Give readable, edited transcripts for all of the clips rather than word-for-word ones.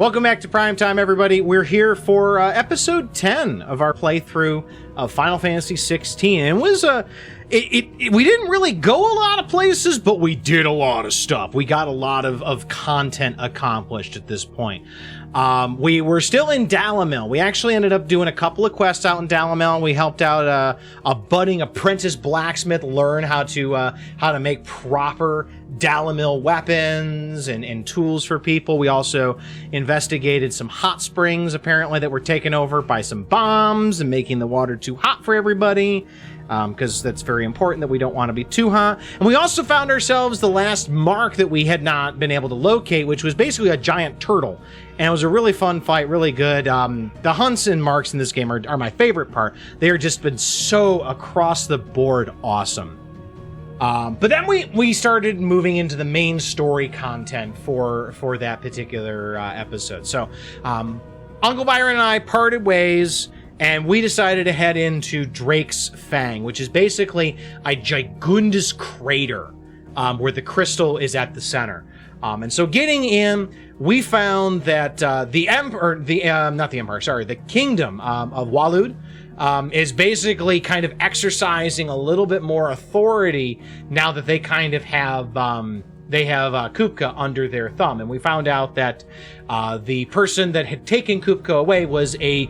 Welcome back to Primetime, everybody. We're here for episode 10 of our playthrough of Final Fantasy XVI. And it was we didn't really go a lot of places, but we did a lot of stuff. We got a lot of content accomplished at this point. We were still in Dalamil. We actually ended up doing a couple of quests out in Dalamil. We helped out a budding apprentice blacksmith learn how to make proper Dalamil weapons and tools for people. We also investigated some hot springs, apparently, that were taken over by some bombs and making the water too hot for everybody, because that's very important that we don't want to be too hot. And we also found ourselves the last mark that we had not been able to locate, which was basically a giant turtle. And it was a really fun fight, really good. The hunts and marks in this game are my favorite part. They are just been so across the board awesome. But then we started moving into the main story content for that particular episode. So Uncle Byron and I parted ways, and we decided to head into Drake's Fang, which is basically a gigundous crater where the crystal is at the center. And so getting in, we found that the kingdom of Waloed is basically kind of exercising a little bit more authority now that they kind of have Kupka under their thumb. And we found out that the person that had taken Kupka away was a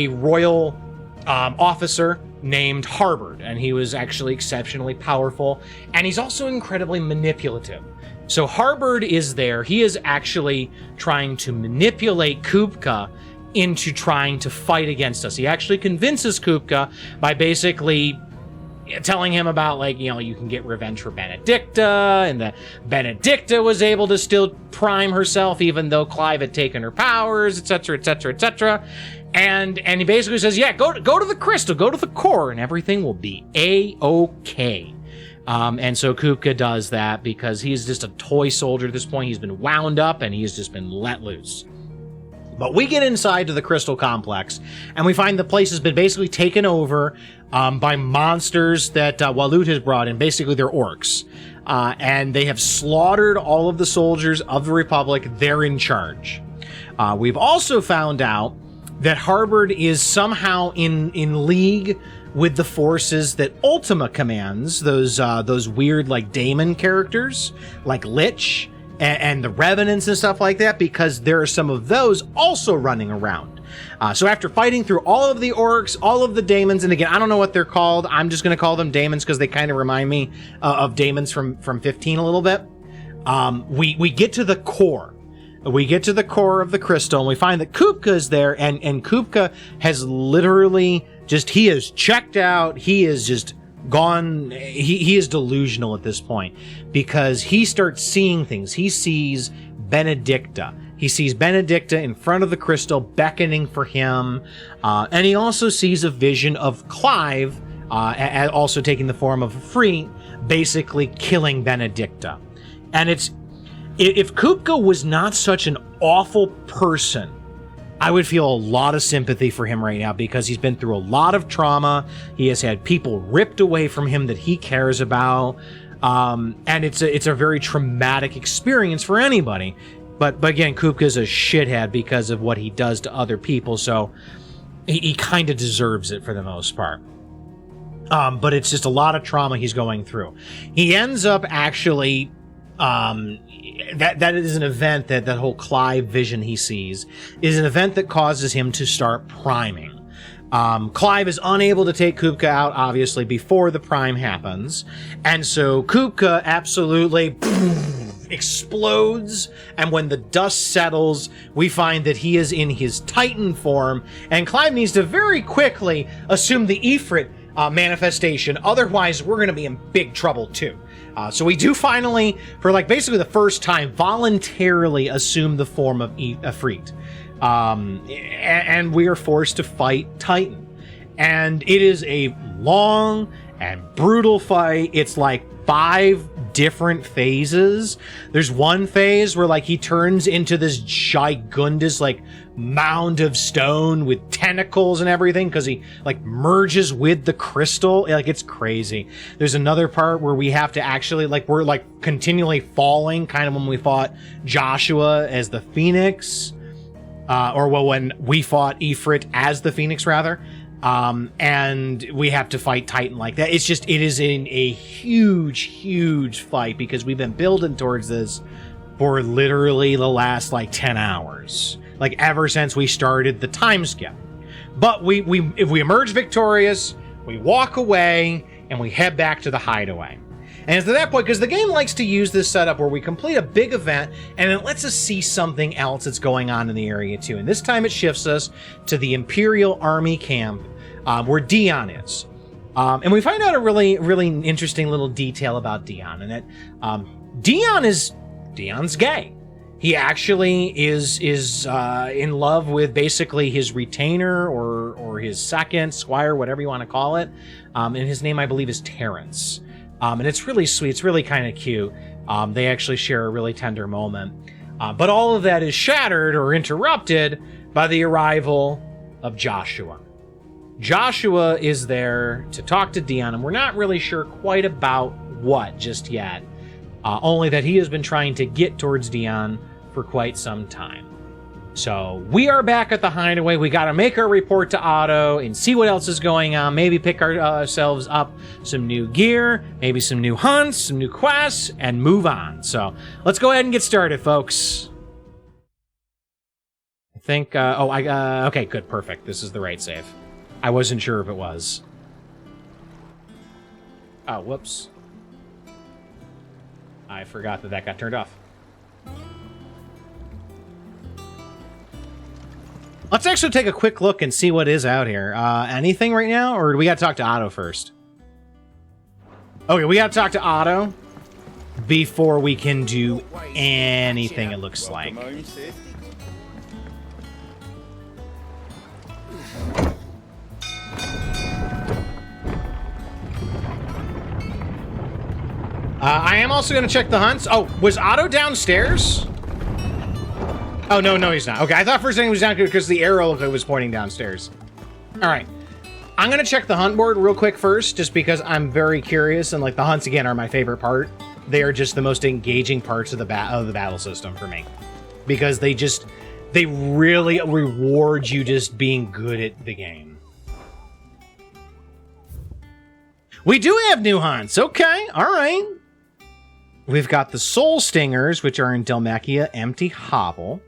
royal officer named Harbord, and he was actually exceptionally powerful, and he's also incredibly manipulative. So Harbord is there. He is actually trying to manipulate Kupka into trying to fight against us. He actually convinces Kupka by basically telling him about, like, you know, you can get revenge for Benedicta, and that Benedicta was able to still prime herself even though Clive had taken her powers, etc., etc., etc. And he basically says, yeah, go to the crystal, go to the core, and everything will be A-okay. And so Kupka does that because he's just a toy soldier at this point. He's been wound up and he's just been let loose. But we get inside to the crystal complex, and we find the place has been basically taken over by monsters that Waloed has brought in. Basically, they're orcs. And they have slaughtered all of the soldiers of the Republic. They're in charge. We've also found out that Harbord is somehow in league with the forces that Ultima commands, those weird, like, daemon characters, like Lich, and the Revenants and stuff like that, because there are some of those also running around. So after fighting through all of the orcs, all of the daemons, and again, I don't know what they're called. I'm just going to call them daemons because they kind of remind me of daemons from 15 a little bit. We get to the core. We get to the core of the crystal, and we find that Kupka is there, and Kupka has literally he is checked out. He is just gone. He is delusional at this point because he starts seeing things. He sees Benedicta. He sees Benedicta in front of the crystal beckoning for him. And he also sees a vision of Clive, also taking the form of a Free, basically killing Benedicta. And if Kupka was not such an awful person, I would feel a lot of sympathy for him right now because he's been through a lot of trauma. He has had people ripped away from him that he cares about. And it's a very traumatic experience for anybody. But again, Kupka's a shithead because of what he does to other people, so he kind of deserves it for the most part. But it's just a lot of trauma he's going through. He ends up actually... that is an event that whole Clive vision he sees is an event that causes him to start priming. Clive is unable to take Kupka out, obviously, before the prime happens. And so Kupka absolutely explodes. And when the dust settles, we find that he is in his Titan form. And Clive needs to very quickly assume the Ifrit manifestation. Otherwise, we're going to be in big trouble, too. So we do finally, for like basically the first time, voluntarily assume the form of Ifrit. And we are forced to fight Titan. And it is a long and brutal fight. It's like 5 different phases. There's one phase where like he turns into this gigundous like mound of stone with tentacles and everything because he like merges with the crystal. Like it's crazy. There's another part where we have to actually like we're like continually falling, kind of when we fought Joshua as the Phoenix, or well when we fought Ifrit as the Phoenix rather. And we have to fight Titan like that. It's just, it is in a huge fight because we've been building towards this for literally the last like 10 hours, like ever since we started the time skip. But if we emerge victorious, we walk away and we head back to the hideaway. And it's at that point, because the game likes to use this setup where we complete a big event and it lets us see something else that's going on in the area too. And this time it shifts us to the Imperial Army camp where Dion is. And we find out a really interesting little detail about Dion. And that Dion's gay. He actually is in love with basically his retainer or his second, squire, whatever you want to call it. And his name, I believe, is Terrence. And it's really sweet. It's really kind of cute. They actually share a really tender moment. But all of that is shattered or interrupted by the arrival of Joshua. Joshua is there to talk to Dion, and we're not really sure quite about what just yet. Only that he has been trying to get towards Dion for quite some time. So we are back at the hideaway. We got to make our report to Otto and see what else is going on. Maybe pick ourselves up some new gear, maybe some new hunts, some new quests, and move on. So let's go ahead and get started, folks. I think, okay, good, perfect. This is the right save. I wasn't sure if it was. Oh, whoops. I forgot that got turned off. Let's actually take a quick look and see what is out here. Anything right now, or do we got to talk to Otto first? Okay, we got to talk to Otto before we can do anything, it looks like. I am also going to check the hunts. Oh, was Otto downstairs? Oh, no, he's not. Okay, I thought for a second he was down because the arrow was pointing downstairs. All right. I'm going to check the hunt board real quick first, just because I'm very curious, and like the hunts, again, are my favorite part. They are just the most engaging parts of the battle system for me. Because they really reward you just being good at the game. We do have new hunts. Okay, all right. We've got the Soul Stingers, which are in Dhalmekia Empty Hovel.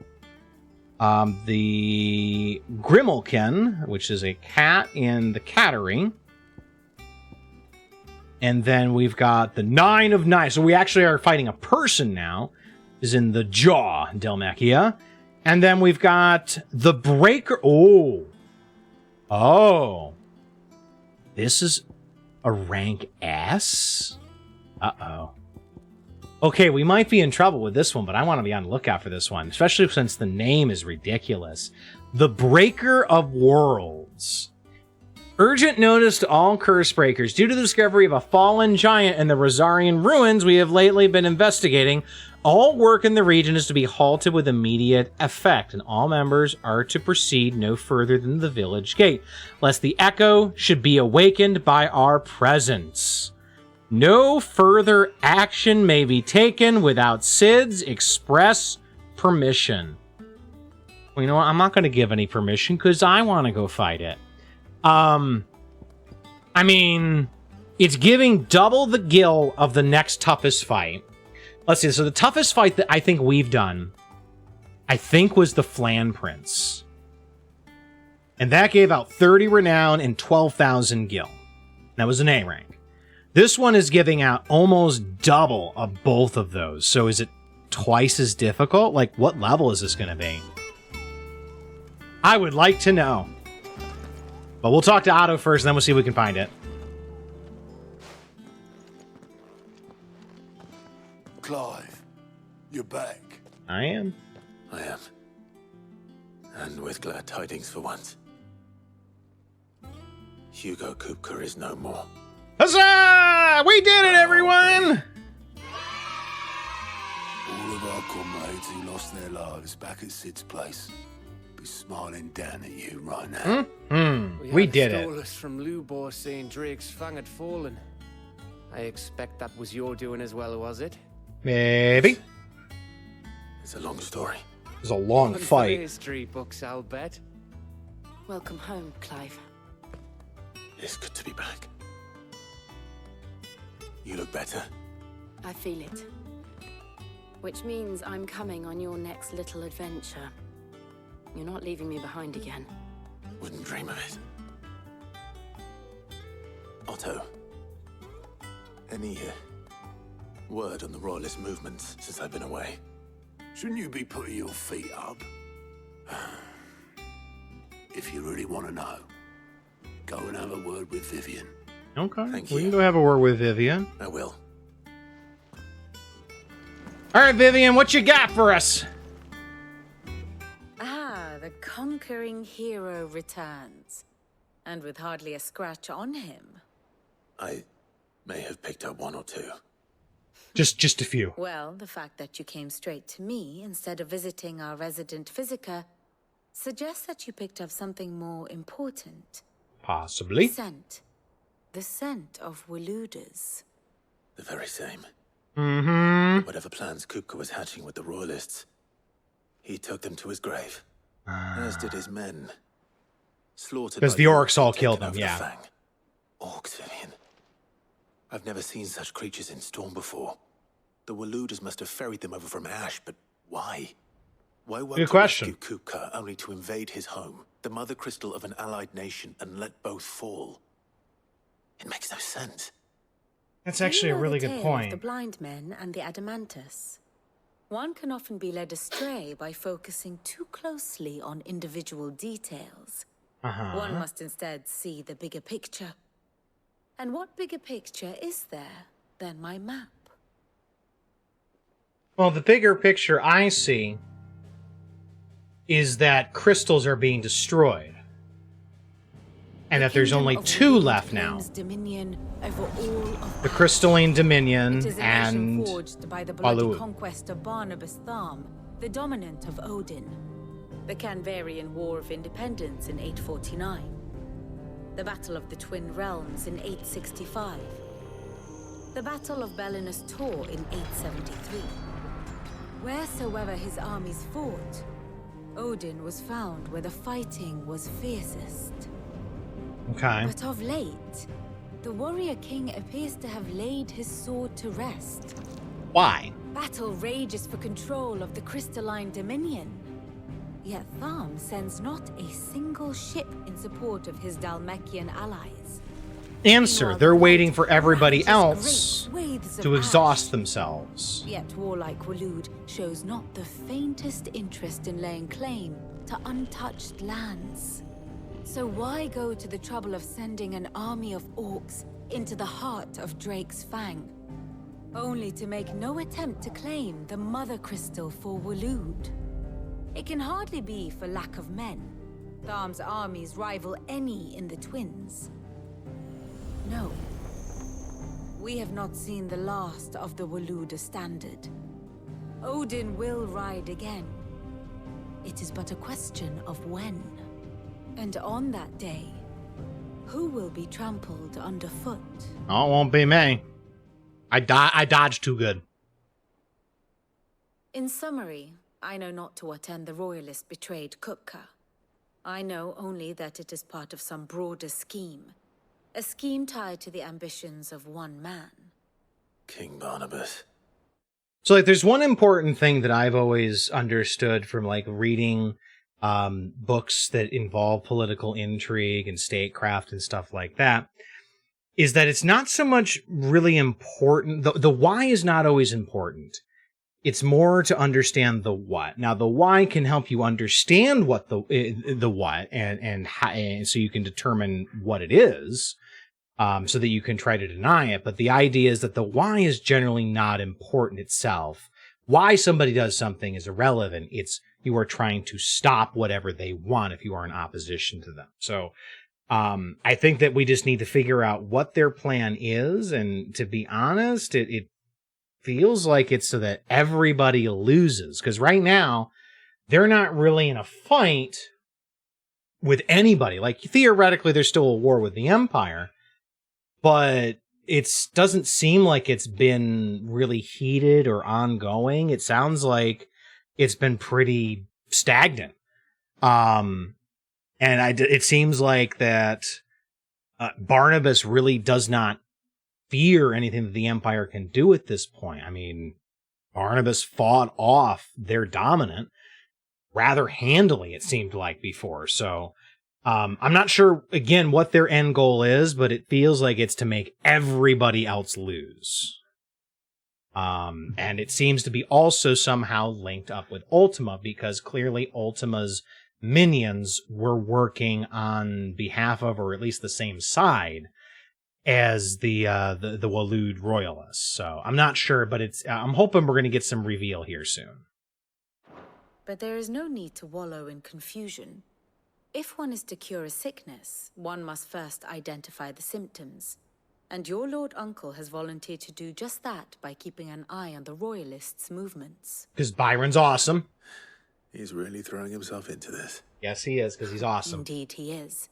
The Grimalkin, which is a cat in the Cattery. And then we've got the Nine of Knives. So we actually are fighting a person now. Is in the Jaw, Dhalmekia. And then we've got the Breaker. Oh. This is a rank S? Uh-oh. Okay, we might be in trouble with this one, but I want to be on the lookout for this one, especially since the name is ridiculous. The Breaker of Worlds. Urgent notice to all curse breakers. Due to the discovery of a fallen giant in the Rosarian ruins we have lately been investigating, all work in the region is to be halted with immediate effect, and all members are to proceed no further than the village gate, lest the echo should be awakened by our presence. No further action may be taken without Sid's express permission. Well, you know what? I'm not going to give any permission because I want to go fight it. I mean, it's giving double the gil of the next toughest fight. Let's see. So the toughest fight that I think we've done, I think, was the Flan Prince. And that gave out 30 renown and 12,000 gil. That was an A rank. This one is giving out almost double of both of those. So is it twice as difficult? Like, what level is this going to be? I would like to know. But we'll talk to Otto first, and then we'll see if we can find it. Clive, you're back. I am. I am. And with glad tidings for once. Hugo Kupka is no more. Huzzah! We did it, everyone! our comrades who lost their lives back at Sid's place be smiling down at you right now. We did it. Stole us from Lubor saying Drake's fang had fallen. I expect that was your doing as well, was it? Maybe. It's a long story. It was a long One for the fight. history books, I'll bet. Welcome home, Clive. It's good to be back. You look better. I feel it. Which means I'm coming on your next little adventure. You're not leaving me behind again. Wouldn't dream of it. Otto, any word on the Royalist movements since I've been away? Shouldn't you be putting your feet up? If you really want to know, go and have a word with Vivian. Okay. Thank We you. can go have a word with Vivian. I will. All right, Vivian, what you got for us? Ah, the conquering hero returns. And with hardly a scratch on him. I may have picked up one or two. Just a few. Well, the fact that you came straight to me instead of visiting our resident physiker suggests that you picked up something more important. Possibly. Scent. The scent of Waludas. The very same. Mm-hmm. Whatever plans Kupka was hatching with the Royalists, he took them to his grave. As did his men. Slaughtered Because by the orcs all taken killed them, over the yeah. Fang. Orcs, Vivian. I've never seen such creatures in Storm before. The Waludas must have ferried them over from Ash, but why? Why work Good to question. rescue Kupka only to invade his home, the mother crystal of an allied nation, and let both fall? It makes no sense. That's Do you actually a know really the good tale of point. the blind men and the adamantus. One can often be led astray by focusing too closely on individual details. Uh-huh. One must instead see the bigger picture. And what bigger picture is there than my map? Well, the bigger picture I see is that crystals are being destroyed. And that there's only two left now. Dominion over all of The Crystalline Dominion It is a nation and forged by the bloody Baloo. conquest of Barnabas Tharm, the dominant of Odin. The Canvarian War of Independence in 849. The Battle of the Twin Realms in 865. The Battle of Belinus Tor in 873. Wheresoever his armies fought, Odin was found where the fighting was fiercest. Okay. But of late, the warrior king appears to have laid his sword to rest. Why? Battle rages for control of the crystalline dominion. Yet Tharm sends not a single ship in support of his Dalmekian allies. Answer. Meanwhile, They're the waiting fight for everybody ravages else great swathes of to ash. exhaust themselves. Yet warlike Walud shows not the faintest interest in laying claim to untouched lands. So why go to the trouble of sending an army of orcs into the heart of Drake's Fang, only to make no attempt to claim the Mother Crystal for Walud? It can hardly be for lack of men. Tharm's armies rival any in the Twins. No. We have not seen the last of the Waluda standard. Odin will ride again. It is but a question of when. And on that day, who will be trampled underfoot? Oh, it won't be me. I dodged too good. In summary, I know not to what end the Royalists betrayed Kupka. I know only that it is part of some broader scheme. A scheme tied to the ambitions of one man. King Barnabas. So, like, there's one important thing that I've always understood from, like, reading books that involve political intrigue and statecraft and stuff like that, is that it's not so much really important. The why is not always important. It's more to understand the what. Now, the why can help you understand what the what and how, and so you can determine what it is, so that you can try to deny it. But the idea is that the why is generally not important itself. Why somebody does something is irrelevant. It's you are trying to stop whatever they want if you are in opposition to them. So I think that we just need to figure out what their plan is. And to be honest, it feels like it's so that everybody loses. Because right now, they're not really in a fight with anybody. Like, theoretically, there's still a war with the Empire, but it doesn't seem like it's been really heated or ongoing. It sounds like it's been pretty stagnant. It seems like that Barnabas really does not fear anything that the Empire can do at this point. I mean, Barnabas fought off their dominant rather handily, it seemed like before. So I'm not sure, again, what their end goal is, but it feels like it's to make everybody else lose. And it seems to be also somehow linked up with Ultima, because clearly Ultima's minions were working on behalf of, or at least the same side as the Waloed royalists. So I'm not sure, but I'm hoping we're going to get some reveal here soon. But there is no need to wallow in confusion. If one is to cure a sickness, one must first identify the symptoms. And your Lord Uncle has volunteered to do just that by keeping an eye on the royalists' movements. Because Byron's awesome. He's really throwing himself into this. Yes, he is, because he's awesome. Indeed he is.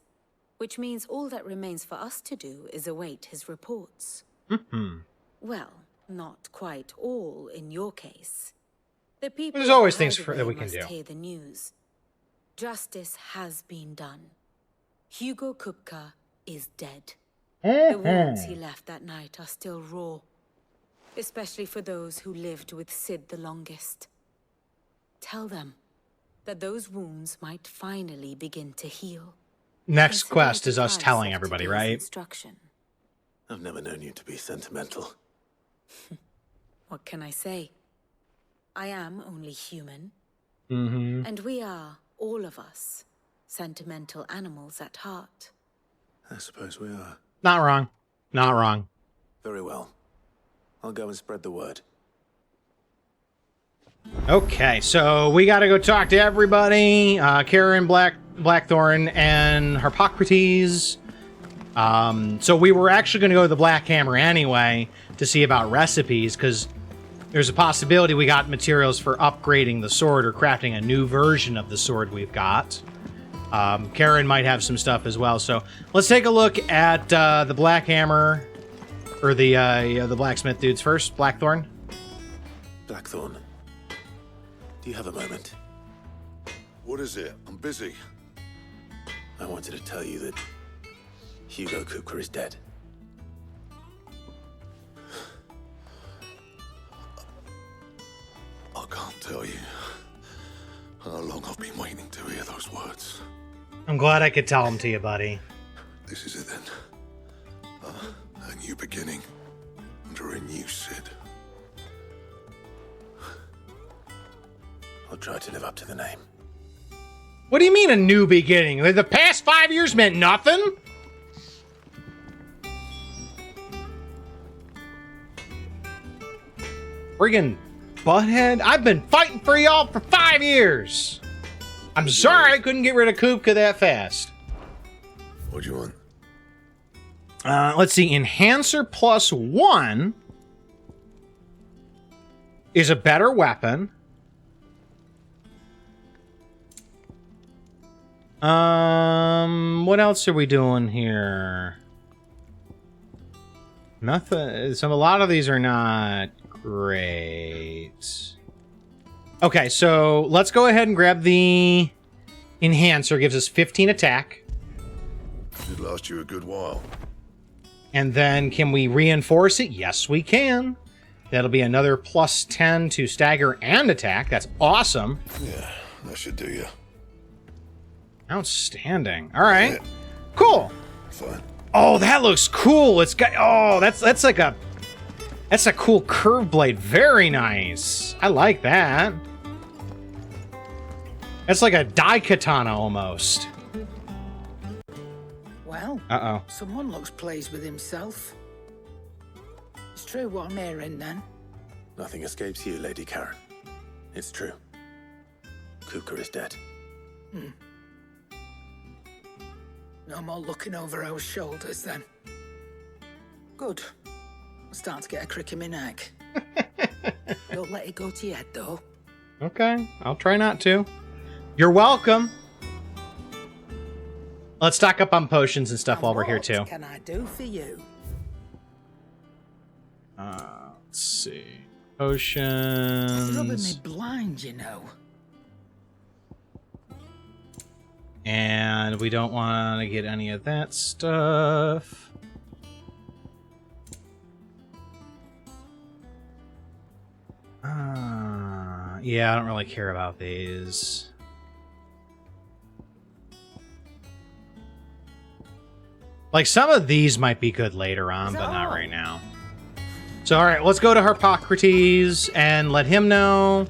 Which means all that remains for us to do is await his reports. Well, not quite all in your case. The people There's always of things Hideaway that we can must do. hear the news. Justice has been done. Hugo Kupka is dead. The wounds he left that night are still raw, especially for those who lived with Sid the longest. Tell them that those wounds might finally begin to heal. Next Consider quest it is us advice telling of everybody, today's right? Instruction. I've never known you to be sentimental. What can I say? I am only human. Mm-hmm. And we are, all of us, sentimental animals at heart. I suppose we are. Not wrong. Not wrong. Very well. I'll go and spread the word. Okay, so we gotta go talk to everybody. Karen, Blackthorn, and Harpocrates. So we were actually gonna go to the Black Hammer anyway to see about recipes, because there's a possibility we got materials for upgrading the sword or crafting a new version of the sword we've got. Karen might have some stuff as well. So let's take a look at the Black Hammer, or the blacksmith dudes first. Blackthorn. Blackthorn, do you have a moment? What is it? I'm busy. I wanted to tell you that Hugo Kupka is dead. I can't tell you how long I've been waiting to hear those words. I'm glad I could tell them to you, buddy. This is it then. A new beginning under a new Sid. I'll try to live up to the name. What do you mean a new beginning? The past 5 years meant nothing? Friggin' butthead. I've been fighting for y'all for 5 years. I'm sorry I couldn't get rid of Kupka that fast. What do you want? Let's see. Enhancer +1 is a better weapon. What else are we doing here? Nothing. So a lot of these are not great. Okay, so let's go ahead and grab the enhancer. Gives us 15 attack. Should last you a good while. And then can we reinforce it? Yes, we can. That'll be another +10 to stagger and attack. That's awesome. Yeah, that should do you. Outstanding. All right. Yeah. Cool. Fine. Oh, that looks cool. It's got, oh, that's like a, that's a cool curve blade. Very nice. I like that. That's like a Daikatana almost. Well, Uh-oh. someone looks pleased with himself. It's true what I'm hearing, then. Nothing escapes you, Lady Karen. It's true. Kupka is dead. No more looking over our shoulders, then. Good. I'm starting to get a crick in my neck. Don't let it go to your head, though. Okay, I'll try not to. You're welcome. Let's stock up on potions and stuff while we're here, too. What can I do for you? Let's see. It's rubbing me Potions. blind, you know. And we don't want to get any of that stuff. Yeah, I don't really care about these. Like, some of these might be good later on, but not right now. So, alright, let's go to Harpocrates and let him know.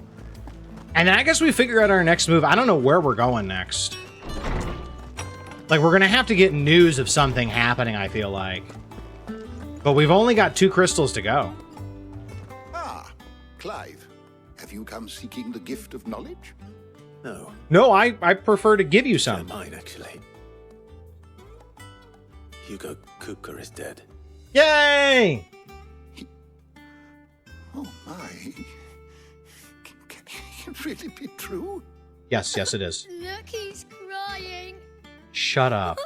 And then I guess we figure out our next move. I don't know where we're going next. Like, we're gonna have to get news of something happening, I feel like. But we've only got 2 crystals to go. Ah, Clive, have you come seeking the gift of knowledge? No, No, I prefer to give you they're some. mine, actually. Hugo Kupka is dead. Yay! Oh my. Can it really be true? Yes, yes, it is. Look, he's crying. Shut up.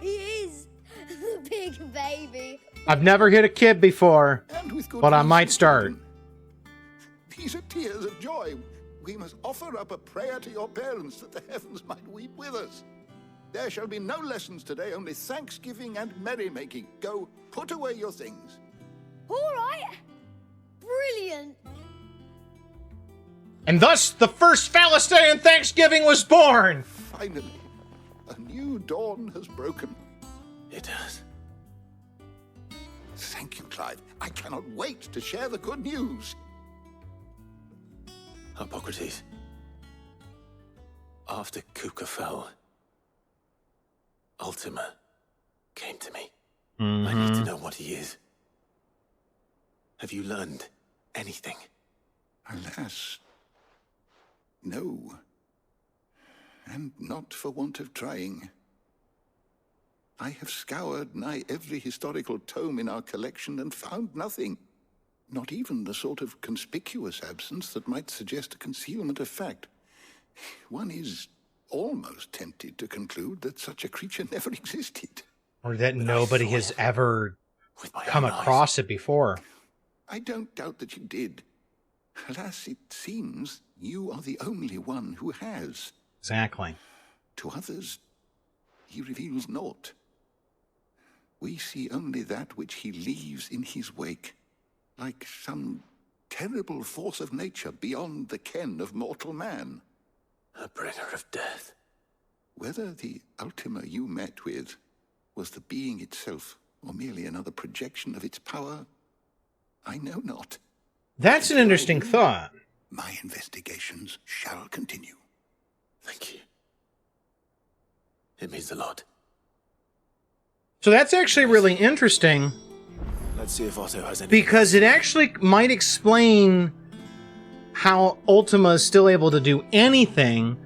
He is. The big baby. I've never hit a kid before, And with good but I might reason, start. children. These are tears of joy. We must offer up a prayer to your parents that the heavens might weep with us. There shall be no lessons today, only thanksgiving and merrymaking. Go, put away your things. All right. Brilliant. And thus, the first Phalistian Thanksgiving was born! Finally, a new dawn has broken. It has. Thank you, Clive. I cannot wait to share the good news. Hippocrates. After Kupka fell, Ultima came to me. I need to know what he is. Have you learned anything? Alas, no. And not for want of trying. I have scoured nigh every historical tome in our collection and found nothing. Not even the sort of conspicuous absence that might suggest a concealment of fact. One is almost tempted to conclude that such a creature never existed. Or that nobody has ever With my come own eyes. across it before. I don't doubt that you did. Alas, it seems you are the only one who has. Exactly. To others, he reveals naught. We see only that which he leaves in his wake, like some terrible force of nature beyond the ken of mortal man. A bringer of death. Whether the Ultima you met with was the being itself, or merely another projection of its power, I know not. That's an interesting thought. My investigations shall continue. Thank you. It means a lot. So that's actually really interesting, Let's see if Otto has any. because it actually might explain how Ultima is still able to do anything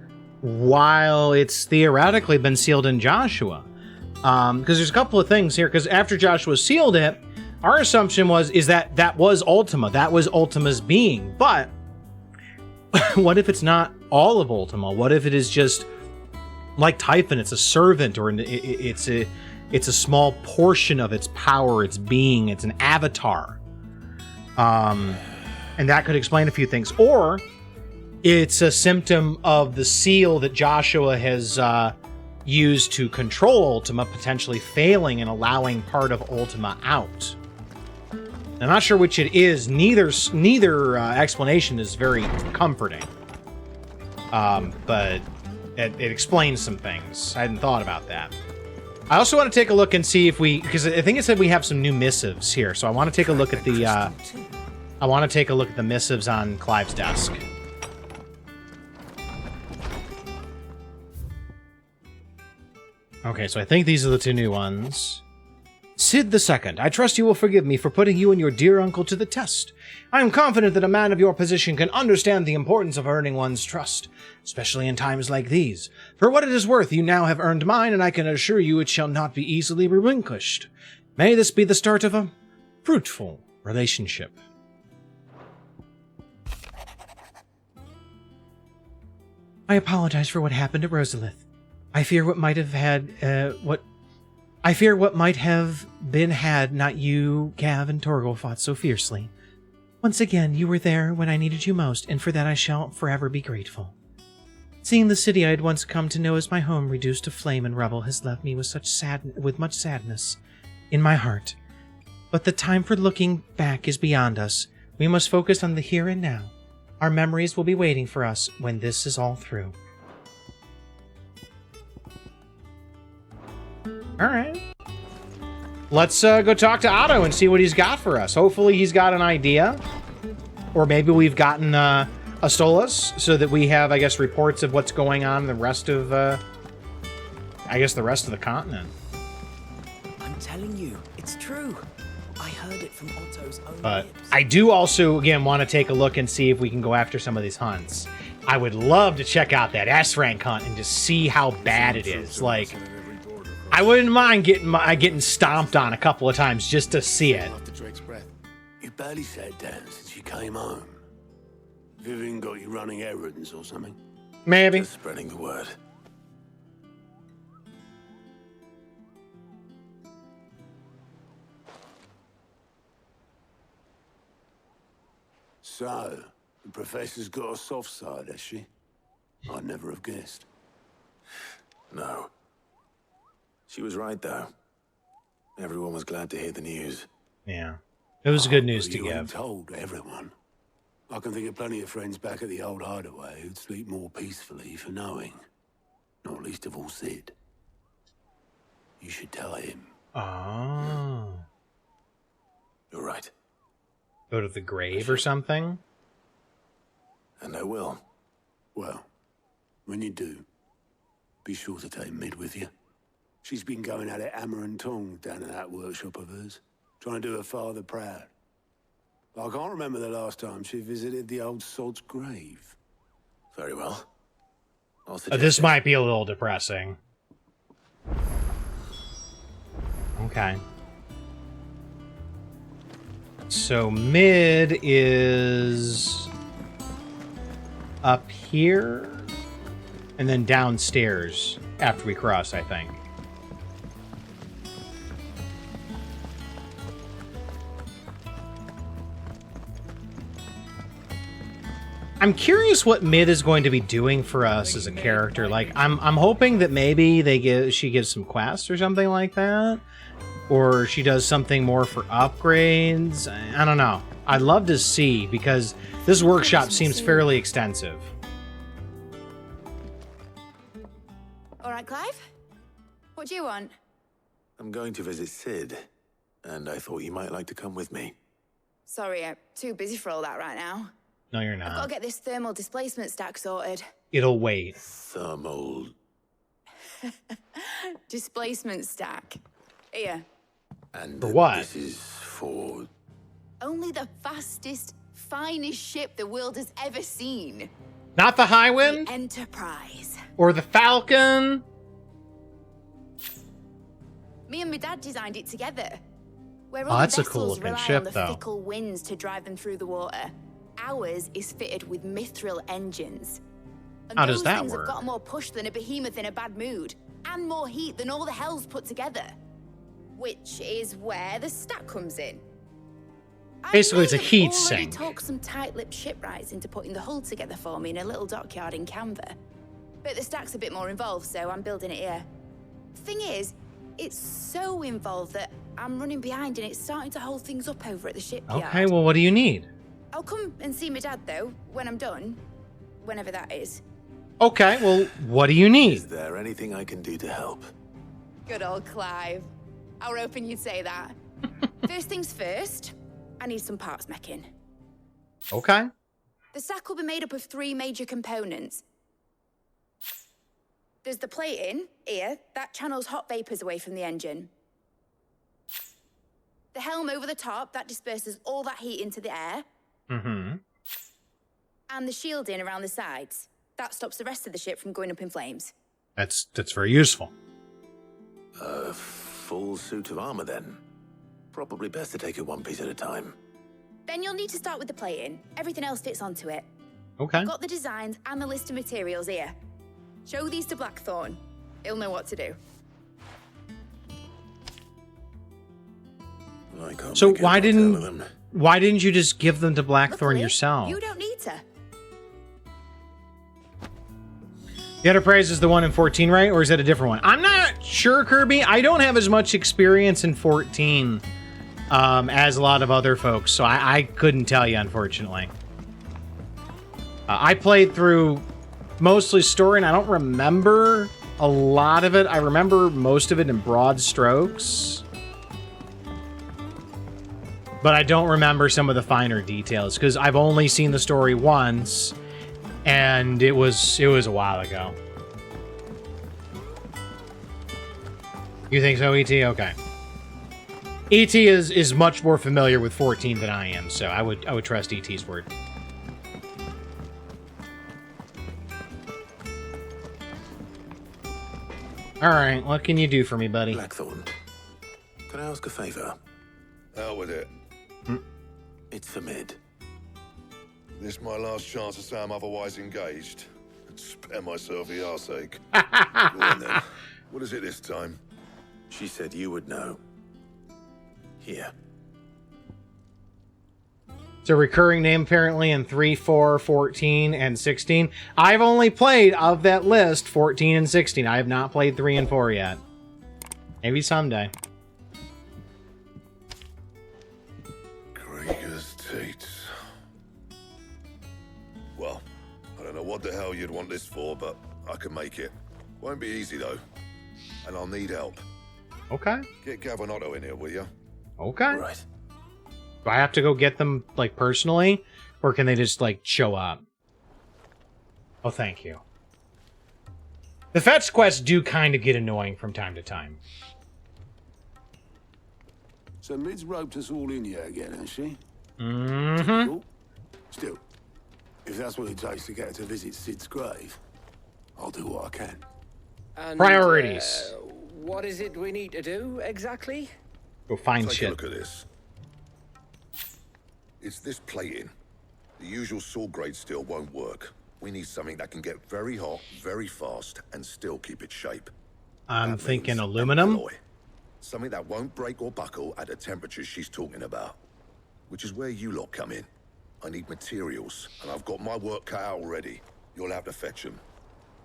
while it's theoretically been sealed in Joshua. Because there's a couple of things here, because after Joshua sealed it, our assumption is that was Ultima. That was Ultima's being. But what if it's not all of Ultima? What if it is just like Typhon? It's a servant, or it's a small portion of its power, its being. It's an avatar. And that could explain a few things. Or it's a symptom of the seal that Joshua has used to control Ultima, potentially failing and allowing part of Ultima out. I'm not sure which it is. Neither explanation is very comforting. But it explains some things. I hadn't thought about that. I also want to take a look and see if because I think it said we have some new missives here. So I want to take a look at the missives on Clive's desk. Okay, so I think these are the 2 new ones. Sid II, I trust you will forgive me for putting you and your dear uncle to the test. I am confident that a man of your position can understand the importance of earning one's trust, especially in times like these. For what it is worth, you now have earned mine, and I can assure you it shall not be easily relinquished. May this be the start of a fruitful relationship. I apologize for what happened to Rosalith. I fear what might have been had not you, Gav, and Torgal fought so fiercely. Once again, you were there when I needed you most, and for that I shall forever be grateful. Seeing the city I had once come to know as my home reduced to flame and rubble has left me with much sadness in my heart. But the time for looking back is beyond us. We must focus on the here and now. Our memories will be waiting for us when this is all through. Alright. Let's go talk to Otto and see what he's got for us. Hopefully he's got an idea. Or maybe we've gotten Astolas, so that we have, I guess, reports of what's going on in the rest of, the rest of the continent. I'm telling you, it's true. I heard it from Otto's own But lips. I do also, again, want to take a look and see if we can go after some of these hunts. I would love to check out that S-rank hunt and just see how bad it is. Like, I wouldn't mind getting stomped on a couple of times just to see it. After Drake's breath. You barely sat down since you came home. Vivian got you running errands or something? Maybe. Just spreading the word. So, the professor's got a soft side, has she? I'd never have guessed. No. She was right, though. Everyone was glad to hear the news. Yeah. It was good news But to you ain't give. told everyone. I can think of plenty of friends back at the old hideaway who'd sleep more peacefully for knowing. Not least of all Sid. You should tell him. Oh. You're right. Go to the grave or something? And I will. Well, when you do, be sure to take Mid with you. She's been going at it hammer and tongs down in that workshop of hers, trying to do her father proud. I can't remember the last time she visited the old sod's grave. Very well. I'll suggest This it. might be a little depressing. Okay. So Mid is up here and then downstairs after we cross, I think. I'm curious what Mid is going to be doing for us as a character. Like, I'm hoping that maybe she gives some quests or something like that, or she does something more for upgrades. I don't know. I'd love to see, because this workshop seems fairly extensive. All right, Clive? What do you want? I'm going to visit Sid, and I thought you might like to come with me. Sorry, I'm too busy for all that right now. No, you're I've got to not. get this thermal displacement stack sorted. It'll wait. Thermal... Displacement stack. Here. And For what? This is for... Only the fastest, finest ship the world has ever seen. Not the Highwind? The Enterprise. Or the Falcon? Me and my dad designed it together. Where Oh, other that's a cool vessels looking rely ship, on the though. fickle winds to drive them through the water, ours is fitted with mithril engines. And How does those that things work? have got more push than a behemoth in a bad mood, and more heat than all the hells put together. Which is where the stack comes in. Basically, it's a heat I sink. talked some tight-lipped shipwrights into putting the hull together for me in a little dockyard in Canva. But the stack's a bit more involved, so I'm building it here. Thing is, it's so involved that I'm running behind and it's starting to hold things up over at the shipyard. Okay, well, what do you need? I'll come and see my dad, though, when I'm done. Whenever that is. Okay, well, what do you need? Is there anything I can do to help? Good old Clive. I were hoping you'd say that. First things first, I need some parts making. Okay. The stack will be made up of 3 major components. There's the plating, here, that channels hot vapors away from the engine. The helm over the top, that disperses all that heat into the air. Mm-hmm. And the shielding around the sides. That stops the rest of the ship from going up in flames. That's very useful. A full suit of armor, then. Probably best to take it one piece at a time. Then you'll need to start with the plating. Everything else fits onto it. Okay. Got the designs and the list of materials here. Show these to Blackthorn. He'll know what to do. So why didn't you just give them to Blackthorn Luckily, yourself? You don't need to. The Enterprise is the one in 14, right? Or is that a different one? I'm not sure, Kirby. I don't have as much experience in 14 as a lot of other folks, so I couldn't tell you, unfortunately. I played through mostly story, and I don't remember a lot of it. I remember most of it in broad strokes. But I don't remember some of the finer details, because I've only seen the story once, and it was a while ago. You think so, ET? Okay. ET is much more familiar with 14 than I am, so I would trust ET's word. All right, what can you do for me, buddy? Blackthorn, can I ask a favor? Out with it. It's for Mid. This my last chance to say I'm otherwise engaged. Spare myself the arseache. Go on then. What is it this time? She said you would know. Here. It's a recurring name apparently in 3, 4, 14, and 16. I've only played, of that list, 14 and 16. I have not played 3 and 4 yet. Maybe someday. Krieger's Tates. Well, I don't know what the hell you'd want this for, but I can make it. Won't be easy though. And I'll need help. Okay. Get Gav and Otto in here, will ya? Okay. Right. Do I have to go get them, like, personally? Or can they just, like, show up? Oh, thank you. The fetch quests do kind of get annoying from time to time. So Mid's roped us all in here again, has she? Mm-hmm. Cool. Still, if that's what it takes to get her to visit Sid's grave, I'll do what I can. And, Priorities. What is it we need to do, exactly? Go find Take shit. a look at this. It's this plating. The usual saw grade steel won't work. We need something that can get very hot, very fast, and still keep its shape. I'm That thinking means aluminum. alloy. Something that won't break or buckle at the temperatures she's talking about. Which is where you lot come in. I need materials, and I've got my work cut out already. You'll have to fetch them.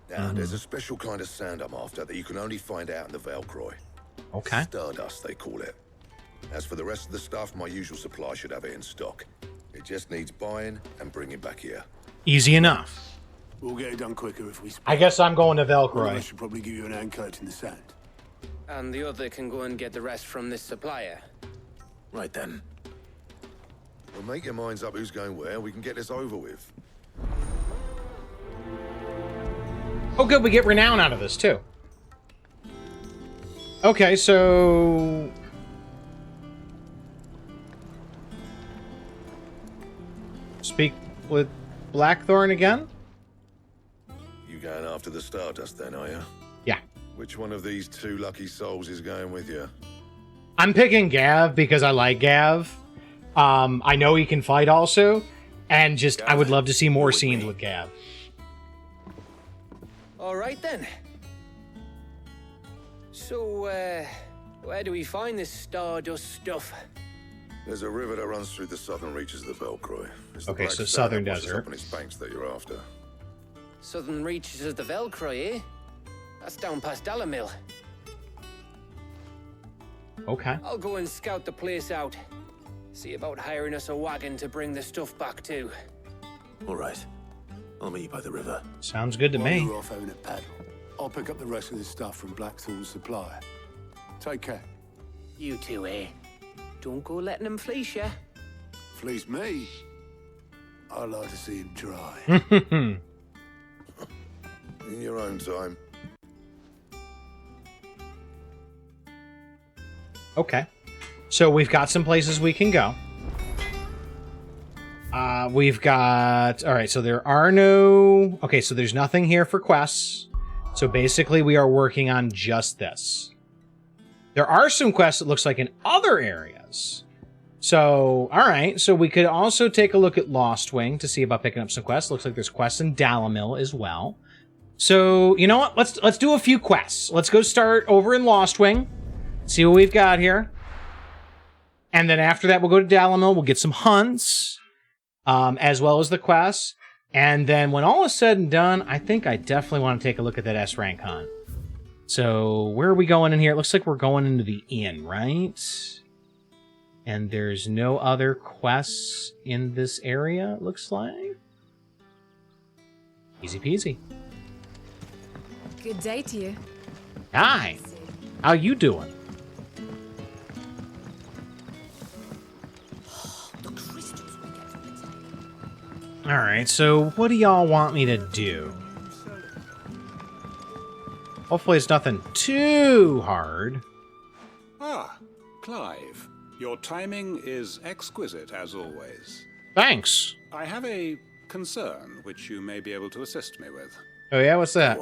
Now, there's a special kind of sand I'm after that you can only find out in the Velcroy. Okay. Stardust, they call it. As for the rest of the stuff, my usual supply should have it in stock. It just needs buying and bringing back here. Easy enough. We'll get it done quicker if we split. I guess I'm going to One of Velcroy. us should probably give you an hand collecting the sand. And the other can go and get the rest from this supplier. Right then. Well, make your minds up who's going where. We can get this over with. Oh, good. We get renown out of this, too. Okay, so... Speak with Blackthorn again? You going after the Stardust then, are you? Yeah. Which one of these two lucky souls is going with you? I'm picking Gav because I like Gav. I know he can fight also. And just, I would love to see more scenes with Gav. All right, then. So, where do we find this Stardust stuff? There's a river that runs through the southern reaches of the Velcroy. It's the Okay, black so sand southern that washes desert. up on its banks that you're after. Southern reaches of the Velcroy, eh? That's down past Dalamil. Okay. I'll go and scout the place out. See about hiring us a wagon to bring the stuff back to. All right. I'll meet you by the river. Sounds good to While me. you're off having a paddle, I'll pick up the rest of this stuff from Blackthorn's supplier. Take care. You two, eh? Don't go letting them fleece ya. Fleece me? I'd like to see him try. In your own time. Okay. So we've got some places we can go. We've got... Alright, so there are no... Okay, so there's nothing here for quests. So basically we are working on just this. There are some quests, it looks like, in other areas. So, all right. So we could also take a look at Lost Wing to see about picking up some quests. Looks like there's quests in Dalamil as well. So, you know what? Let's do a few quests. Let's go start over in Lost Wing. See what we've got here. And then after that, we'll go to Dalamil. We'll get some hunts, as well as the quests. And then when all is said and done, I think I definitely want to take a look at that S-rank hunt. So where are we going in here? It looks like we're going into the inn, right? And there's no other quests in this area, it looks like. Easy peasy. Good day to you. Hi. How you doing? Alright, so what do y'all want me to do? Hopefully it's nothing too hard. Ah, Clive. Your timing is exquisite, as always. Thanks. I have a concern which you may be able to assist me with. Oh yeah, what's that?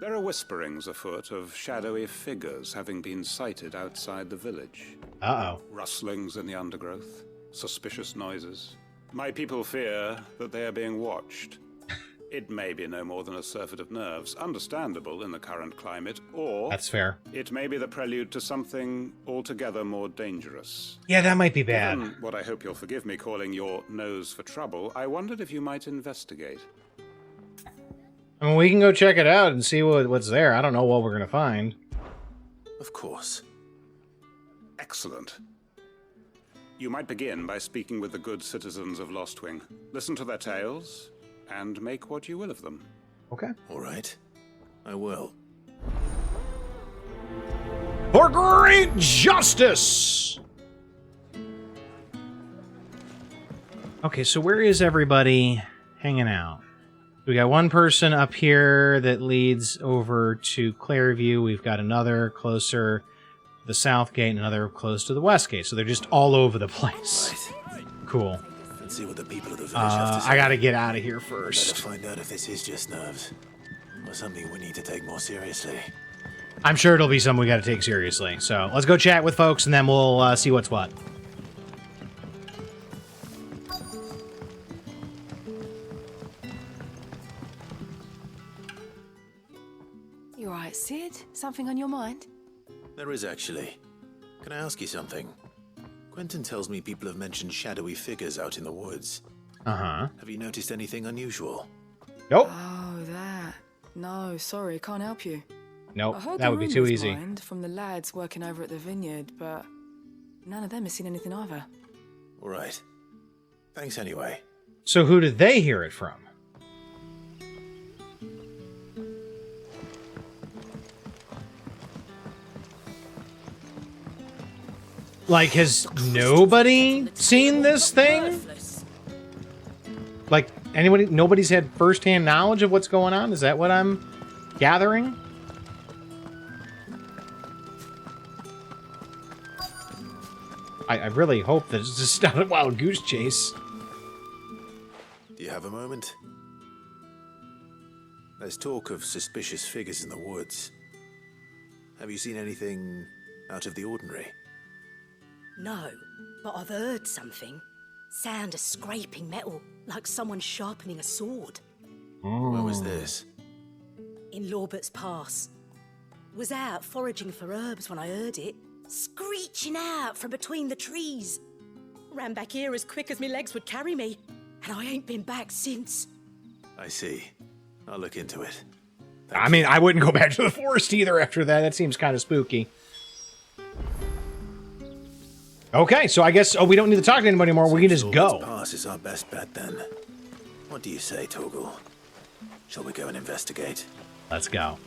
There are whisperings afoot of shadowy figures having been sighted outside the village. Uh-oh. Rustlings in the undergrowth, suspicious noises. My people fear that they are being watched. It may be no more than a surfeit of nerves, understandable in the current climate, or... That's fair. It may be the prelude to something altogether more dangerous. Yeah, that might be bad. Given what I hope you'll forgive me calling your nose for trouble, I wondered if you might investigate. I mean, we can go check it out and see what's there. I don't know what we're going to find. Of course. Excellent. You might begin by speaking with the good citizens of Lostwing. Listen to their tales, and make what you will of them. Okay. All right. I will. For great justice! Okay, so where is everybody hanging out? We got one person up here that leads over to Clairview. We've got another closer to the south gate and another close to the west gate. So they're just all over the place. Right. Cool. Let's see what the people of the village have to say. I gotta get out of here first. Better find out if this is just nerves or something we need to take more seriously. I'm sure it'll be something we gotta take seriously. So let's go chat with folks and then we'll see what's what. You all right, Sid? Something on your mind? There is, actually. Can I ask you something? Quentin tells me people have mentioned shadowy figures out in the woods. Uh-huh. Have you noticed anything unusual? Nope. Oh, that. No, sorry, can't help you. Nope, I heard that would be too easy. From the lads working over at the vineyard, but none of them has seen anything either. All right. Thanks anyway. So who did they hear it from? Like, has nobody seen this thing? Like, nobody's had first-hand knowledge of what's going on? Is that what I'm gathering? I really hope that it's just not a wild goose chase. Do you have a moment? There's talk of suspicious figures in the woods. Have you seen anything out of the ordinary? No, but I've heard something. Sound of scraping metal, like someone sharpening a sword. Where was this? In Lorbert's Pass. Was out foraging for herbs when I heard it, screeching out from between the trees. Ran back here as quick as my legs would carry me, and I ain't been back since. I see. I'll look into it. I mean, I wouldn't go back to the forest either after that. That seems kind of spooky. Okay, so I guess we don't need to talk to anybody anymore. We can just go. Pass is our best bet then. What do you say, Torgal? Shall we go and investigate? Let's go.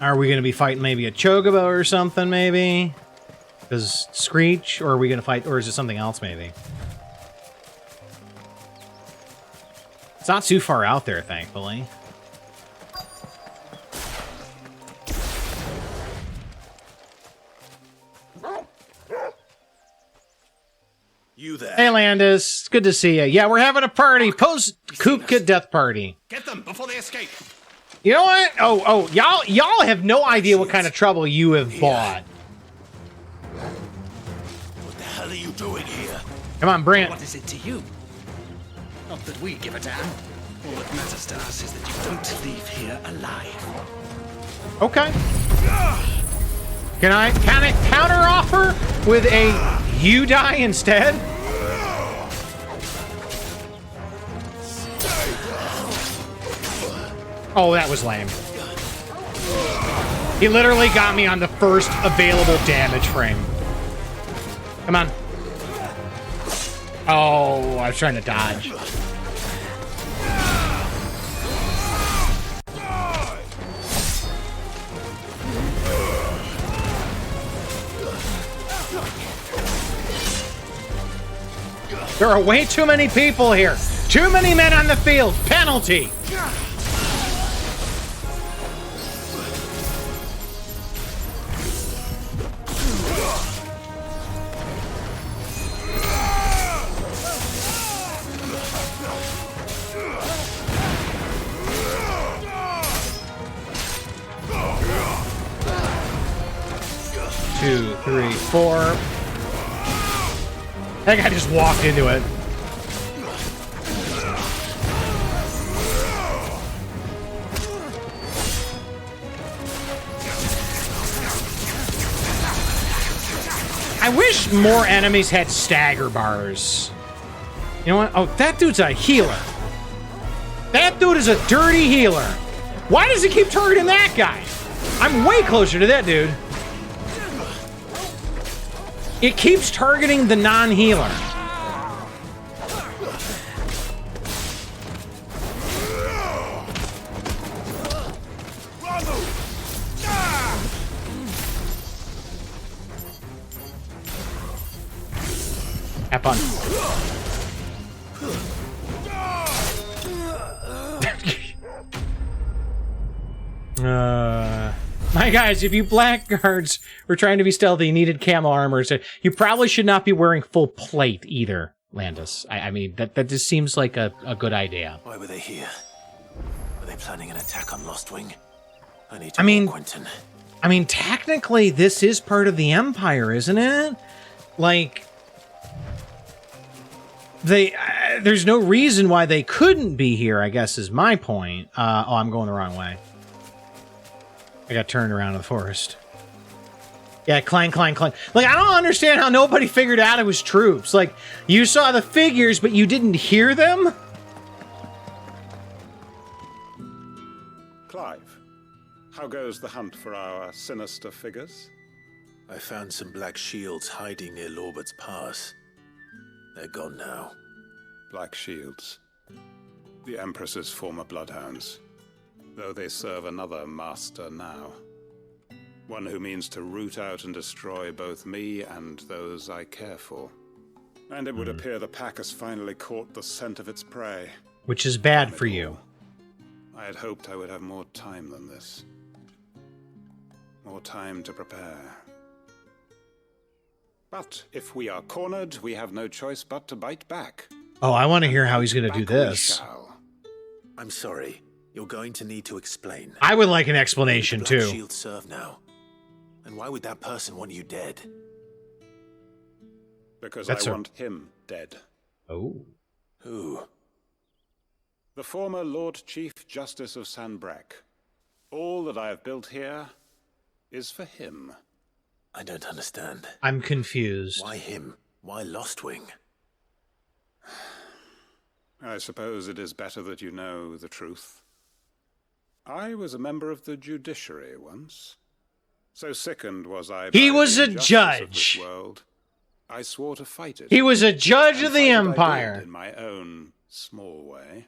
Are we going to be fighting maybe a chocobo or something, maybe? Because Screech, or are we going to fight, or is it something else, maybe? It's not too far out there, thankfully. You there? Hey, Landis. It's good to see you. Yeah, we're having a party. Post Kupka death party. Get them before they escape. You know what? Oh, y'all have no idea what kind of trouble you have bought. What the hell are you doing here? Come on, Brant. What is it to you? Not that we give a damn. All that matters to us is that you don't leave here alive. Okay. Can I counter offer with a you die instead? Oh, that was lame. He literally got me on the first available damage frame. Come on. Oh, I was trying to dodge. There are way too many people here. Too many men on the field. Penalty. Two, three, four. That guy just walked into it. I wish more enemies had stagger bars. You know what? Oh, that dude's a healer. That dude is a dirty healer. Why does he keep targeting that guy? I'm way closer to that dude. It keeps targeting the non-healer. Have fun. My guys, if you blackguards were trying to be stealthy, you needed camo armor, so you probably should not be wearing full plate either, Landis. I mean, that just seems like a good idea. Why were they here? Were they planning an attack on Lost Wing? I need to call Quentin. I mean, technically, this is part of the Empire, isn't it? Like, there's no reason why they couldn't be here, I guess is my point. Oh, I'm going the wrong way. I got turned around in the forest. Yeah, clang, clang, clang. Like, I don't understand how nobody figured out it was troops. Like, you saw the figures, but you didn't hear them? Clive, how goes the hunt for our sinister figures? I found some black shields hiding near Lorbert's Pass. They're gone now. Black shields. The Empress's former bloodhounds. Though they serve another master now. One who means to root out and destroy both me and those I care for. And it would appear the pack has finally caught the scent of its prey. Which is bad for you. I had hoped I would have more time than this. More time to prepare. But if we are cornered, we have no choice but to bite back. Oh, I want to hear how he's going to do this. I'm sorry. You're going to need to explain. I would like an explanation, Who do the too. Black Shield serve now? And why would that person want you dead? Because I want him dead. Oh. Who? The former Lord Chief Justice of Sanbreque. All that I have built here is for him. I don't understand. I'm confused. Why him? Why Lost Wing? I suppose it is better that you know the truth. I was a member of the judiciary once. So sickened was I by He was the a injustice judge. of this world, I swore to fight it. He was a judge And of the fight it I Empire. did in my own small way.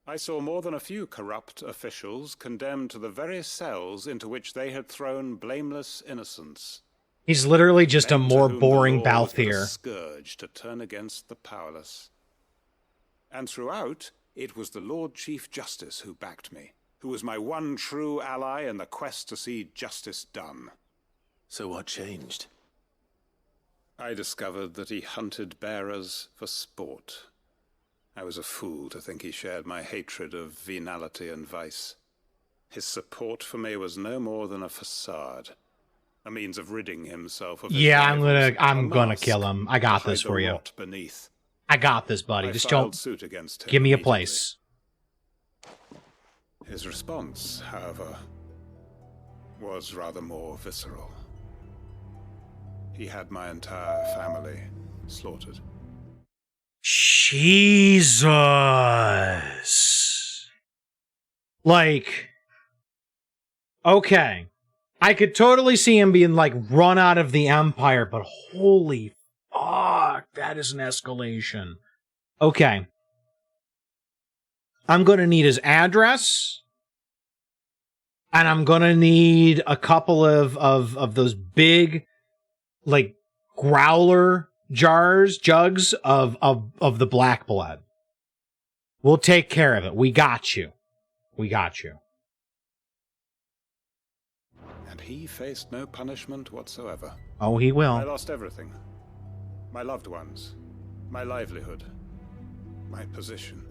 I saw more than a few corrupt officials condemned to the very cells into which they had thrown blameless innocents. He's literally just a Men to more whom the boring law was but a Balthier. scourge to turn against the powerless. And throughout, it was the Lord Chief Justice who backed me, who was my one true ally in the quest to see justice done. So what changed? I discovered that he hunted bearers for sport. I was a fool to think he shared my hatred of venality and vice. His support for me was no more than a facade, a means of ridding himself of his rivals, I'm a gonna mask kill him. I got to hide this the for you. rot beneath. I got this, buddy. I Just filed don't suit against him give me a immediately. place. His response, however, was rather more visceral. He had my entire family slaughtered. Jesus. Like, okay. I could totally see him being like run out of the Empire, but holy fuck, that is an escalation. Okay. I'm gonna need his address. And I'm gonna need a couple of those big, like, growler jugs of the black blood. We'll take care of it. We got you. We got you. And he faced no punishment whatsoever. Oh, he will. I lost everything. My loved ones, my livelihood, my position,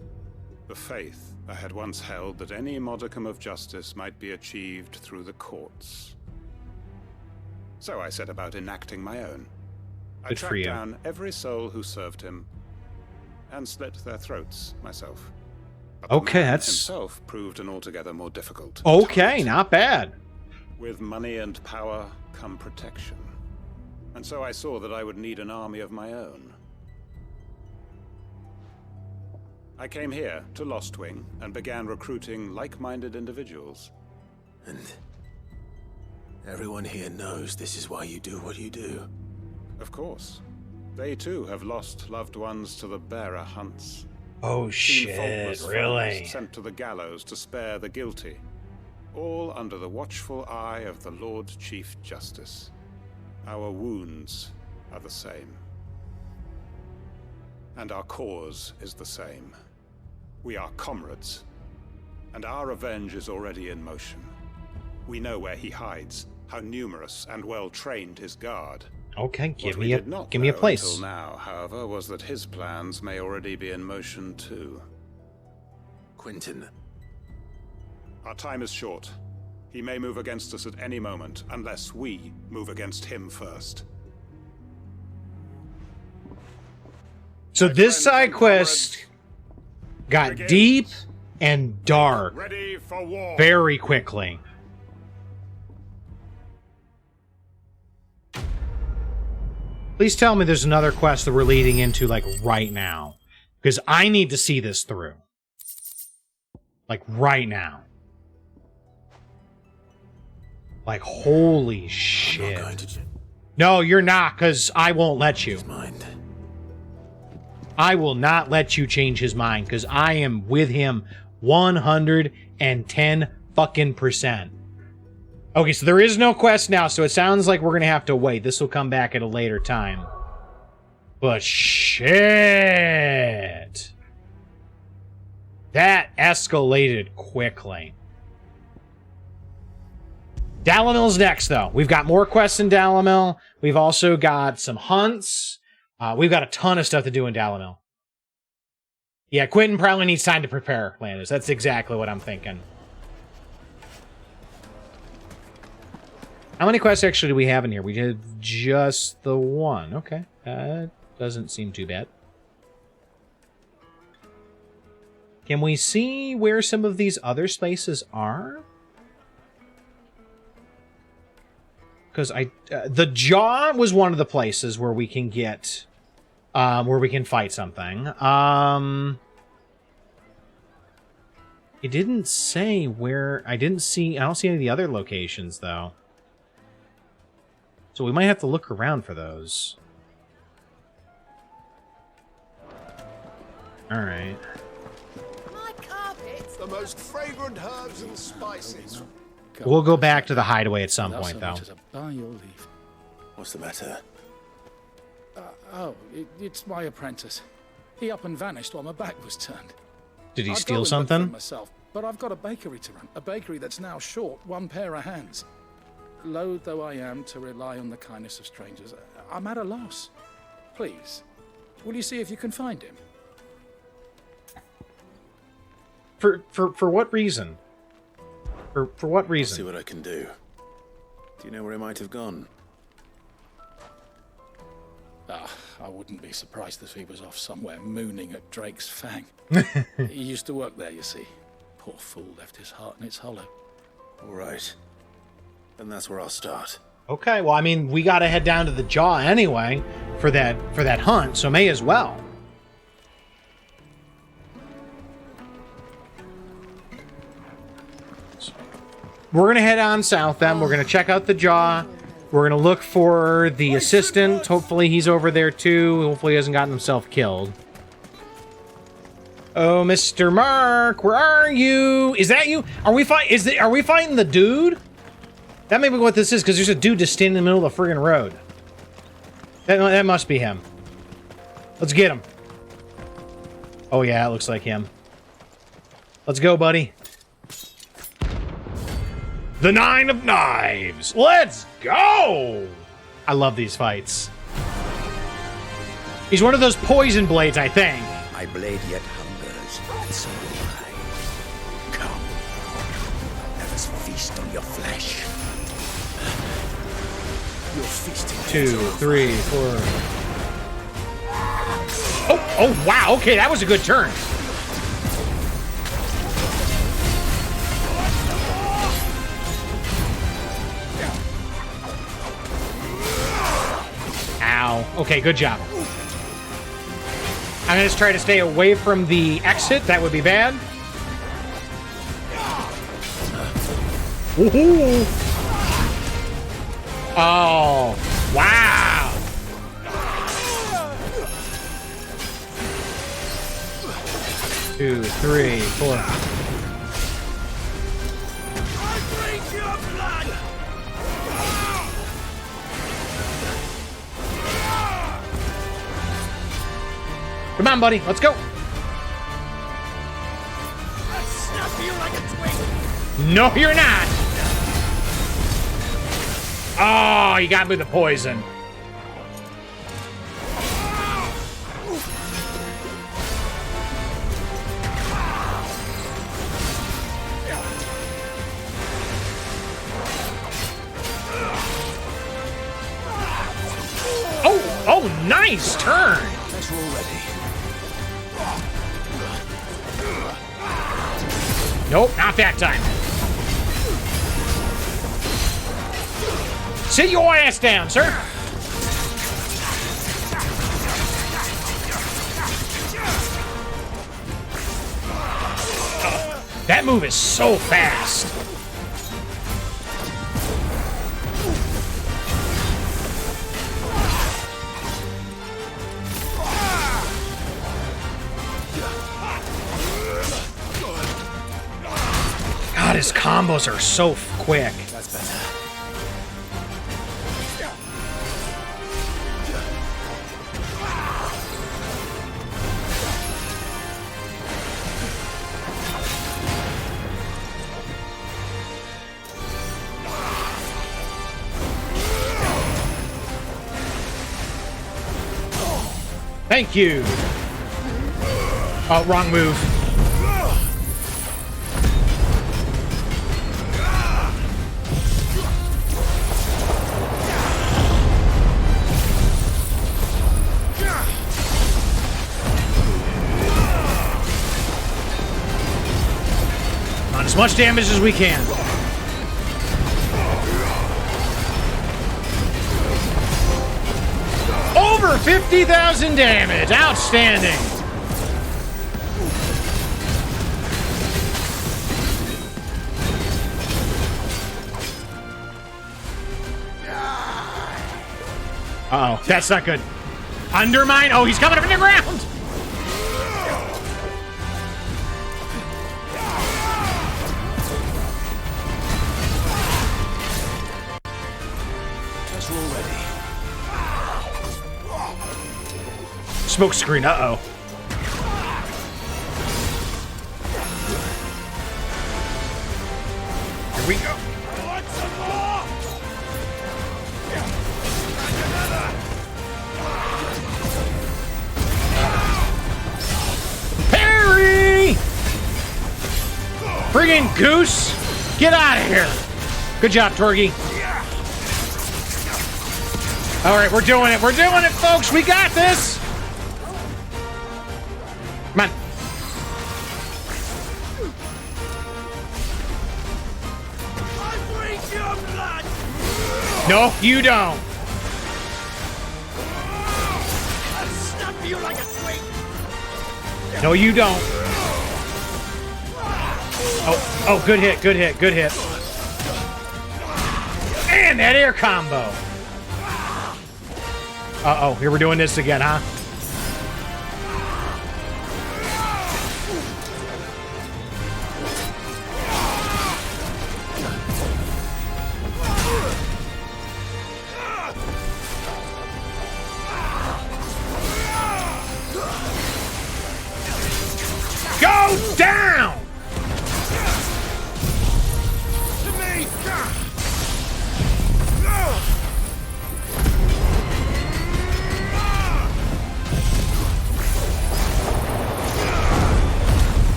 the faith I had once held that any modicum of justice might be achieved through the courts. So I set about enacting my own. I Good for tracked you. down every soul who served him and slit their throats myself. But the Okay, man that's himself proved an altogether more difficult okay. target. Not bad. With money and power come protection. And so I saw that I would need an army of my own. I came here to Lostwing and began recruiting like-minded individuals. And everyone here knows this is why you do what you do. Of course. They too have lost loved ones to the bearer hunts. Oh Seen shit, faultless really? foes sent to the gallows to spare the guilty. All under the watchful eye of the Lord Chief Justice. Our wounds are the same. And our cause is the same. We are comrades. And our revenge is already in motion. We know where he hides, how numerous and well-trained his guard. Okay, give What we me a did not give me a know place. Until now, however, was that his plans may already be in motion too. Quentin. Our time is short. He may move against us at any moment, unless we move against him first. So this side quest got deep and dark Ready for war. very quickly. Please tell me there's another quest that we're leading into, like, right now. Because I need to see this through. Like, right now. Like, holy shit. No, you're not, because I won't let you. I will not let you change his mind, because I am with him 110 fucking %. Okay, so there is no quest now, so it sounds like we're gonna have to wait. This will come back at a later time. But shit! That escalated quickly. Dalamil's next, though. We've got more quests in Dalamil. We've also got some hunts. We've got a ton of stuff to do in Dalamil. Yeah, Quentin probably needs time to prepare, Landis. That's exactly what I'm thinking. How many quests actually do we have in here? We did just the one. Okay. That doesn't seem too bad. Can we see where some of these other spaces are? Because the Jaw was one of the places where we can get, where we can fight something. It didn't say where. I don't see any of the other locations though. So we might have to look around for those. All right. My carpets, the most fragrant herbs and spices. We'll go back to the hideaway at some point, though. By your leave. What's the matter? It's my apprentice. He up and vanished while my back was turned. Did he I'd steal go and look for him something? myself, but I've got a bakery to run. A bakery that's now short one pair of hands. Loath though I am to rely on the kindness of strangers, I'm at a loss. Please, will you see if you can find him? For what reason? For what reason? I'll see what I can do. Do you know where he might have gone? I wouldn't be surprised if he was off somewhere mooning at Drake's Fang. He used to work there, you see. Poor fool left his heart in its hollow. All right. Then that's where I'll start. Okay, well, I mean, we gotta head down to the Jaw anyway for that hunt, so may as well. So, we're gonna head on south then. We're gonna check out the Jaw. We're gonna look for the assistant. Hopefully he's over there too. Hopefully he hasn't gotten himself killed. Oh, Mr. Mark, where are you? Is that you? Are we fighting the dude? That may be what this is, because there's a dude just standing in the middle of the friggin' road. That must be him. Let's get him. Oh yeah, it looks like him. Let's go, buddy. The 9 of Knives. Let's go! I love these fights. He's one of those poison blades, I think. My blade yet hungers, and so do I. Come, let us feast on your flesh. You're feasting. 2, 3, 4. Oh, wow. Okay, that was a good turn. Ow. Okay, good job. I'm gonna just try to stay away from the exit. That would be bad. Woohoo! Oh, wow! 2, 3, 4. Come on, buddy. Let's go. No, you're not. Oh, you got me with the poison. Oh, nice turn. Guess we're ready. Nope, not that time. Sit your ass down, sir. That move is so fast. God, his combos are so quick. That's better. Thank you. Oh, wrong move. On as much damage as we can. Over 50,000 damage. Outstanding. Uh-oh, that's not good. Undermine. Oh, he's coming up in the ground. Guess we're ready. Smoke screen. Uh-oh. Here we go. Parry! Friggin' goose! Get out of here! Good job, Torgy. All right, we're doing it. We're doing it, folks. We got this. Come on. No, you don't. No, you don't. Oh, good hit, good hit, good hit. And that air combo. Uh-oh, here we're doing this again, huh? Go down!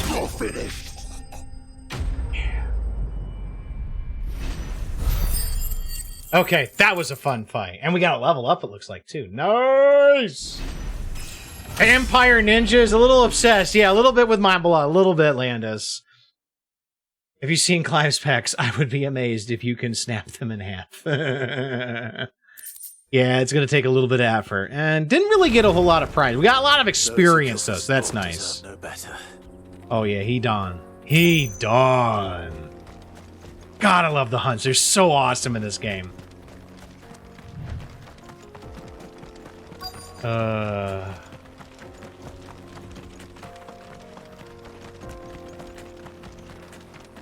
You're finished. Okay, that was a fun fight. And we got a level up, it looks like, too. Nice! Vampire Ninjas, a little obsessed. Yeah, a little bit with my blood. A little bit, Landis. If you've seen Clive's pecs, I would be amazed if you can snap them in half. Yeah, it's going to take a little bit of effort. And didn't really get a whole lot of prize. We got a lot of experience, though, so that's nice. No better. Oh, yeah, he done. He done. God, I love the hunts. They're so awesome in this game.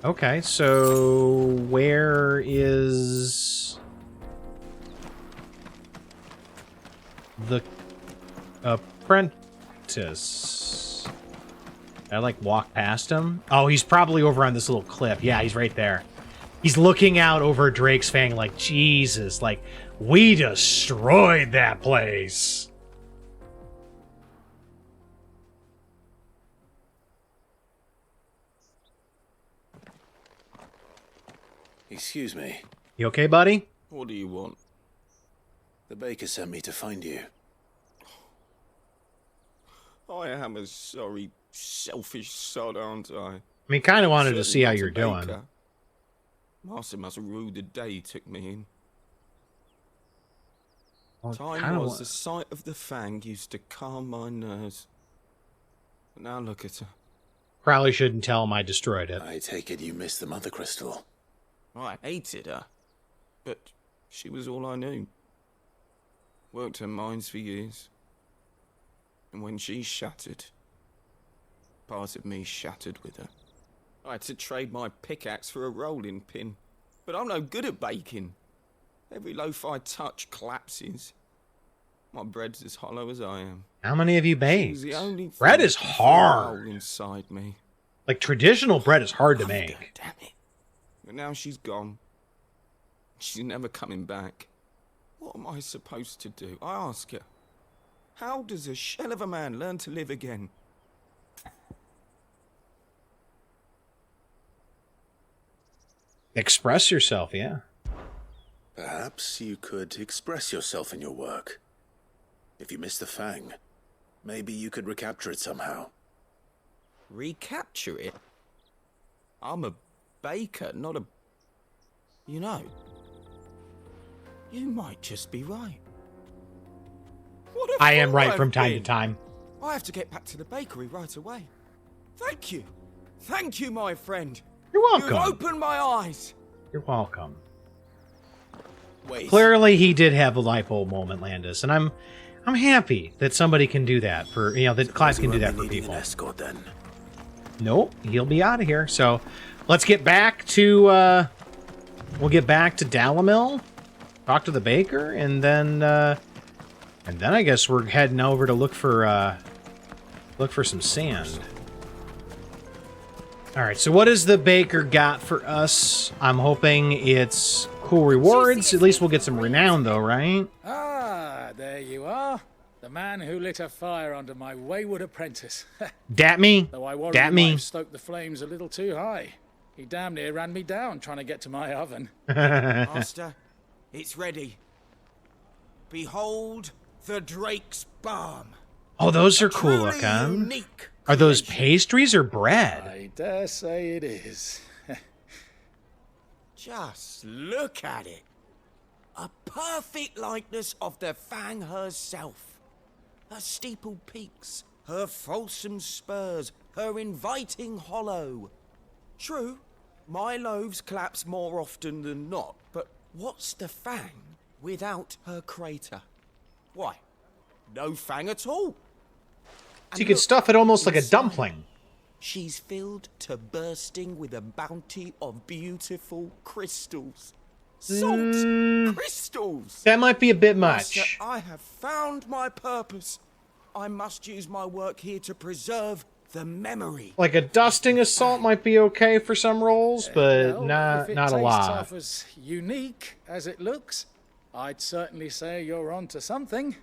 Okay, so where is the apprentice? I like walk past him. Oh, he's probably over on this little cliff. Yeah, he's right there. He's looking out over Drake's Fang like, Jesus, like, we destroyed that place. Excuse me. You okay, buddy? What do you want? The baker sent me to find you. I am a sorry, selfish sod, aren't I? I mean, kind of wanted to see how you're doing. Master must have ruled the day he took me in. Well, Time was the sight of the Fang used to calm my nerves. But now look at her. Probably shouldn't tell him I destroyed it. I take it you missed the Mother Crystal. I hated her, but she was all I knew. Worked her mines for years. And when she shattered, part of me shattered with her. I had to trade my pickaxe for a rolling pin, but I'm no good at baking. Every loaf I touch collapses. My bread's as hollow as I am. How many have you baked? The only bread is hard. Inside me. Like, traditional bread is hard to make. Damn it. But now she's gone. She's never coming back. What am I supposed to do? I ask her. How does a shell of a man learn to live again? Express yourself, yeah. Perhaps you could express yourself in your work. If you miss the Fang, maybe you could recapture it somehow. Recapture it? I'm a baker, not a... You know, you might just be right. I am right from time to time. I have to get back to the bakery right away. Thank you. Thank you, my friend. You're welcome. You've opened my eyes. You're welcome. Wait. Clearly, he did have a light bulb moment, Landis, and I'm happy that somebody can do that for, you know, that Clive can do that for people. An escort, then. Nope, he'll be out of here. So, let's get back to we'll get back to Dalamil, talk to the baker, and then I guess we're heading over to look for some sand. All right, so what has the baker got for us? I'm hoping it's cool rewards. At least we'll get some renown, though, right? Ah, there you are. The man who lit a fire under my wayward apprentice. Dat me. Though I worry Dat he might me. have stoked the flames a little too high. He damn near ran me down trying to get to my oven. Master, it's ready. Behold the Drake's Balm. Oh, those are cool Truly looking. unique Are those pastries or bread? I dare say it is. Just look at it. A perfect likeness of the Fang herself. Her steeple peaks, her fulsome spurs, her inviting hollow. True, my loaves collapse more often than not, but what's the Fang without her crater? Why, no Fang at all. So you could stuff it almost like a inside, dumpling. She's filled to bursting with a bounty of beautiful crystals. Salt crystals! That might be a bit Master, much. I have found my purpose. I must use my work here to preserve the memory. Like a dusting of salt might be okay for some rolls, but Well, not if it a tastes lot. off as unique as it looks, I'd certainly say you're onto something.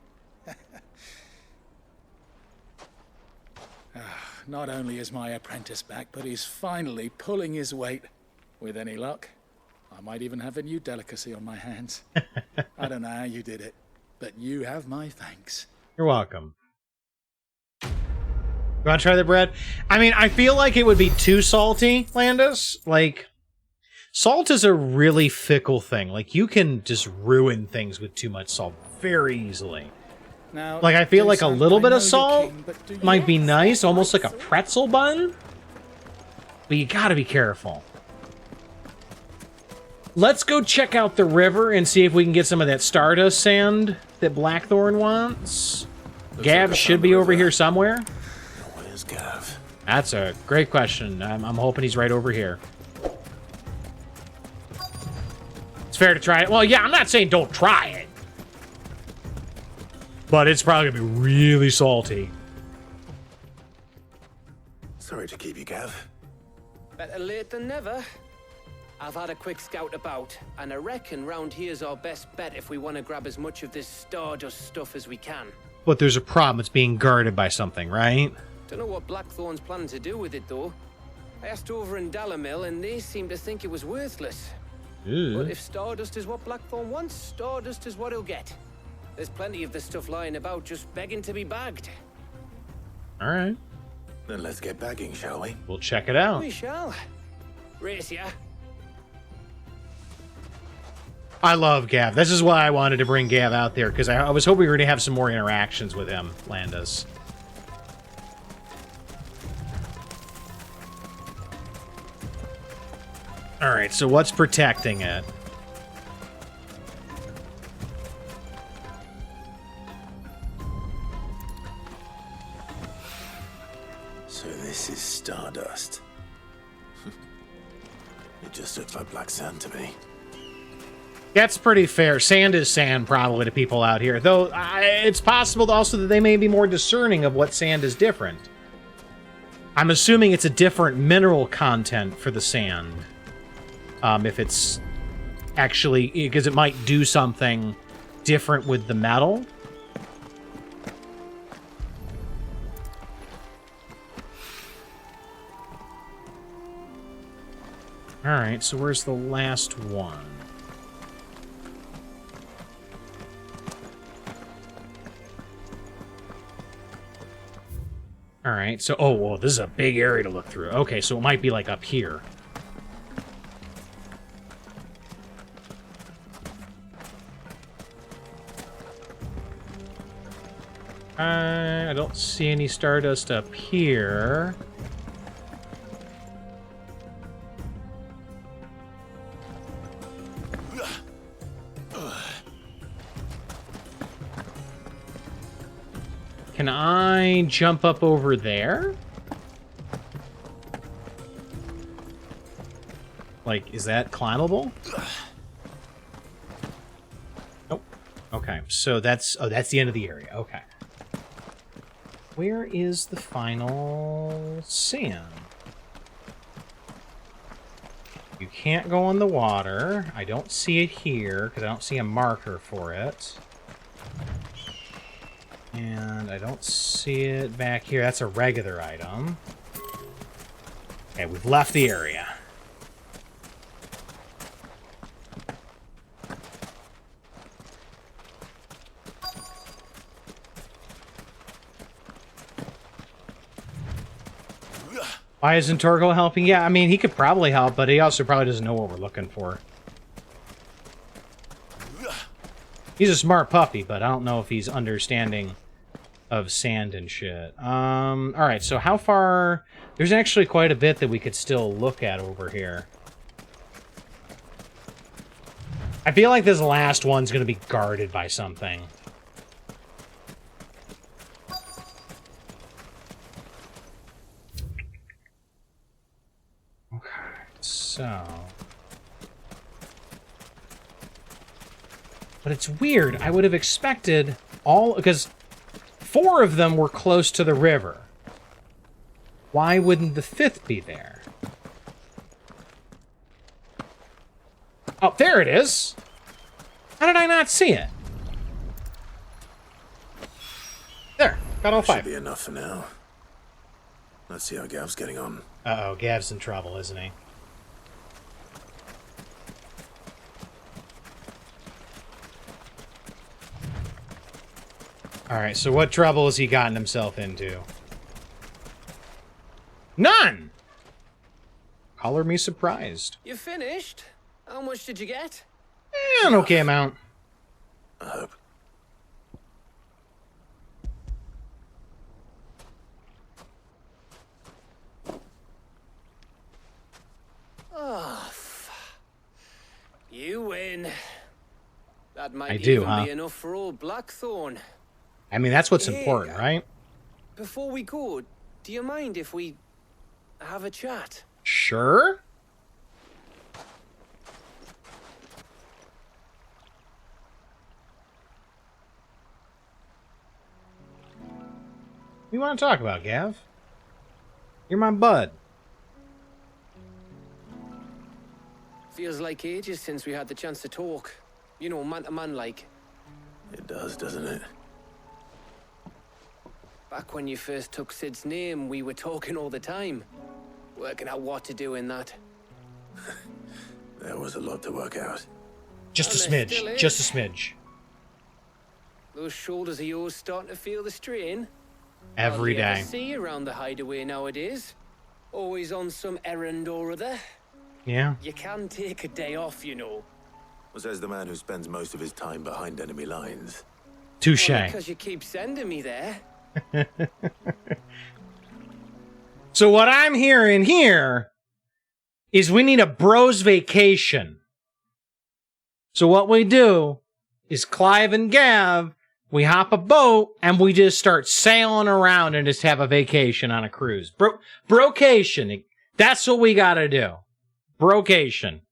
Not only is my apprentice back, but he's finally pulling his weight. With any luck, I might even have a new delicacy on my hands. I don't know how you did it, but you have my thanks. You're welcome. You want to try the bread? I mean, I feel like it would be too salty, Landis. Like, salt is a really fickle thing. Like, you can just ruin things with too much salt very easily. Now, Like, I feel like a Jason, little I bit know of you're salt king, but do you- might be nice, almost like a pretzel bun. But you gotta be careful. Let's go check out the river and see if we can get some of that Stardust sand that Blackthorn wants. Gav should be over here somewhere. Where's Gav? That's a great question. I'm hoping he's right over here. It's fair to try it. Well, yeah, I'm not saying don't try it. But it's probably going to be really salty. Sorry to keep you, Gav. Better late than never. I've had a quick scout about, and I reckon round here's our best bet if we want to grab as much of this Stardust stuff as we can. But there's a problem. It's being guarded by something, right? Don't know what Blackthorn's planning to do with it, though. I asked over in Dalamil, and they seem to think it was worthless. Ooh. But if Stardust is what Blackthorn wants, Stardust is what he'll get. There's plenty of this stuff lying about, just begging to be bagged. All right. Then let's get bagging, shall we? We'll check it out. We shall. Race ya. I love Gav. This is why I wanted to bring Gav out there, because I was hoping we were going to have some more interactions with him, Landis. All right, so what's protecting it? So this is Stardust. It just looks like black sand to me. That's pretty fair. Sand is sand, probably, to people out here. Though, it's possible also that they may be more discerning of what sand is different. I'm assuming it's a different mineral content for the sand. If it's actually... Because it might do something different with the metal. Alright, so where's the last one? Alright, so... Oh, well, this is a big area to look through. Okay, so it might be, like, up here. I don't see any Stardust up here. Can I jump up over there? Like, is that climbable? Nope. Okay, so that's... Oh, that's the end of the area. Okay. Where is the final sand? You can't go on the water. I don't see it here, because I don't see a marker for it. And I don't see it back here. That's a regular item. Okay, we've left the area. Why isn't Torgo helping? Yeah, I mean, he could probably help, but he also probably doesn't know what we're looking for. He's a smart puppy, but I don't know if he's understanding of sand and shit. Alright, so how far... There's actually quite a bit that we could still look at over here. I feel like this last one's going to be guarded by something. So... But it's weird. I would have expected all... Because 4 of them were close to the river. Why wouldn't the 5th be there? Oh, there it is! How did I not see it? There. Got all 5. Should be enough for now. Let's see how Gav's getting on. Uh-oh, Gav's in trouble, isn't he? Alright, so what trouble has he gotten himself into? None! Color me surprised. You finished? How much did you get? An okay amount. I hope. Oh, you win. That might I do, even huh? be enough for old Blackthorn. I mean, that's what's Hey, important, right? Before we go, do you mind if we have a chat? Sure. What do you want to talk about, Gav? You're my bud. Feels like ages since we had the chance to talk. You know, man to man like. It does, doesn't it? Back when you first took Sid's name, we were talking all the time. Working out what to do in that. There was a lot to work out. Just a And there still smidge. is. Just a smidge. Those shoulders of yours starting to feel the strain? Every Hardly ever day. see you around the hideaway nowadays. Always on some errand or other. Yeah. You can take a day off, you know. Says the man who spends most of his time behind enemy lines. Touche. Because you keep sending me there. So what I'm hearing here is we need a bros vacation. So what we do is Clive and Gav, we hop a boat and we just start sailing around and just have a vacation on a cruise. Brocation. That's what we gotta do. Brocation.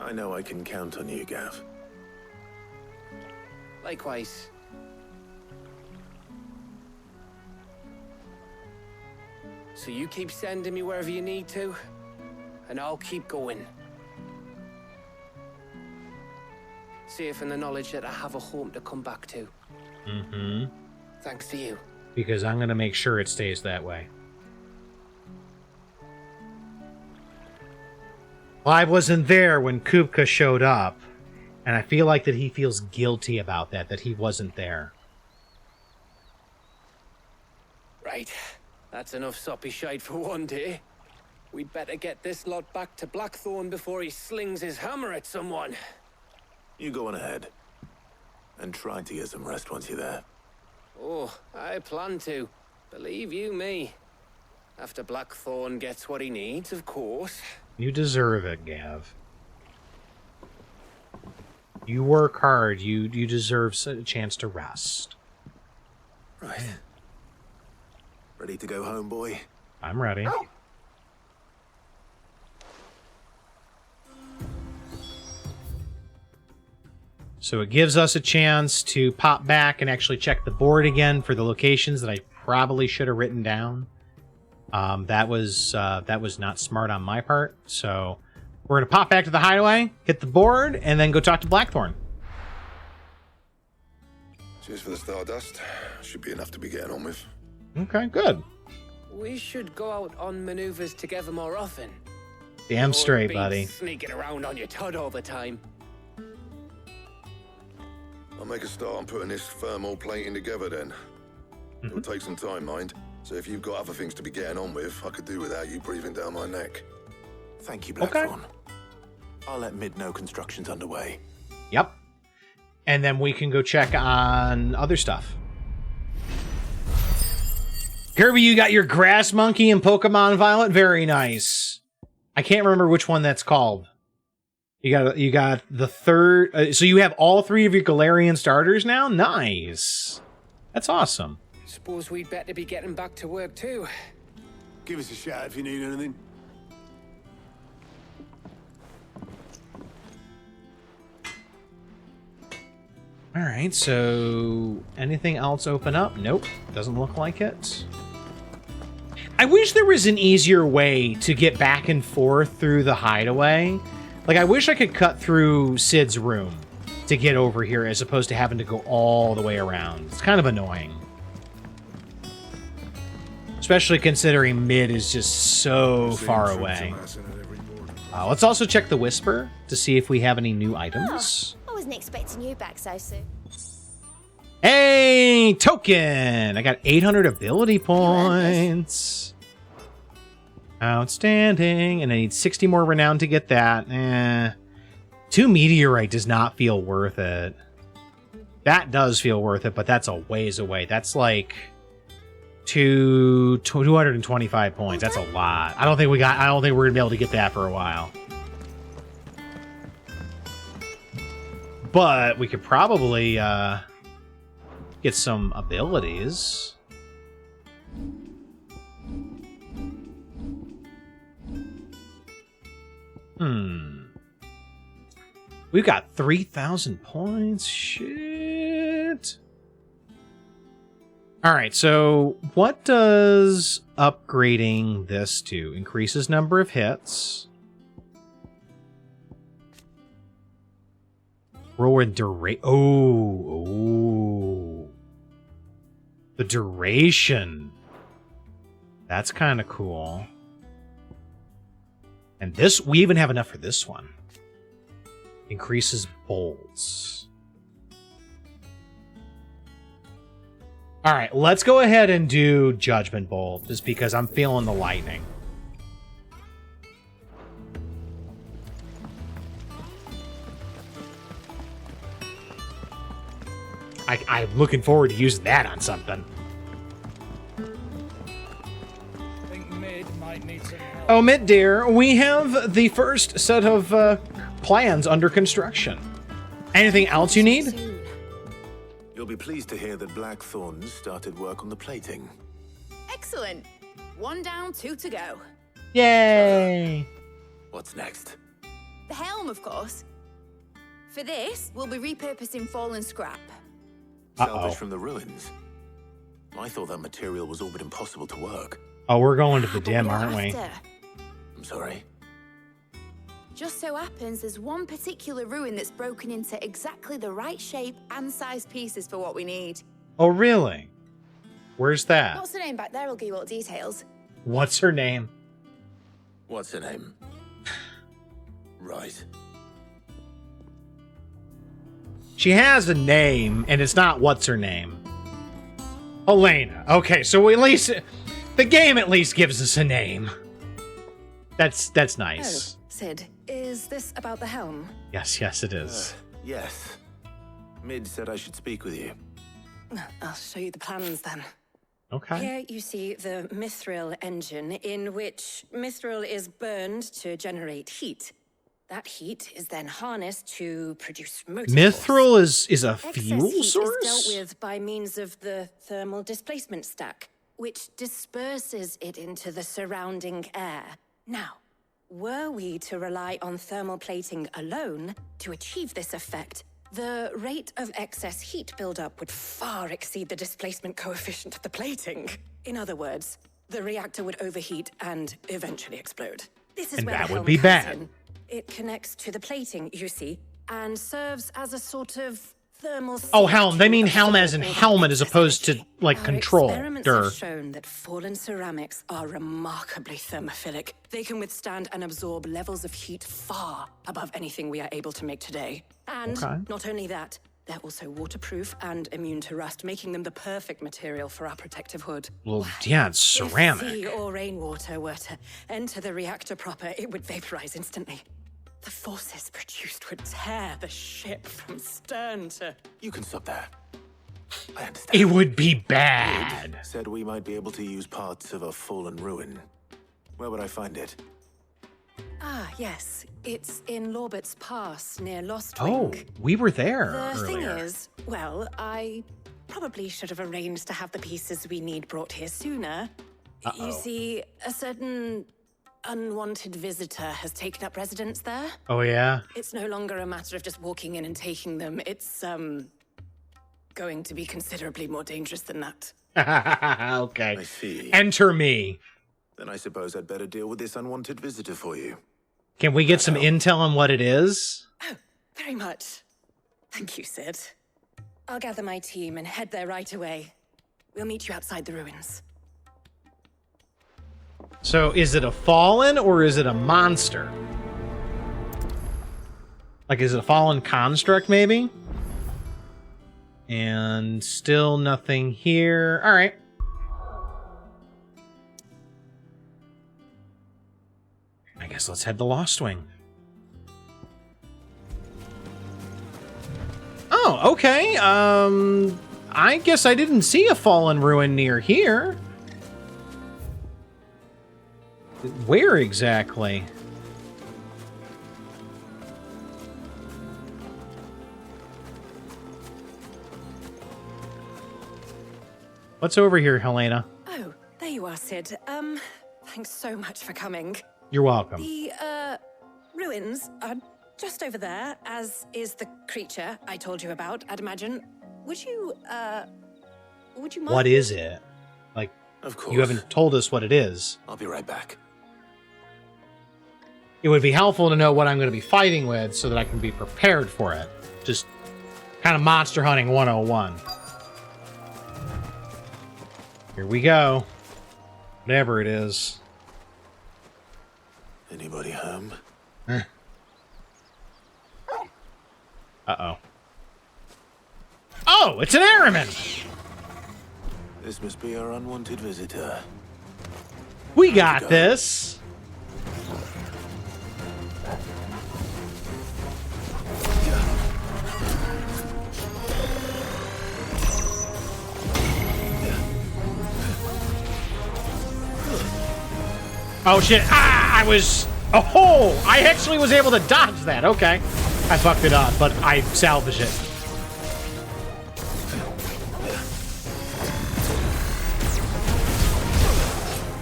I know I can count on you, Gav. Likewise. So you keep sending me wherever you need to, and I'll keep going. Safe in the knowledge that I have a home to come back to. Mm-hmm. Thanks to you. Because I'm gonna make sure it stays that way. Clive wasn't there when Kupka showed up, and I feel like that he feels guilty about that he wasn't there. Right. That's enough soppy shite for one day. We'd better get this lot back to Blackthorn before he slings his hammer at someone. You go on ahead. And try to get some rest once you're there. Oh, I plan to. Believe you me. After Blackthorn gets what he needs, of course. You deserve it, Gav. You work hard. You deserve a chance to rest. Right. Ready to go home, boy? I'm ready. So it gives us a chance to pop back and actually check the board again for the locations that I probably should have written down. That was not smart on my part. So we're gonna pop back to the hideaway, hit the board, and then go talk to Blackthorn. Cheers for the stardust. Should be enough to be getting on with. Okay, good. We should go out on maneuvers together more often. Damn straight, Be buddy. Sneaking around on your tud all the time. I'll make a start on putting this thermal plating together then. It'll take some time, mind. So if you've got other things to be getting on with, I could do without you breathing down my neck. Thank you, Blackthorn. I'll let Mid know construction's underway. Yep. And then we can go check on other stuff. Kirby, you got your grass monkey and Pokemon Violet. Very nice. I can't remember which one that's called. You got the third. So you have all 3 of your Galarian starters now? Nice. That's awesome. Suppose we'd better be getting back to work too. Give us a shout if you need anything. All right, so anything else open up? Nope, doesn't look like it. I wish there was an easier way to get back and forth through the hideaway. Like, I wish I could cut through Sid's room to get over here as opposed to having to go all the way around. It's kind of annoying. Especially considering Mid is just so far away. Let's also check the Whisper to see if we have any new items. I wasn't expecting you back so soon. Hey, token! I got 800 ability points. Outstanding. And I need 60 more renown to get that. 2 meteorite does not feel worth it. That does feel worth it, but that's a ways away. That's like 225 points. That's a lot. I don't think we're gonna be able to get that for a while. But we could probably get some abilities. We've got 3,000 points. Shit. All right, so what does upgrading this to? Increases number of hits. Roll with duration. Oh. The duration. That's kind of cool. And this, we even have enough for this one. Increases bolts. All right, let's go ahead and do Judgment Bolt, just because I'm feeling the lightning. I'm looking forward to using that on something. I think Mid might need some help. Oh, Mid dear, we have the first set of plans under construction. Anything else you need? You'll be pleased to hear that Blackthorn's started work on the plating. Excellent. 1 down, 2 to go. Yay! What's next? The helm, of course. For this, we'll be repurposing fallen scrap. Salvage from the ruins. I thought that material was all but impossible to work. Oh, we're going to the dim, aren't we? I'm sorry. Just so happens there's one particular ruin that's broken into exactly the right shape and size pieces for what we need. Oh, really? Where's that? What's the name back there? I'll give you all the details. What's her name? What's her name? Right. She has a name, and it's not what's her name. Elena. Okay, so at least the game at least gives us a name. That's nice. Oh, Sid, is this about the helm? Yes, it is. Yes. Mid said I should speak with you. I'll show you the plans then. Okay. Here you see the mithril engine, in which mithril is burned to generate heat. That heat is then harnessed to produce motor Mithril is a Excess fuel heat source? is dealt with by means of the thermal displacement stack, which disperses it into the surrounding air. Now, were we to rely on thermal plating alone to achieve this effect, the rate of excess heat buildup would far exceed the displacement coefficient of the plating. In other words, the reactor would overheat and eventually explode. This is And where that the would helm be comes bad. in. It connects to the plating, you see, and serves as a sort of thermal. Oh, helm. They mean helm as in helmet as opposed to, like, control. Experiments have shown that fallen ceramics are remarkably thermophilic. They can withstand and absorb levels of heat far above anything we are able to make today. And not only that, they're also waterproof and immune to rust, making them the perfect material for our protective hood. Well, yeah, it's ceramic. If sea or rainwater were to enter the reactor proper, it would vaporize instantly. The forces produced would tear the ship from stern to... You can stop there. I understand. It would be bad. Said we might be able to use parts of a fallen ruin. Where would I find it? Ah, yes. It's in Lorbert's Pass, near Lost Oh, Wing. we were there The earlier. thing is, well, I probably should have arranged to have the pieces we need brought here sooner. Uh-oh. You see, a certain unwanted visitor has taken up residence there. Oh, yeah? It's no longer a matter of just walking in and taking them. It's, going to be considerably more dangerous than that. Okay. I see. Enter me. Then I suppose I'd better deal with this unwanted visitor for you. Can we get some intel on what it is? Oh, very much. Thank you, Sid. I'll gather my team and head there right away. We'll meet you outside the ruins. So, is it a fallen or is it a monster? Like, is it a fallen construct, maybe? And still nothing here. All right. I guess let's head to Lost Wing. Oh, okay. I guess I didn't see a fallen ruin near here. Where exactly? What's over here, Helena? Oh, there you are, Sid. Thanks so much for coming. You're welcome. The, ruins are just over there, as is the creature I told you about, I'd imagine. Would you mind? What is it? Like, of course. You haven't told us what it is. I'll be right back. It would be helpful to know what I'm going to be fighting with so that I can be prepared for it. Just kind of monster hunting 101. Here we go. Whatever it is. Anybody home? Uh-oh. Oh, it's an airman! This must be our unwanted visitor. We got this! Oh shit, I was... Oh, I actually was able to dodge that, okay. I fucked it up, but I salvaged it.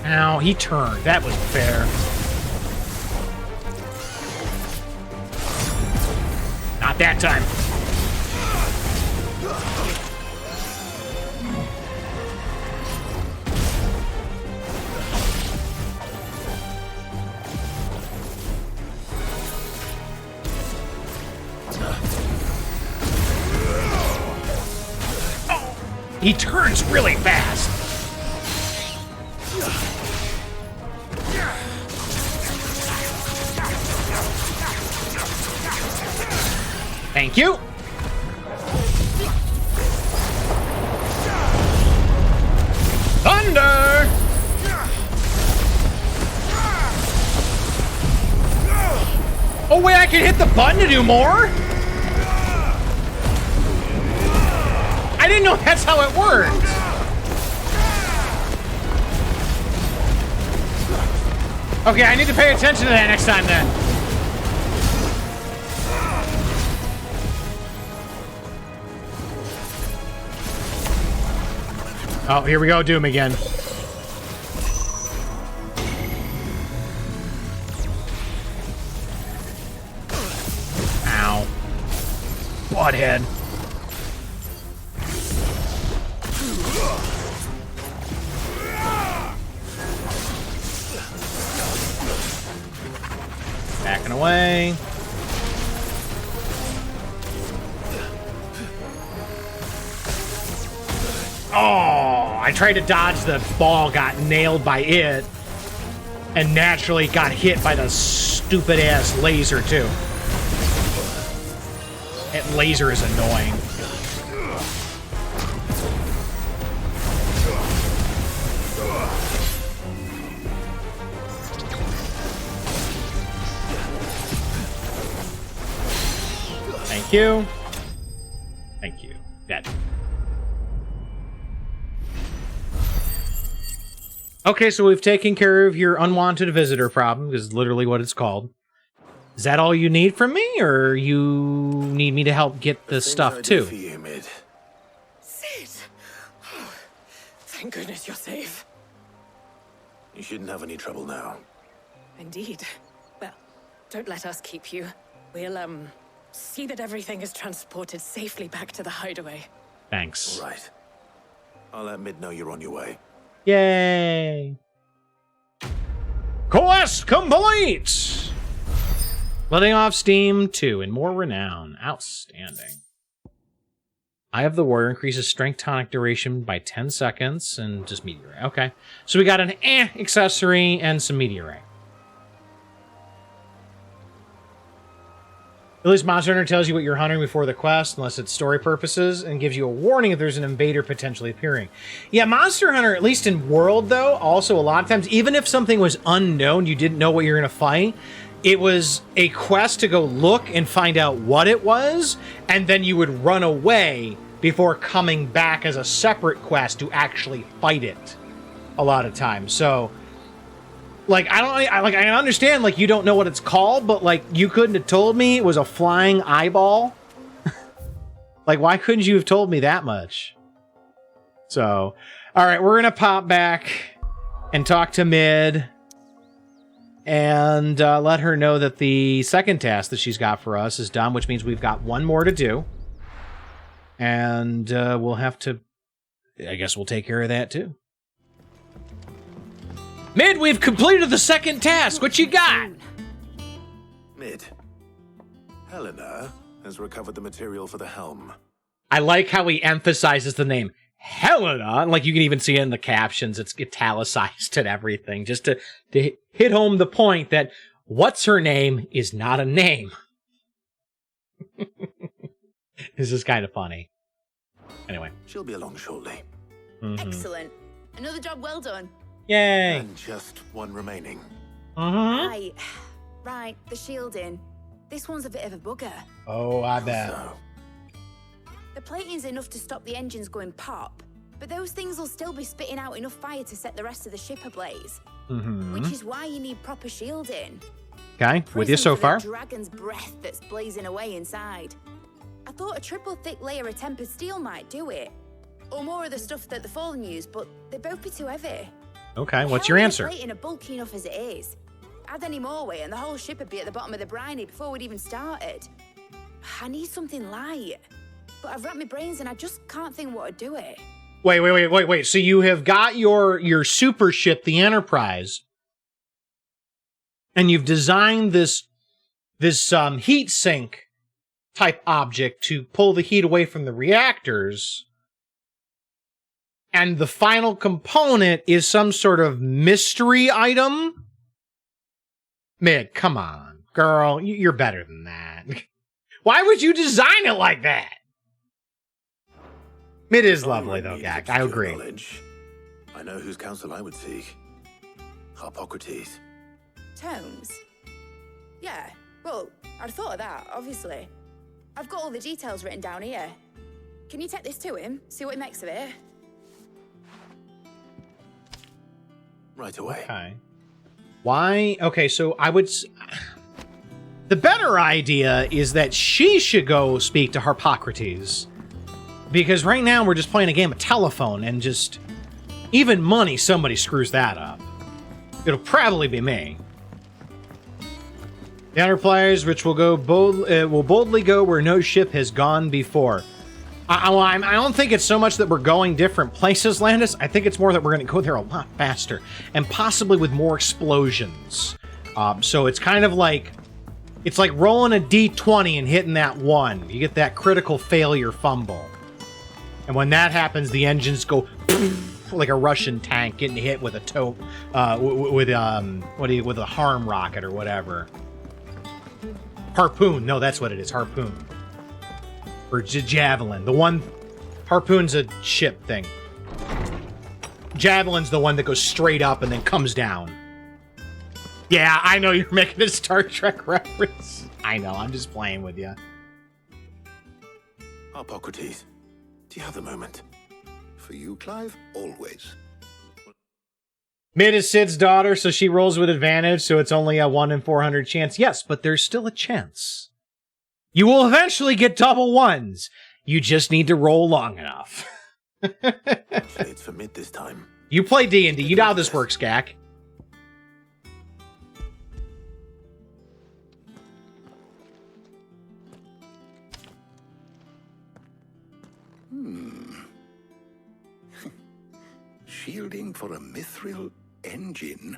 Ow, he turned. That was fair. Not that time. He turns really fast. Thank you. Thunder! Oh wait, I can hit the button to do more? I didn't know that's how it worked. Okay, I need to pay attention to that next time then. Oh, here we go, Doom again. Ow. Butthead. Backing away. I tried to dodge the ball, got nailed by it, and naturally got hit by the stupid-ass laser, too. That laser is annoying. Thank you. Thank you. Dead. Okay, so we've taken care of your unwanted visitor problem, because it's literally what it's called. Is that all you need from me, or you need me to help get the stuff too? For you, Mid. Sid! Oh, thank goodness you're safe. You shouldn't have any trouble now. Indeed. Well, don't let us keep you. We'll, see that everything is transported safely back to the hideaway. Thanks. All right. I'll let Mid know you're on your way. Yay! Quest complete! Letting off steam 2 and more renown. Outstanding. Eye of the Warrior increases strength tonic duration by 10 seconds and just meteorite. Okay. So we got an accessory and some meteorite. At least Monster Hunter tells you what you're hunting before the quest, unless it's story purposes, and gives you a warning if there's an invader potentially appearing. Yeah, Monster Hunter, at least in World, though, also a lot of times, even if something was unknown, you didn't know what you're going to fight, it was a quest to go look and find out what it was, and then you would run away before coming back as a separate quest to actually fight it a lot of times. So, like, I understand, like, you don't know what it's called, but, like, you couldn't have told me it was a flying eyeball. Like, why couldn't you have told me that much? So, all right, we're going to pop back and talk to Mid and let her know that the second task that she's got for us is done, which means we've got one more to do. And we'll have to, I guess we'll take care of that, too. Mid, we've completed the second task. What you got? Mid. Helena has recovered the material for the helm. I like how he emphasizes the name Helena. Like, you can even see it in the captions. It's italicized and everything. Just to hit home the point that what's her name is not a name. This is kind of funny. Anyway. She'll be along shortly. Excellent. Another job well done. Yay. And just one remaining. Right, the shielding. This one's a bit of a bugger. Oh, I bet. The plating's enough to stop the engines going pop, but those things will still be spitting out enough fire to set the rest of the ship ablaze. Which is why you need proper shielding. Okay, with you so far. Dragon's breath that's blazing away inside. I thought a triple thick layer of tempered steel might do it. Or more of the stuff that the Fallen use, but they'd both be too heavy. Okay, what's your answer? Plating are bulky enough as it is. Add any more weight and the whole ship would be at the bottom of the briny before we'd even started. I need something light. But I've racked my brains and I just can't think what would do it. Wait. So you have got your super ship, the Enterprise, and you've designed this heat sink type object to pull the heat away from the reactors. And the final component is some sort of mystery item? Mid, come on. Girl, you're better than that. Why would you design it like that? Mid is lovely, though, Gak. I agree. I know whose counsel I would seek. Hippocrates. Tomes? Yeah, well, I'd thought of that, obviously. I've got all the details written down here. Can you take this to him? See what he makes of it? Right away. Okay. Why? Okay, so I would... The better idea is that she should go speak to Hippocrates. Because right now we're just playing a game of telephone and just... Even money, somebody screws that up. It'll probably be me. The Enterprise, which will boldly go where no ship has gone before. I don't think it's so much that we're going different places, Landis. I think it's more that we're going to go there a lot faster. And possibly with more explosions. So it's kind of like... It's like rolling a D20 and hitting that 1. You get that critical failure fumble. And when that happens, the engines go like a Russian tank getting hit with a with a harm rocket or whatever. Harpoon. No, that's what it is. Harpoon. Or javelin. The one... Harpoon's a ship thing. Javelin's the one that goes straight up and then comes down. Yeah, I know you're making a Star Trek reference. I know, I'm just playing with you. Hippocrates, do you have a moment? For you, Clive, always. Mid is Sid's daughter, so she rolls with advantage, so it's only a 1 in 400 chance. Yes, but there's still a chance. You will eventually get double ones. You just need to roll long enough. Actually, it's for Mid this time. You play D&D. You know how this works, Gak. Shielding for a mithril engine.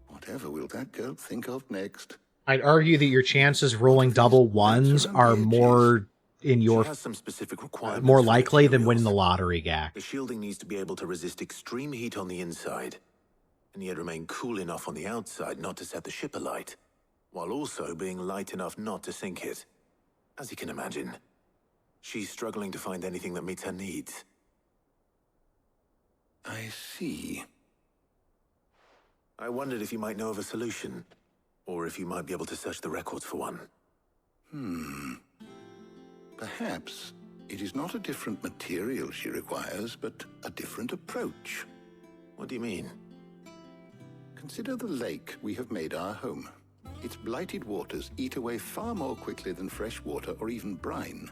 Whatever will that girl think of next? I'd argue that your chances of rolling double ones are more in your some specific requirements more likely than winning the lottery, Gak. The shielding needs to be able to resist extreme heat on the inside, and yet remain cool enough on the outside not to set the ship alight, while also being light enough not to sink it. As you can imagine, she's struggling to find anything that meets her needs. I see. I wondered if you might know of a solution, or if you might be able to search the records for one. Perhaps it is not a different material she requires, but a different approach. What do you mean? Consider the lake we have made our home. Its blighted waters eat away far more quickly than fresh water or even brine,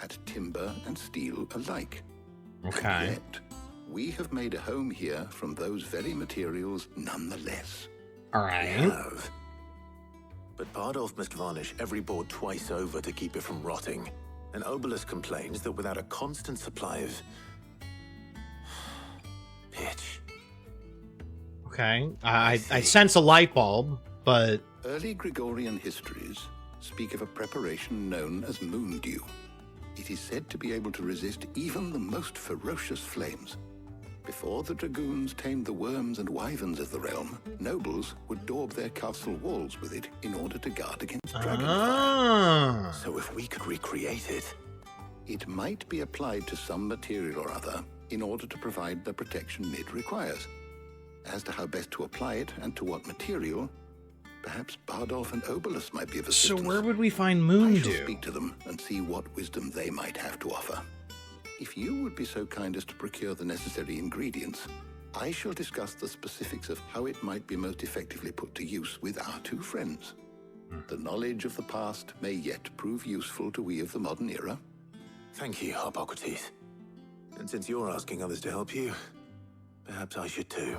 at timber and steel alike. Okay. And yet, we have made a home here from those very materials nonetheless. All right. We have. But Bardolph must varnish every board twice over to keep it from rotting. And Obelus complains that without a constant supply of pitch. Okay. I sense a light bulb, but... Early Gregorian histories speak of a preparation known as moon dew. It is said to be able to resist even the most ferocious flames. Before the dragoons tamed the worms and wyverns of the realm, nobles would daub their castle walls with it in order to guard against dragonfire. So if we could recreate it... It might be applied to some material or other in order to provide the protection Mid requires. As to how best to apply it and to what material, perhaps Bardolph and Obelus might be of assistance. So where would we find Moon I shall Dew? speak to them and see what wisdom they might have to offer. If you would be so kind as to procure the necessary ingredients, I shall discuss the specifics of how it might be most effectively put to use with our two friends. The knowledge of the past may yet prove useful to we of the modern era. Thank you, Hippocrates. And since you're asking others to help you, perhaps I should too.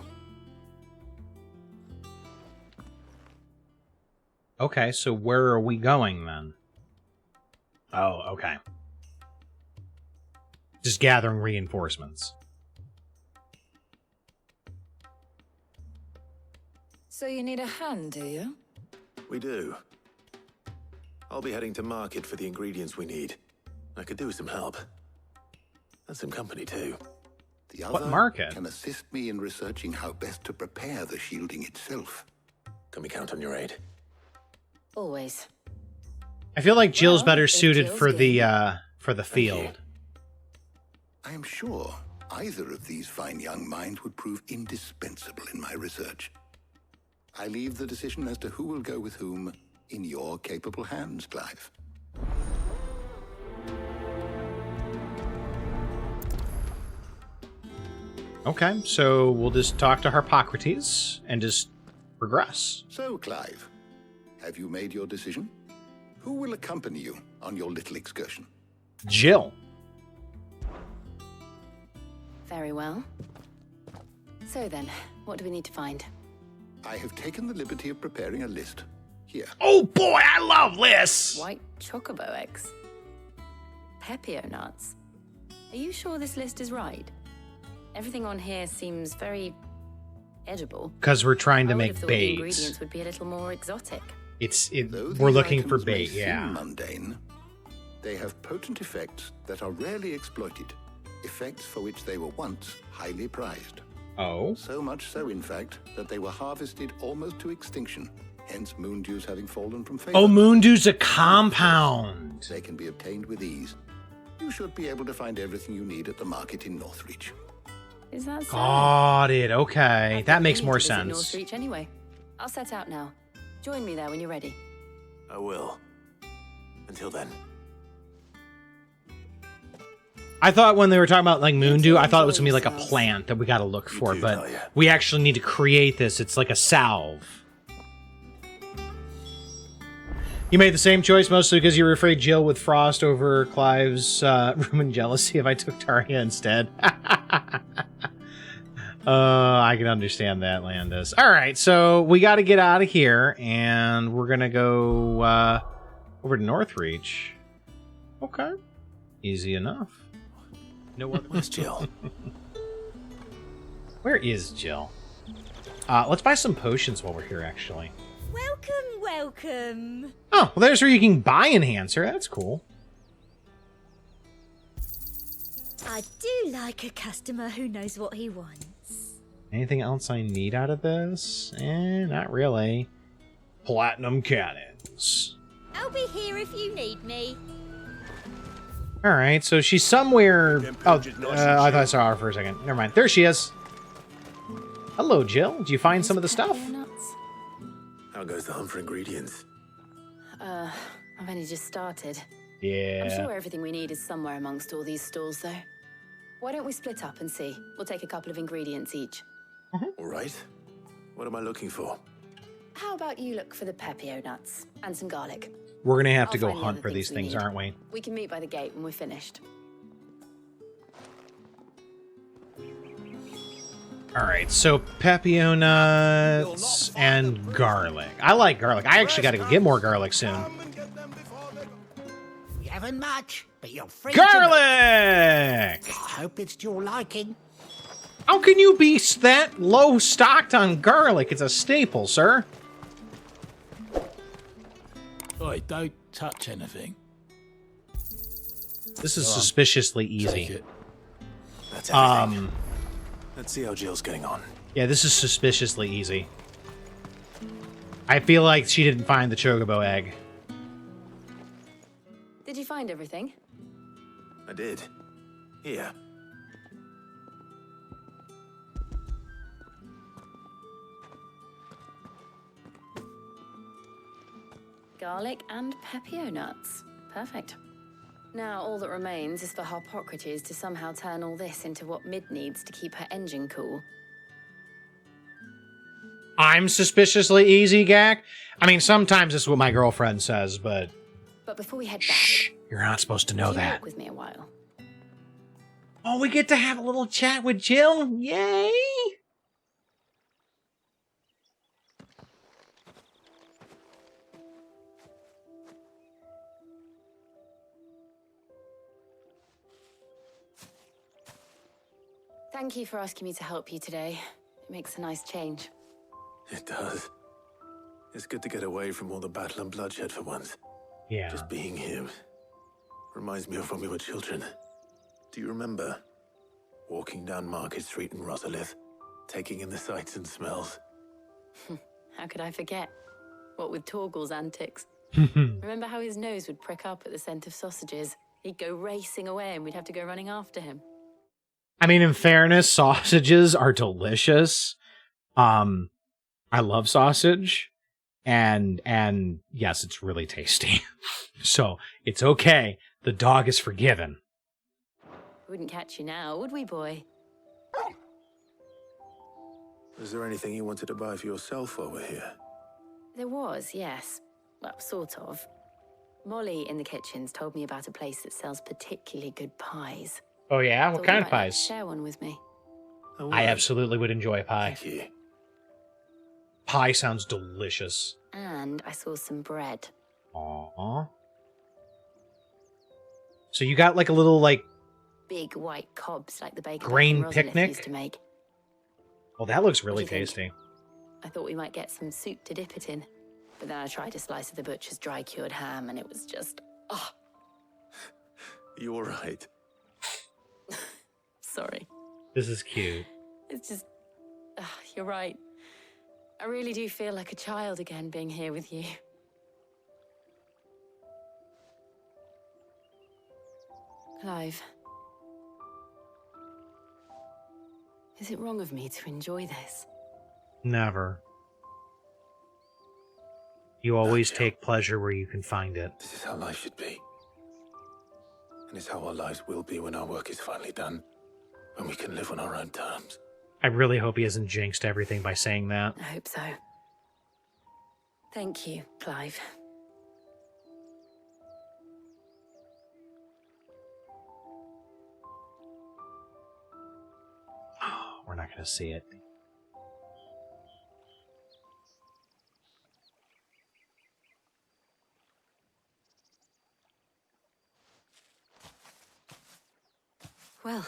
Okay, so where are we going then? Oh, okay. Just gathering reinforcements. So you need a hand, do you? We do. I'll be heading to market for the ingredients we need. I could do with some help. And some company too. The What other market? can assist me in researching how best to prepare the shielding itself. Can we count on your aid? Always. I feel like Jill's Well, better if suited Jill's for game. the field. I am sure either of these fine young minds would prove indispensable in my research. I leave the decision as to who will go with whom in your capable hands, Clive. Okay, so we'll just talk to Hippocrates and just progress. So, Clive, have you made your decision? Who will accompany you on your little excursion? Jill. Very well. So then, what do we need to find? I have taken the liberty of preparing a list. Here. Oh boy, I love lists! White chocobo eggs. Pepio nuts. Are you sure this list is right? Everything on here seems very edible. Because we're trying to I would make have thought the baits. ingredients would be a little more exotic. Though We're these looking for items may bait, seem yeah. mundane, They have potent effects that are rarely exploited, effects for which they were once highly prized. Oh? So much so, in fact, that they were harvested almost to extinction, hence moondew's having fallen from favor. Oh, moondew's a compound. They can be obtained with ease. You should be able to find everything you need at the market in Northreach. Is that so? Got it. Okay. That makes We need more to visit sense. Northreach anyway. I'll set out now. Join me there when you're ready. I will. Until then. I thought when they were talking about like moondew, I thought it was gonna be like a plant that we gotta look for, but we actually need to create this. It's like a salve. You made the same choice mostly because you were afraid Jill would frost over Clive's Roman jealousy if I took Taria instead. I can understand that, Landis. All right, so we got to get out of here, and we're gonna go over to Northreach. Okay, easy enough. No one. Where's Jill? Where is Jill? Let's buy some potions while we're here, actually. Welcome, welcome. Oh, well, there's where you can buy Enhancer. That's cool. I do like a customer who knows what he wants. Anything else I need out of this? Not really. Platinum cannons. I'll be here if you need me. All right, so she's somewhere. Oh, I thought I saw her for a second. Never mind. There she is. Hello, Jill. Did you find some of the stuff? How goes the hunt for ingredients? I've only just started. Yeah. I'm sure everything we need is somewhere amongst all these stalls, though. Why don't we split up and see? We'll take a couple of ingredients each. All right. What am I looking for? How about you look for the pepio nuts and some garlic? We're gonna have to I'll go find the hunt other for these we things, need. aren't we? We can meet by the gate when we're finished. All right, so pepio nuts and garlic. I like garlic. I actually got to go get more garlic soon. We haven't much, but you're free Garlic! I hope it's to your liking. How can you be that low stocked on garlic? It's a staple, sir. Oi, don't touch anything. This is Go on. suspiciously Take easy. it. That's everything. Let's see how Jill's getting on. Yeah, this is suspiciously easy. I feel like she didn't find the chocobo egg. Did you find everything? I did. Here. Garlic and pepio nuts. Perfect. Now all that remains is for Harpocrates to somehow turn all this into what Mid needs to keep her engine cool. I'm suspiciously easy, Gak. I mean, sometimes it's what my girlfriend says, but But before we head back, you're not supposed to know would you that. walk with me a while? Oh, we get to have a little chat with Jill. Yay! Thank you for asking me to help you today. It makes a nice change. It does. It's good to get away from all the battle and bloodshed for once. Yeah. Just being here reminds me of when we were children. Do you remember walking down Market Street in Rosalith, taking in the sights and smells? How could I forget? What with Torgal's antics. Remember how his nose would prick up at the scent of sausages? He'd go racing away and we'd have to go running after him. I mean, in fairness, sausages are delicious. I love sausage, and yes, it's really tasty. So it's okay. The dog is forgiven. Wouldn't catch you now, would we, boy? Was there anything you wanted to buy for yourself while we're here? There was, yes. Well, sort of. Molly in the kitchens told me about a place that sells particularly good pies. Oh yeah, Thought what you kind of might like to pies? share one with me. I absolutely would enjoy a pie. Thank you. Pie sounds delicious. And I saw some bread. Aww. So you got like a little like Big white cobs like the baker Grain back in Rosalith picnic? used to make. well, that looks What really do you think? tasty. I thought we might get some soup to dip it in. But then I tried a slice of the butcher's dry cured ham and it was just, oh. You all right? Sorry. This is cute. It's just... you're right. I really do feel like a child again being here with you. Clive. Is it wrong of me to enjoy this? Never. You always take pleasure where you can find it. This is how life should be. And it's how our lives will be when our work is finally done. When we can live on our own terms. I really hope he hasn't jinxed everything by saying that. I hope so. Thank you, Clive. Oh, we're not going to see it. Well,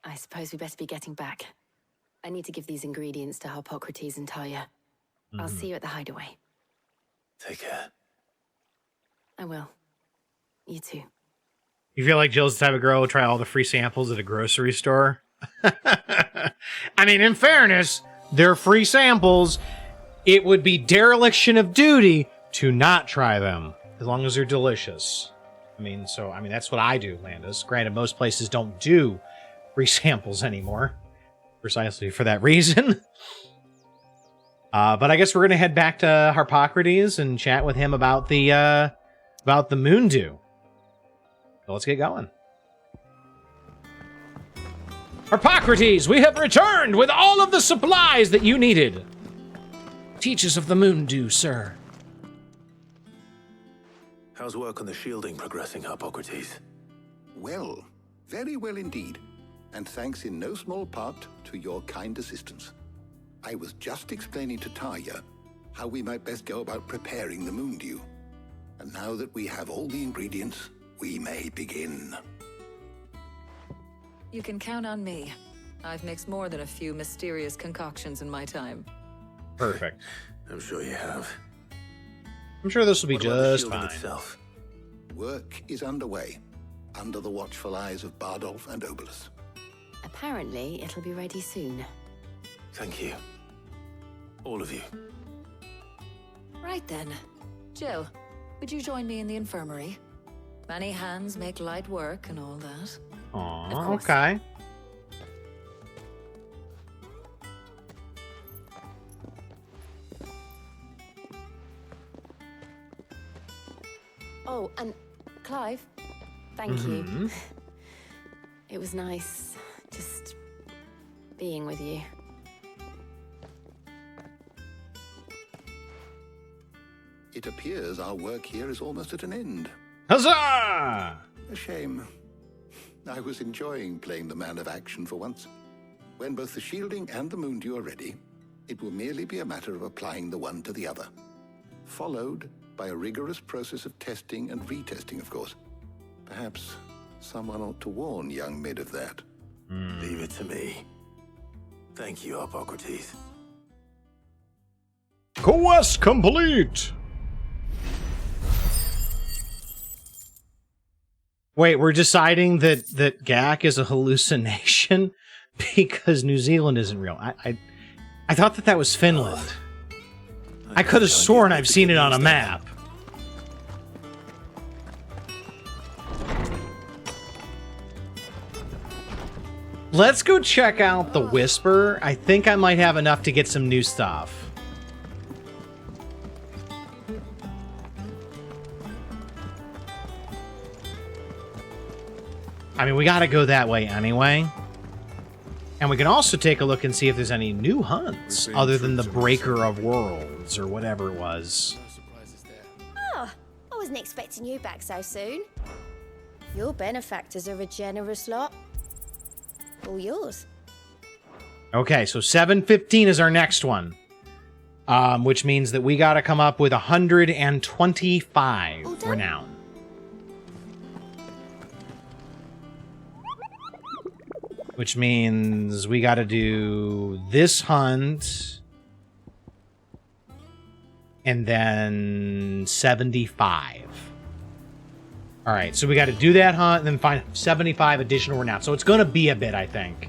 I suppose we better be getting back. I need to give these ingredients to Harpocrates and Talia. I'll see you at the hideaway. Take care. I will. You too. You feel like Jill's the type of girl who try all the free samples at a grocery store? I mean, in fairness, they're free samples. It would be dereliction of duty to not try them, as long as they're delicious. I mean, that's what I do, Landis. Granted, most places don't do free samples anymore, precisely for that reason. But I guess we're going to head back to Harpocrates and chat with him about the moon dew. So let's get going. Harpocrates, we have returned with all of the supplies that you needed. Teach us of the moon dew, sir. How's work on the shielding progressing, Harpocrates? Well, very well indeed. And thanks in no small part to your kind assistance. I was just explaining to Talia how we might best go about preparing the moon dew. And now that we have all the ingredients, we may begin. You can count on me. I've mixed more than a few mysterious concoctions in my time. Perfect. I'm sure you have. I'm sure this will be What about the just shielding fine. itself? Work is underway, under the watchful eyes of Bardolph and Obolus. Apparently, it'll be ready soon. Thank you. All of you. Right then. Jill, would you join me in the infirmary? Many hands make light work and all that. Aw, okay. Oh, and Clive, thank you. It was nice just being with you. It appears our work here is almost at an end. Huzzah! A shame. I was enjoying playing the man of action for once. When both the shielding and the moon dew are ready, it will merely be a matter of applying the one to the other. Followed by a rigorous process of testing and retesting, of course. Perhaps someone ought to warn young Mid of that. Leave it to me. Thank you, Harpocrates. Quest complete! Wait, we're deciding that GAC is a hallucination because New Zealand isn't real. I thought that was Finland. I could have sworn I've seen it on a map. Let's go check out the Whisper. I think I might have enough to get some new stuff. I mean, we gotta go that way anyway. And we can also take a look and see if there's any new hunts other than the Breaker of Worlds or whatever it was. Oh, I wasn't expecting you back so soon. Your benefactors are a generous lot. All yours. Okay, so 715 is our next one. Which means that we gotta come up with 125 renown. Which means we gotta do this hunt. And then 75. All right, so we got to do that hunt and then find 75 additional renown. So it's going to be a bit, I think.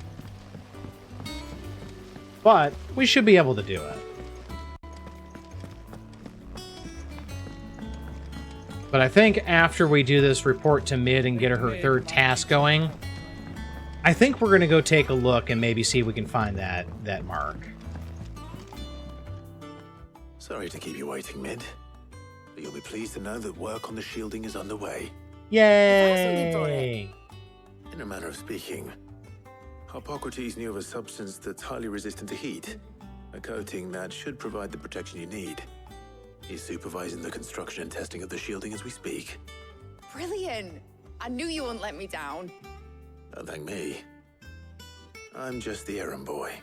But we should be able to do it. But I think after we do this report to Mid and get her third task going, I think we're going to go take a look and maybe see if we can find that mark. Sorry to keep you waiting, Mid. But you'll be pleased to know that work on the shielding is underway. Yay! In a manner of speaking, Hippocrates knew of a substance that's highly resistant to heat. A coating that should provide the protection you need. He's supervising the construction and testing of the shielding as we speak. Brilliant! I knew you wouldn't let me down. Don't thank me. I'm just the errand boy.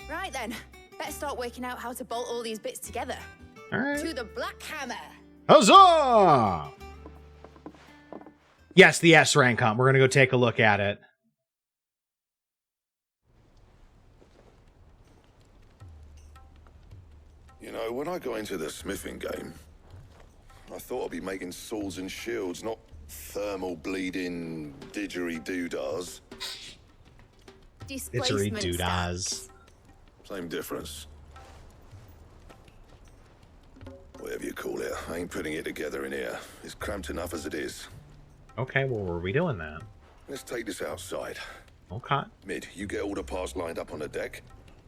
Right then, better start working out how to bolt all these bits together. All right. To the Black Hammer! Huzzah! Yes, the S rank hunt. We're going to go take a look at it. You know, when I got into the smithing game, I thought I'd be making swords and shields, not thermal bleeding didgeridoo-dahs. Didgeridoo-dahs. Same difference. Whatever you call it, I ain't putting it together in here. It's cramped enough as it is. Okay, well, were we doing that? Let's take this outside. Okay. Mid, you get all the parts lined up on the deck.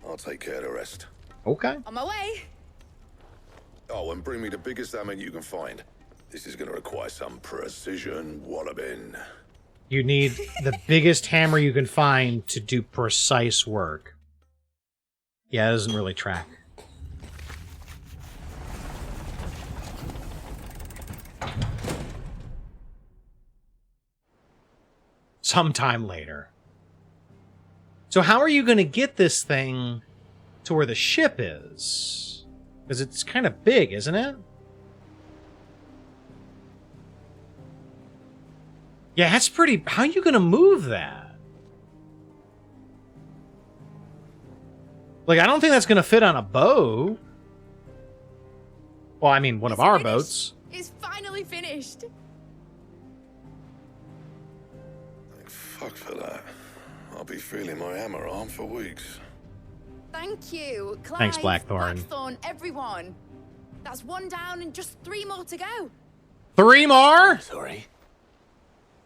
I'll take care of the rest. Okay. On my way! Oh, and bring me the biggest hammer you can find. This is going to require some precision walloping. You need the biggest hammer you can find to do precise work. Yeah, it doesn't really track. Sometime later. So how are you going to get this thing to where the ship is? Because it's kind of big, isn't it? Yeah, that's pretty... How are you going to move that? Like, I don't think that's going to fit on a boat. Well, I mean, one of our boats. It's finally finished! Thank fuck for that. I'll be feeling my hammer arm for weeks. Thank you, Clive, Thanks, Blackthorn. Everyone. That's one down and just 3 more to go. 3 more? Sorry.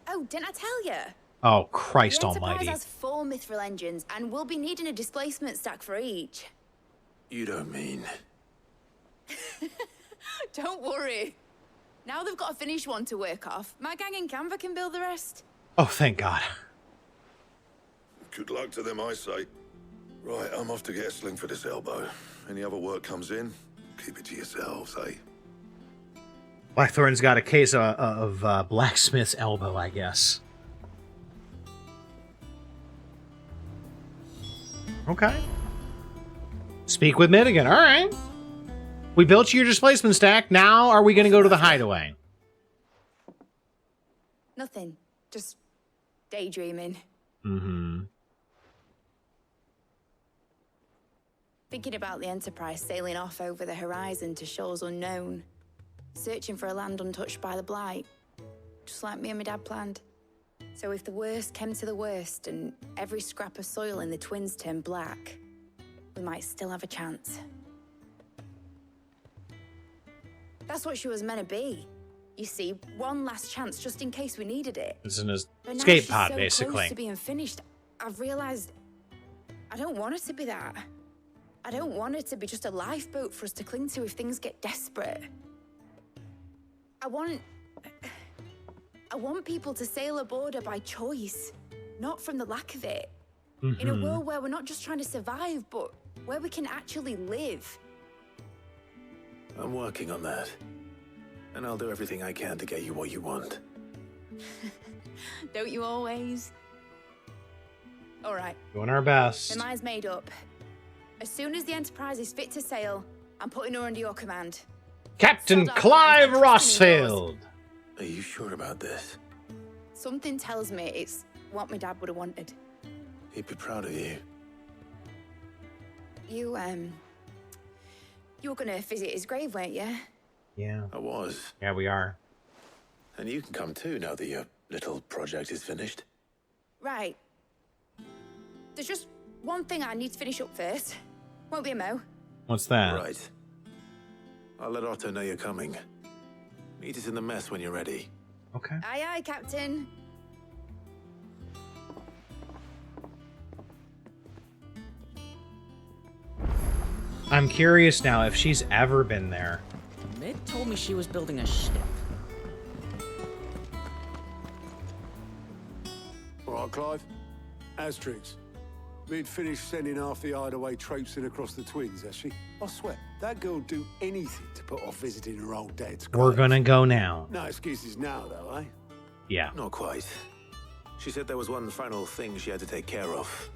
Oh, didn't I tell you? Oh, Christ the almighty. Enterprise has 4 mithril engines, and we'll be needing a displacement stack for each. You don't mean... Don't worry. Now they've got a finished one to work off. My gang in Canva can build the rest. Oh, thank God. Good luck to them, I say. Right, I'm off to get a sling for this elbow. Any other work comes in, keep it to yourselves, eh? Blackthorn's got a case of blacksmith's elbow, I guess. Okay. Speak with Mid again. All right. We built you your displacement stack. Now are we going to go to the hideaway? Nothing. Just daydreaming. Mm-hmm. Thinking about the Enterprise sailing off over the horizon to shores unknown. Searching for a land untouched by the Blight. Just like me and my dad planned. So if the worst came to the worst and every scrap of soil in the Twins turned black, we might still have a chance. That's what she was meant to be. You see, one last chance just in case we needed it. It's an But now escape she's pod, so basically. close to being finished, I've realized I don't want it to be that. I don't want it to be just a lifeboat for us to cling to if things get desperate. I want people to sail aboard her by choice, not from the lack of it. In a world where we're not just trying to survive, but where we can actually live. I'm working on that. And I'll do everything I can to get you what you want. Don't you always? All right. Doing our best. My mind's made up. As soon as the Enterprise is fit to sail, I'm putting her under your command. Captain Clive Rossfield. Are you sure about this? Something tells me it's what my dad would have wanted. He'd be proud of you. You were gonna visit his grave, weren't you? Yeah. I was. Yeah, we are. And you can come too now that your little project is finished. Right. There's just one thing I need to finish up first. Won't be a mo. What's that? Right. I'll let Otto know you're coming. Meet us in the mess when you're ready. Okay. Aye, aye, Captain. I'm curious now if she's ever been there. Mid told me she was building a ship. All right, Clive. Asterix. We'd finished sending half the hideaway traipsing across the twins, has she? I swear, that girl'd do anything to put off visiting her old dad's grave. We're gonna go now. No excuses now, though, eh? Yeah. Not quite. She said there was one final thing she had to take care of.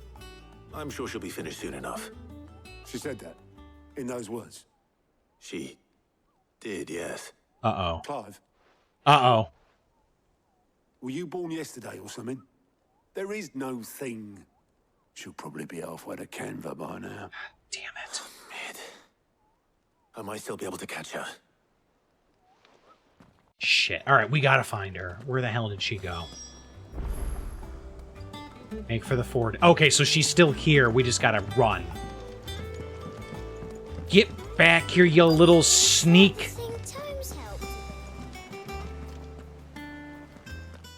I'm sure she'll be finished soon enough. She said that? In those words? She did, yes. Uh-oh. Clive? Uh-oh. Were you born yesterday or something? There is no thing. She'll probably be halfway to Canva by now. Damn it. Mid. I might still be able to catch her. Shit. All right, we gotta find her. Where the hell did she go? Make for the fort. Okay, so she's still here. We just gotta run. Get back here, you little sneak.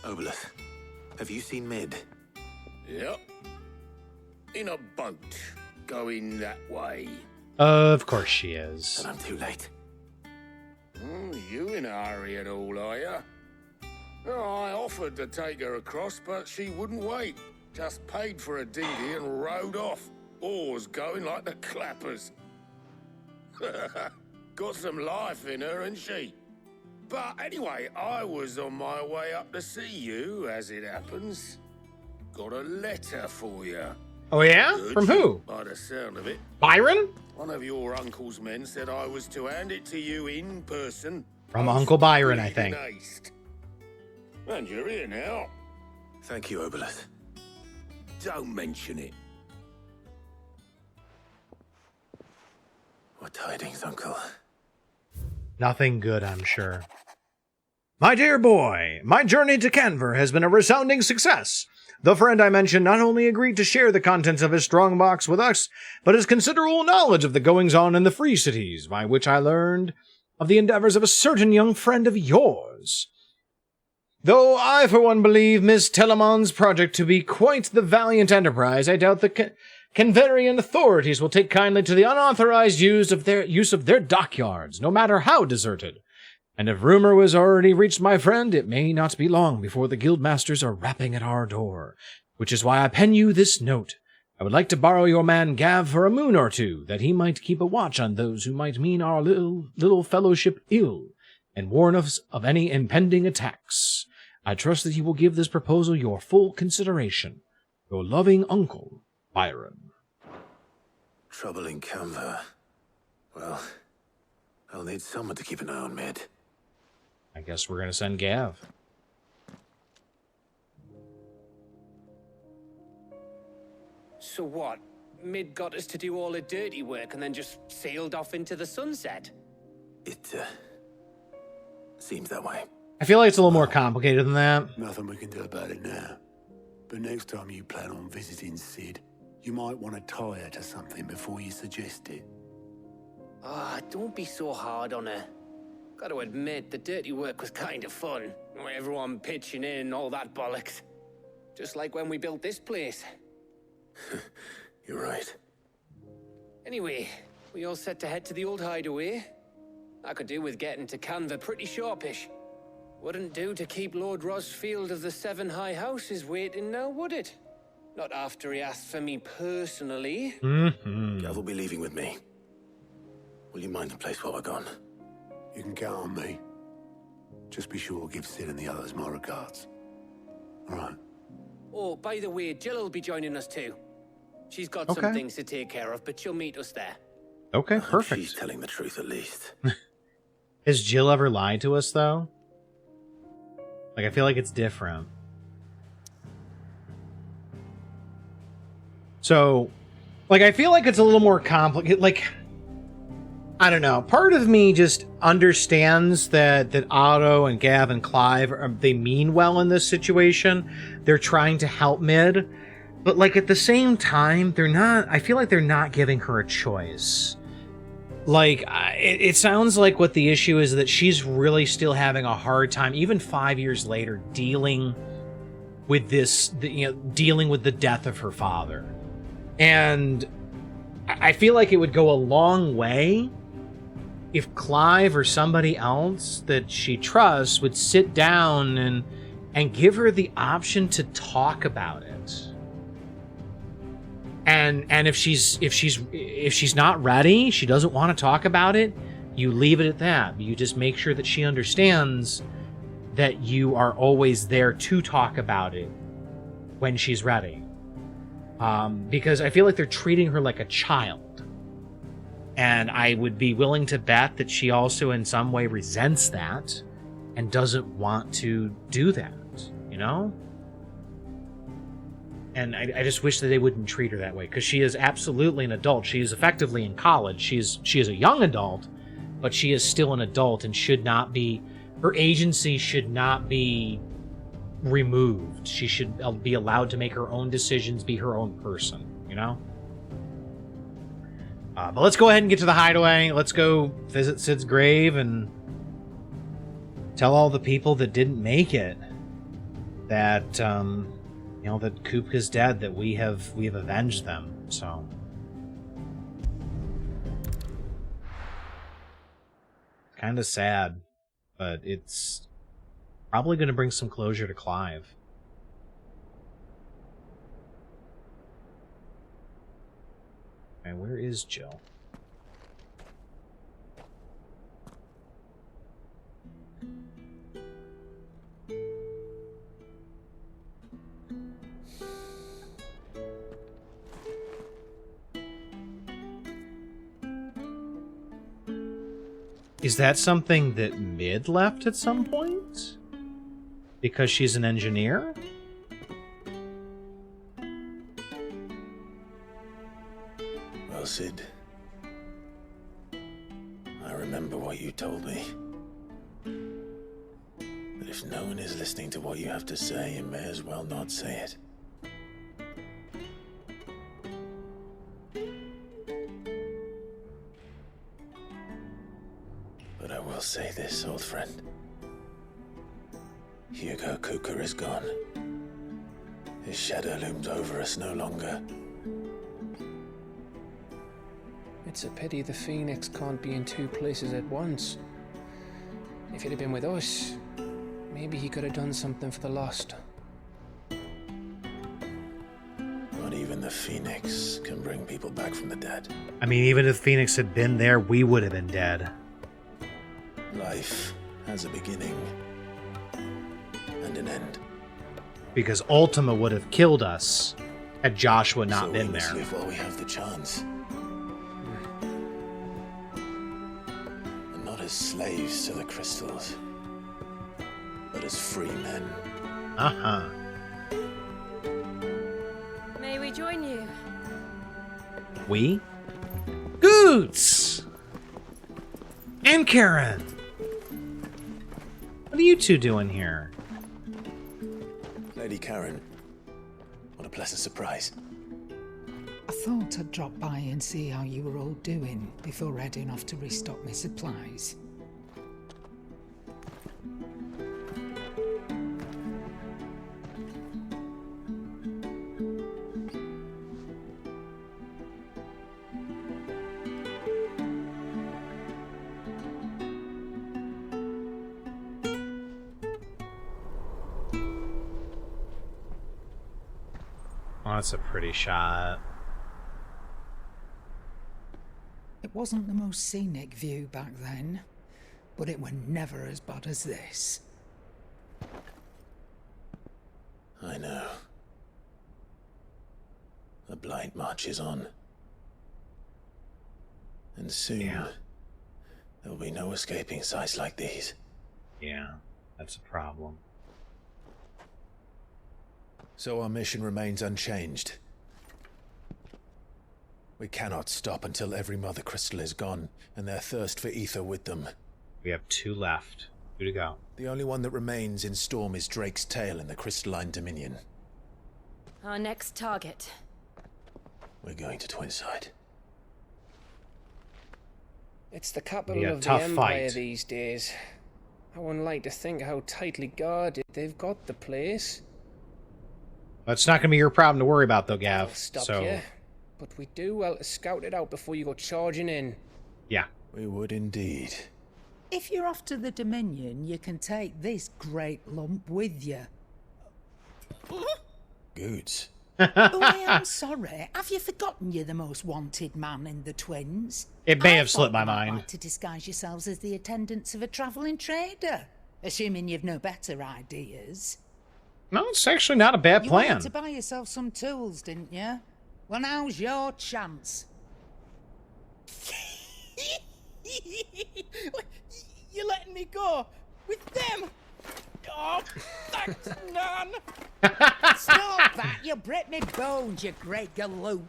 Obelith, have you seen Mid? Yep. In a boat, going that way. Of course she is. And I'm too late. You in a hurry at all, are you? Oh, I offered to take her across, but she wouldn't wait. Just paid for a dinghy and rowed off. Oars going like the clappers. Got some life in her, ain't she? But anyway, I was on my way up to see you, as it happens. Got a letter for you. Oh yeah? Good, From who? by the sound of it. Byron? One of your uncle's men said I was to hand it to you in person. From Uncle Byron, I think. And you're here now. Thank you, Obelith. Don't mention it. What tidings, Uncle? Nothing good, I'm sure. My dear boy, my journey to Canver has been a resounding success. The friend I mentioned not only agreed to share the contents of his strongbox with us, but his considerable knowledge of the goings-on in the Free Cities, by which I learned of the endeavors of a certain young friend of yours. Though I, for one, believe Miss Telemon's project to be quite the valiant enterprise, I doubt the Canverian authorities will take kindly to the unauthorized use of their dockyards, no matter how deserted. And if rumor has already reached my friend, it may not be long before the guildmasters are rapping at our door, which is why I pen you this note. I would like to borrow your man Gav for a moon or two, that he might keep a watch on those who might mean our little fellowship ill, and warn us of any impending attacks. I trust that you will give this proposal your full consideration. Your loving uncle, Byron. Trouble in Canva. Well, I'll need someone to keep an eye on Mid. I guess we're gonna send Gav. So what? Mid got us to do all the dirty work and then just sailed off into the sunset? It, seems that way. I feel like it's a little more complicated than that. Nothing we can do about it now. But next time you plan on visiting Sid, you might want to tie her to something before you suggest it. Ah, don't be so hard on her. Got to admit, the dirty work was kind of fun. Everyone pitching in and all that bollocks. Just like when we built this place. You're right. Anyway, we all set to head to the old hideaway. I could do with getting to Canva pretty sharpish. Wouldn't do to keep Lord Rosfield of the Seven High Houses waiting now, would it? Not after he asked for me personally. Gav will be leaving with me. Will you mind the place while we're gone? You can count on me. Just be sure to give Sid and the others my regards. All right. Oh, by the way, Jill will be joining us too. She's got some things to take care of, but she'll meet us there. Okay, perfect. She's telling the truth at least. Has Jill ever lied to us, though? Like, I feel like it's different. So, like, I feel like it's a little more complicated. Like, I don't know. Part of me just understands that Otto and Gav and Clive they mean well in this situation. They're trying to help Mid, but like at the same time, they're not. I feel like they're not giving her a choice. Like it sounds like what the issue is that she's really still having a hard time, even 5 years later, dealing with this. Dealing with the death of her father, and I feel like it would go a long way if Clive or somebody else that she trusts would sit down and give her the option to talk about it. And if she's not ready, she doesn't want to talk about it, you leave it at that. You just make sure that she understands that you are always there to talk about it when she's ready. Because I feel like they're treating her like a child. And I would be willing to bet that she also in some way resents that and doesn't want to do that, you know? And I just wish that they wouldn't treat her that way, because she is absolutely an adult. She is effectively in college. She is a young adult, but she is still an adult and should not be... Her agency should not be removed. She should be allowed to make her own decisions, be her own person, you know? But let's go ahead and get to the hideaway. Let's go visit Sid's grave and tell all the people that didn't make it that, that Kupka's dead, that we have avenged them, so. Kind of sad, but it's probably going to bring some closure to Clive. Okay, where is Jill? Is that something that Mid left at some point? Because she's an engineer? Well, Sid, I remember what you told me. That if no one is listening to what you have to say, you may as well not say it. But I will say this, old friend. Hugo Kupka is gone. His shadow looms over us no longer. It's a pity the Phoenix can't be in two places at once. If he'd have been with us, maybe he could have done something for the lost. Not even the Phoenix can bring people back from the dead. I mean, even if Phoenix had been there, we would have been dead. Life has a beginning and an end. Because Ultima would have killed us had Joshua not been there. Live while we have the chance. And not as slaves to the crystals, but as free men. Uh-huh. May we join you? We? Goots! And Karen! What are you two doing here? Lady Karen, what a pleasant surprise. I thought I'd drop by and see how you were all doing before heading off to restock my supplies. Oh, that's a pretty shot. It wasn't the most scenic view back then, but it were never as bad as this. I know. The blight marches on. And soon, there will be no escaping sights like these. Yeah, that's a problem. So our mission remains unchanged. We cannot stop until every mother crystal is gone, and their thirst for ether with them. We have 2 left. 2 to go. The only one that remains in Storm is Drake's tail in the Crystalline Dominion. Our next target. We're going to Twinside. It's the capital Yeah, of the tough Empire fight. these days. I wouldn't like to think how tightly guarded they've got the place. That's not going to be your problem to worry about, though, Gav. Stop So, you. But we do well to scout it out before you go charging in. yeah. We would indeed. If you're off to the Dominion, you can take this great lump with you. Goods. Oh, I am sorry. Have you forgotten you're the most wanted man in the Twins? It may I have slipped thought my you might mind. like to disguise yourselves as the attendants of a travelling trader, assuming you've no better ideas. No, it's actually not a bad You plan. wanted to buy yourself some tools, didn't you? Well, now's your chance. You're letting me go with them? Oh, thanks, Nan. Stop that! You'll break me bones, you great galoot.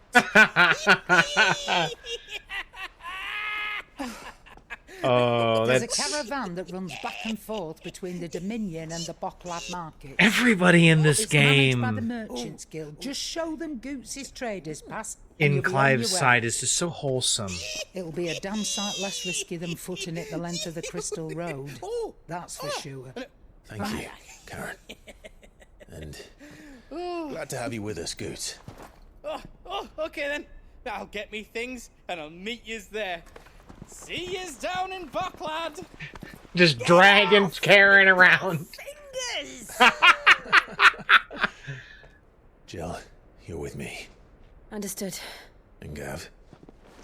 Oh, There's that's... a caravan that runs back and forth between the Dominion and the Bocklad Market. Everybody in this It's managed by the game Merchants Guild. Just show them Goots' traders pass. and in you'll be on Clive's your way. side is just so wholesome. It'll be a damn sight less risky than footing it the length of the Crystal Road. That's for sure. Thank you, Karen. And glad to have you with us, Goots. Okay then. I'll get me things and I'll meet yous there. See yous down in Bucklad. Just dragging Karen around. Jill, you're with me. Understood. And Gav.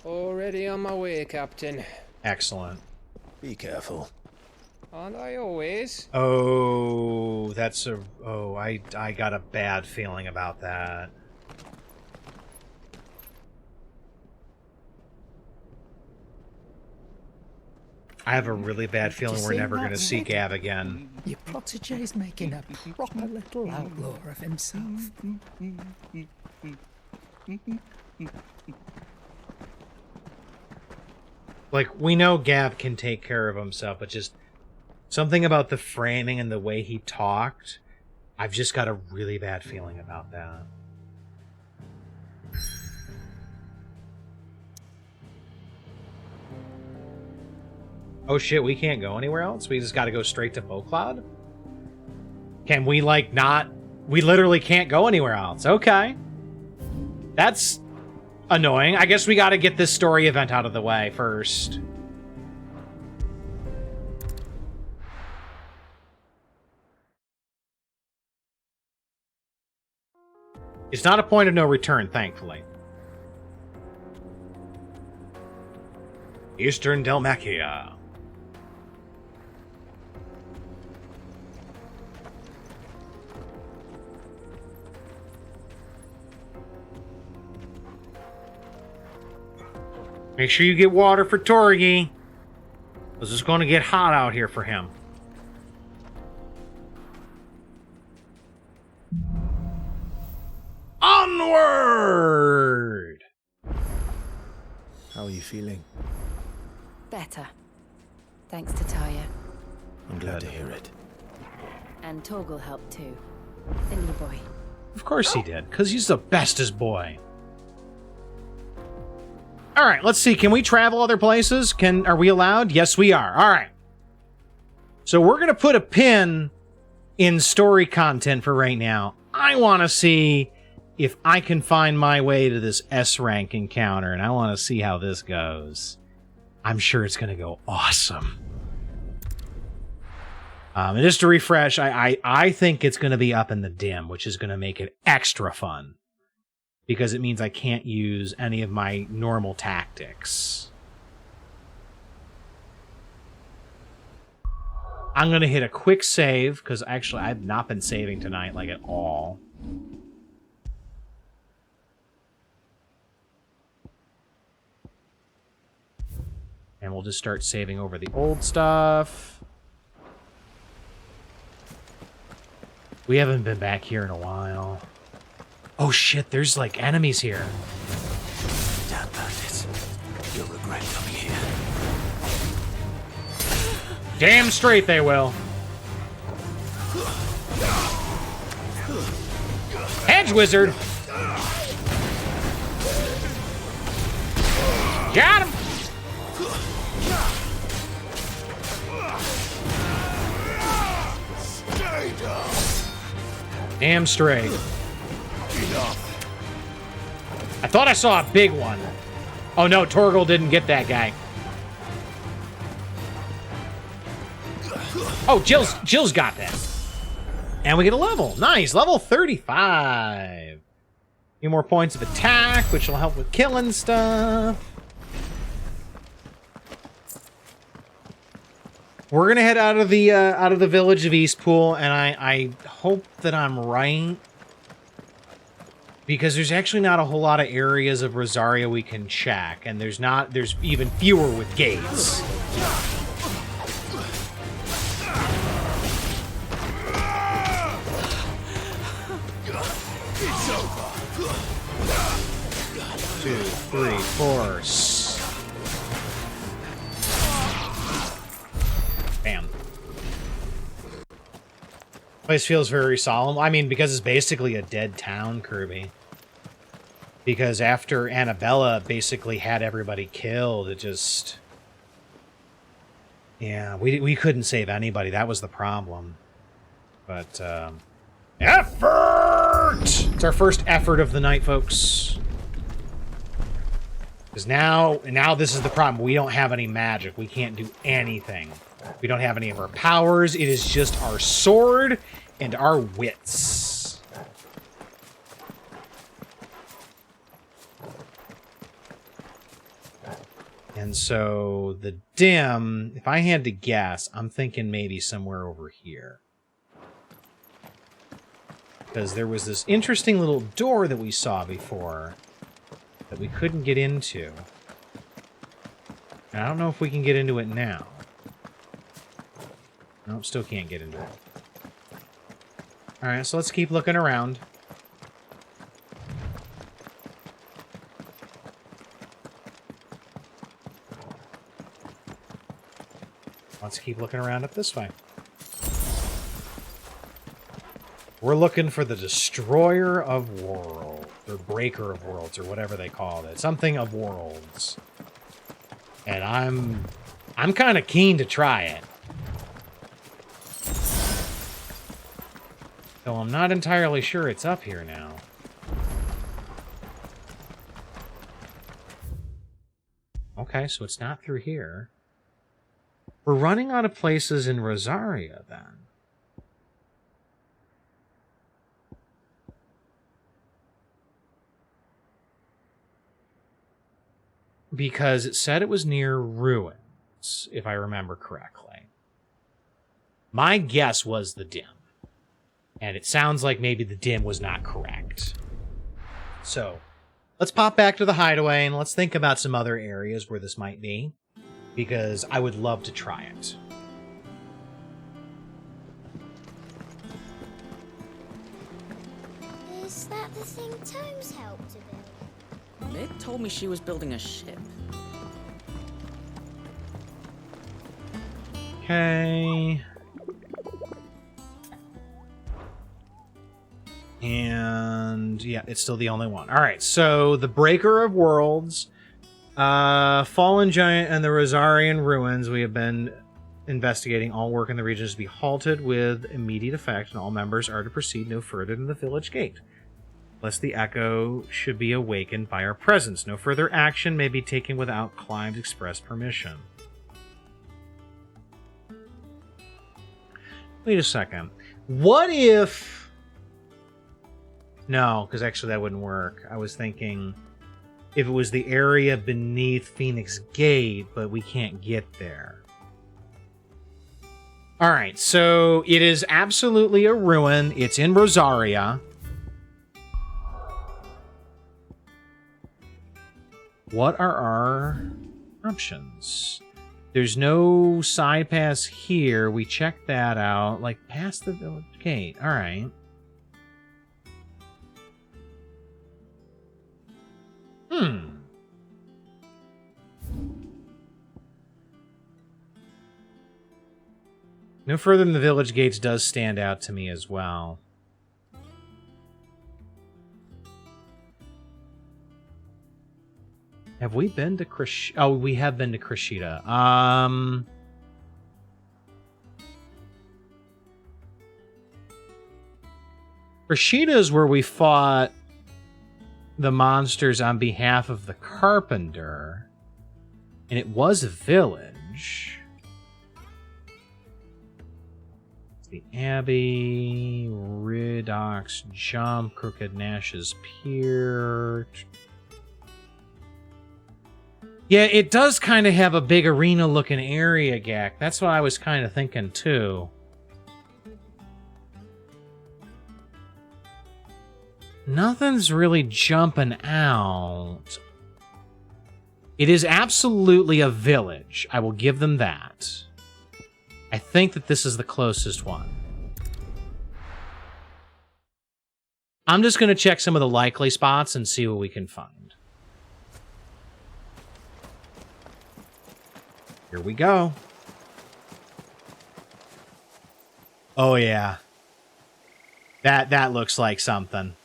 Already on my way, Captain. Excellent. Be careful. Aren't I always? Oh, that's a... Oh, I got a bad feeling about that. I have a really bad feeling we're never going to see Gav again. Your protégé's making a proper little outlaw of himself. Like, we know Gav can take care of himself, but just something about the framing and the way he talked, I've just got a really bad feeling about that. Oh shit, we can't go anywhere else? We just gotta go straight to Beaucloud? Can we, like, not... We literally can't go anywhere else. Okay. That's annoying. I guess we gotta get this story event out of the way first. It's not a point of no return, thankfully. Eastern Dalmatia. Make sure you get water for Torgi. Because it's going to get hot out here for him. Onward! How are you feeling? Better. Thanks to Taya. I'm glad to hear it. And Torgal helped too. Didn't you, boy? Of course he did, because he's the bestest boy. All right, let's see. Can we travel other places? Are we allowed? Yes, we are. All right. So we're going to put a pin in story content for right now. I want to see if I can find my way to this S-rank encounter, and I want to see how this goes. I'm sure it's going to go awesome. And just to refresh, I think it's going to be up in the dim, which is going to make it extra fun. Because it means I can't use any of my normal tactics. I'm going to hit a quick save, because actually I've not been saving tonight, like, at all. And we'll just start saving over the old stuff. We haven't been back here in a while. Oh shit, there's like enemies here. Stand back. Damn straight they will. Hedge wizard. Got him. Damn straight. I thought I saw a big one. Oh no, Torgal didn't get that guy. Oh, Jill's got that. And we get a level. Nice, level 35. A few more points of attack, which will help with killing stuff. We're gonna head out of the village of Eastpool, and I hope that I'm right, because there's actually not a whole lot of areas of Rosaria we can check, and there's even fewer with gates. It's over. 2, 3, 4. Bam. Place feels very solemn. I mean, because it's basically a dead town, Kirby. Because after Annabella basically had everybody killed, it just... Yeah, we couldn't save anybody. That was the problem. But, effort! It's our first effort of the night, folks. Because now this is the problem. We don't have any magic. We can't do anything. We don't have any of our powers. It is just our sword and our wits. And so the dim, if I had to guess, I'm thinking maybe somewhere over here. Because there was this interesting little door that we saw before that we couldn't get into. And I don't know if we can get into it now. Nope, still can't get into it. Alright, so let's keep looking around. Let's keep looking around up this way. We're looking for the Destroyer of Worlds, or Breaker of Worlds, or whatever they call it. Something of Worlds. And I'm kind of keen to try it. Though I'm not entirely sure it's up here now. Okay, so it's not through here. We're running out of places in Rosaria, then. Because it said it was near ruins, if I remember correctly. My guess was the dim. And it sounds like maybe the dim was not correct. So, let's pop back to the hideaway and let's think about some other areas where this might be. Because I would love to try it. Is that the thing Tomes helped to build? Nick told me she was building a ship. Okay. And yeah, it's still the only one. All right, so the Breaker of Worlds, Fallen Giant, and the Rosarian Ruins. We have been investigating. All work in the region is to be halted with immediate effect, and all members are to proceed no further than the village gate, lest the echo should be awakened by our presence. No further action may be taken without Clive's express permission. Wait a second. What if... No, because actually that wouldn't work. I was thinking if it was the area beneath Phoenix Gate, but we can't get there. Alright, so it is absolutely a ruin. It's in Rosaria. What are our options? There's no side pass here. We checked that out. Like, past the village gate. Alright. No further than the village gates does stand out to me as well. Have we been to Oh, we have been to Krishita. Krishita is where we fought the monsters on behalf of the carpenter. And it was a village. The Abbey, Riddock's Jump, Crooked Nash's Pier. Yeah, it does kind of have a big arena-looking area, Gak. That's what I was kind of thinking, too. Nothing's really jumping out. It is absolutely a village. I will give them that. I think that this is the closest one. I'm just going to check some of the likely spots and see what we can find. Here we go. Oh yeah. That looks like something.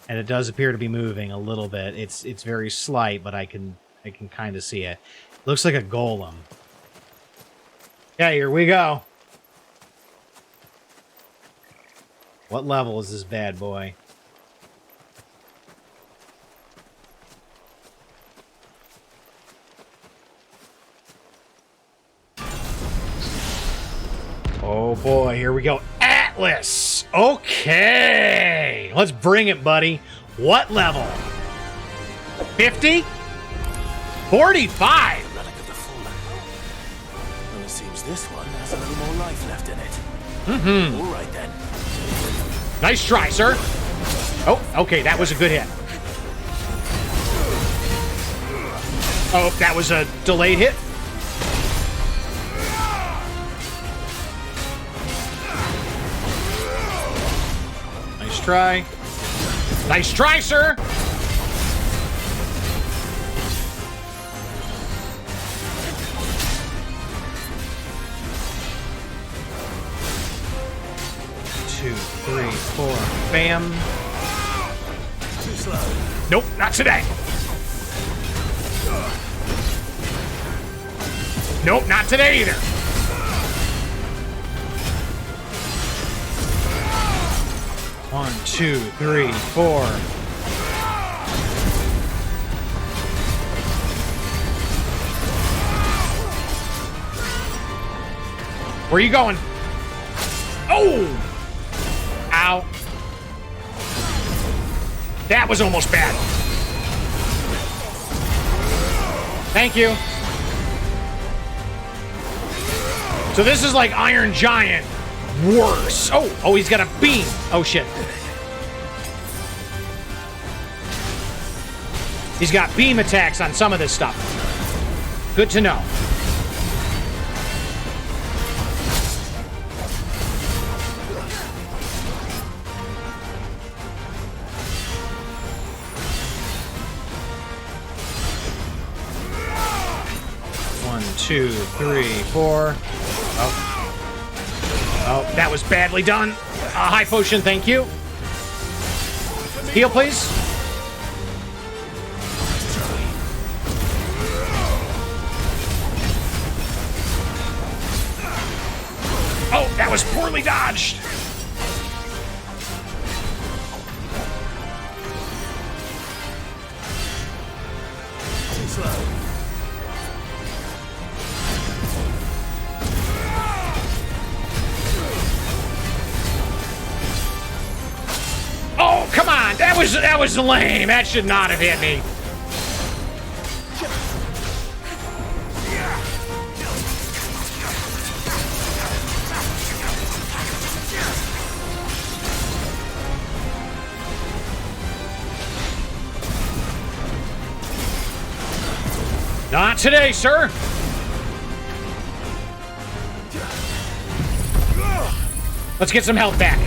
And it does appear to be moving a little bit. It's very slight, but I can kind of see it. Looks like a golem. Yeah, here we go. What level is this bad boy? Oh boy, here we go. Atlas! Okay! Let's bring it, buddy. What level? 50? 45? Relic of the fallen. Well, it seems this one has a little more life left in it. Mm-hmm. All right, then. Nice try, sir. Oh, okay, that was a good hit. Oh, that was a delayed hit. Nice try. Nice try, sir. Two, three, four. Bam. Too slow. Nope, not today. Nope, not today either. One, two, three, four. Where are you going? Oh! Ow. That was almost bad. Thank you. So this is like Iron Giant. Worse. Oh, he's got a beam. Oh, shit. He's got beam attacks on some of this stuff. Good to know. One, two, three, four. Oh, that was badly done. High potion, thank you. Heal, please. Oh, that was poorly dodged. Too slow. Oh, come on. That was lame. That should not have hit me. Not today, sir. Let's get some health back.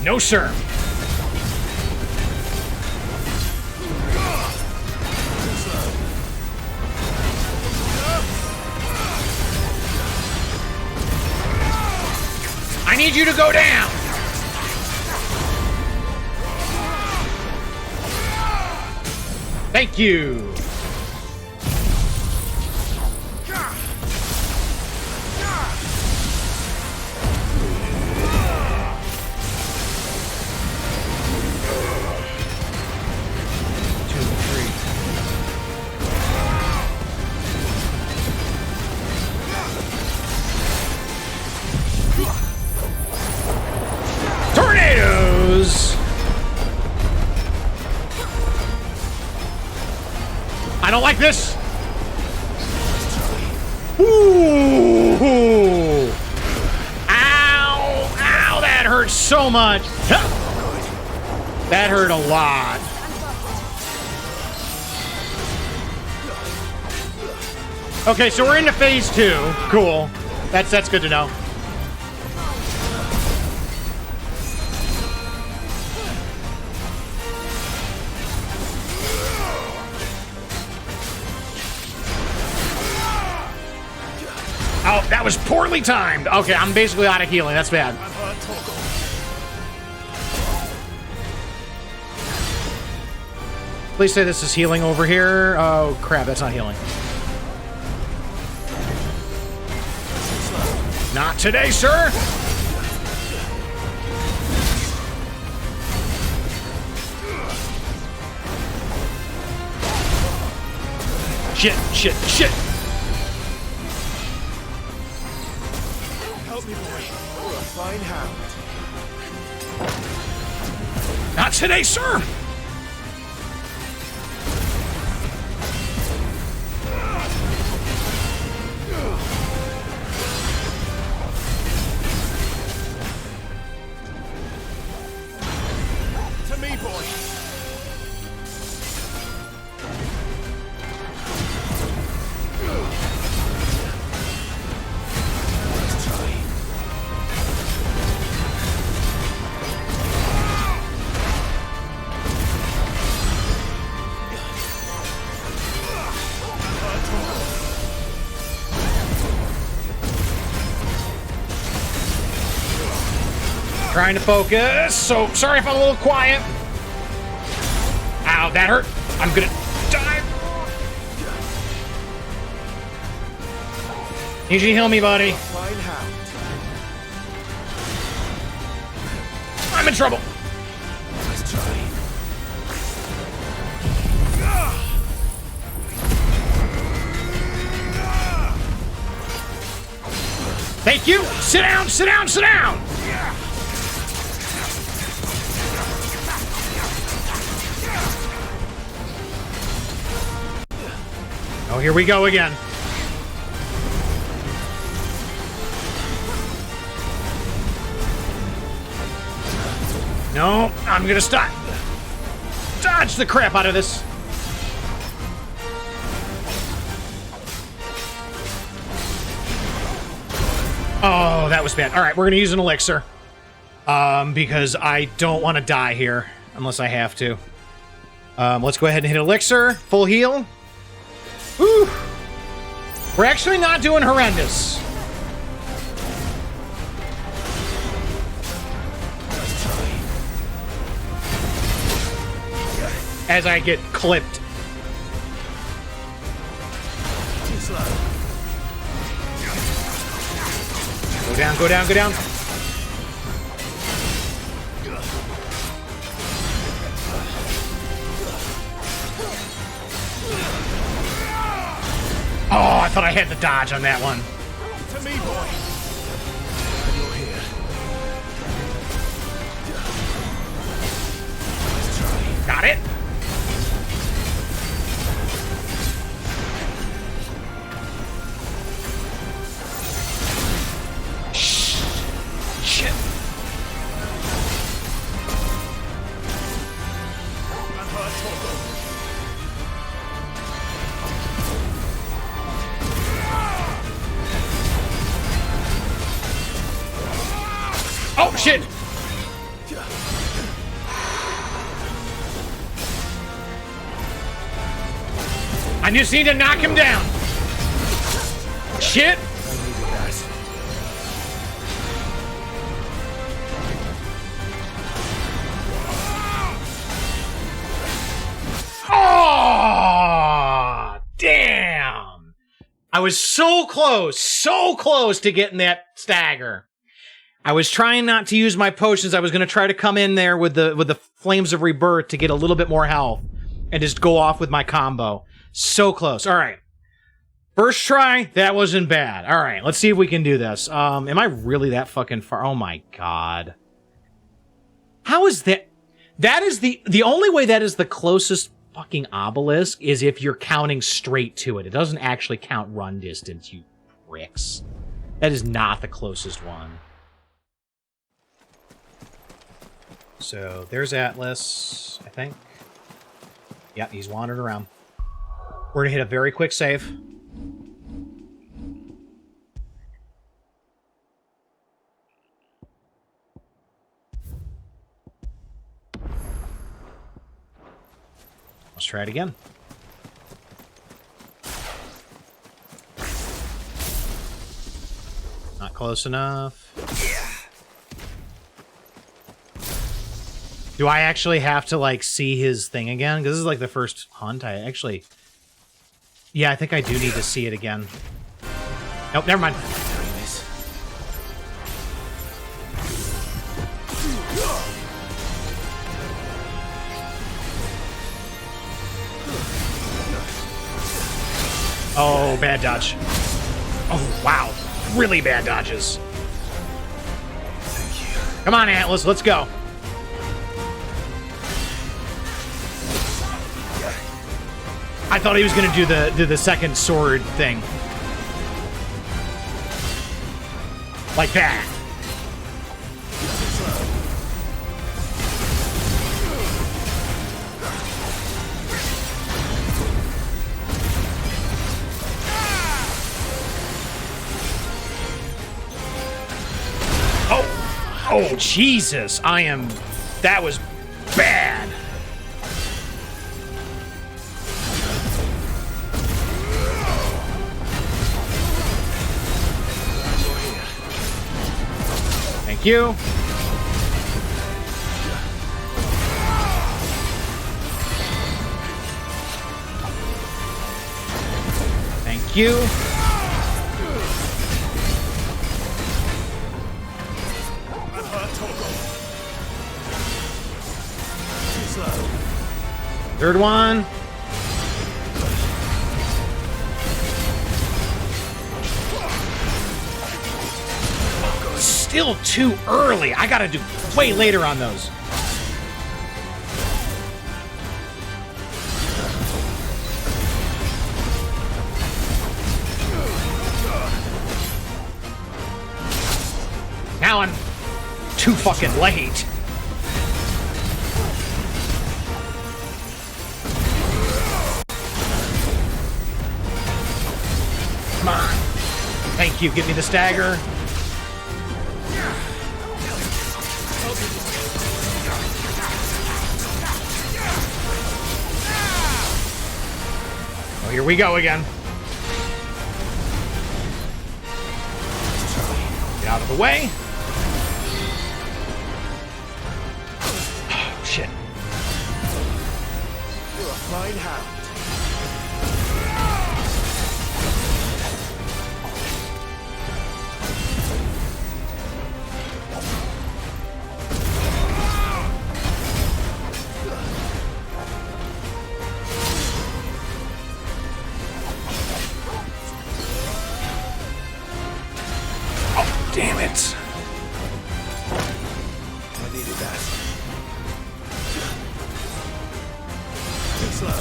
No, sir. I need you to go down. Thank you. Tornadoes! I don't like this. Ooh! Ow! Ow! That hurts so much. That hurt a lot. Okay, so we're into phase 2. Cool. That's good to know. Oh, that was poorly timed. Okay, I'm basically out of healing. That's bad. Please say this is healing over here. Oh, crap. That's not healing. Not today, sir. Shit, shit, shit. Help me, boy. You're a fine hound. Not today, sir. To me, boy. Trying to focus, so sorry if I'm a little quiet. Ow, that hurt. I'm gonna die. Need you to heal me, buddy. Fine hound. I'm in trouble. Let's try. Thank you. Sit down, sit down, sit down. Oh, here we go again. No, I'm gonna stop. Dodge the crap out of this. Oh, that was bad. All right, we're gonna use an elixir. Because I don't want to die here unless I have to. Let's go ahead and hit elixir. Full heal. Whew. We're actually not doing horrendous. As I get clipped. Too slow. Go down, go down, go down. Oh, I thought I had the dodge on that one. To me, boy. You're here. Let's try. Got it. Shit. Oh, shit! I just need to knock him down. Shit. Oh, damn. I was so close to getting that stagger. I was trying not to use my potions. I was going to try to come in there with the Flames of Rebirth to get a little bit more health and just go off with my combo. So close. All right. First try, that wasn't bad. All right, let's see if we can do this. Am I really that fucking far? Oh my god. How is that? That is the only way that is the closest fucking obelisk is if you're counting straight to it. It doesn't actually count run distance, you pricks. That is not the closest one. So there's Atlas, I think. Yeah, he's wandering around. We're gonna hit a very quick save. Let's try it again. Not close enough. Do I actually have to, like, see his thing again? Because this is, like, the first hunt. I actually... Yeah, I think I do need to see it again. Nope, never mind. Oh, bad dodge. Oh, wow. Really bad dodges. Come on, Atlas, let's go. I thought he was going to do the second sword thing. Like that. Oh, Jesus. That was bad. Thank you. Thank you. Third one. Still too early. I gotta do way later on those. Now I'm too fucking late. Come on. Thank you. Give me the stagger. Oh, here we go again. Get out of the way. Oh, shit. You're a fine hound. Damn it. I needed that. Too slow.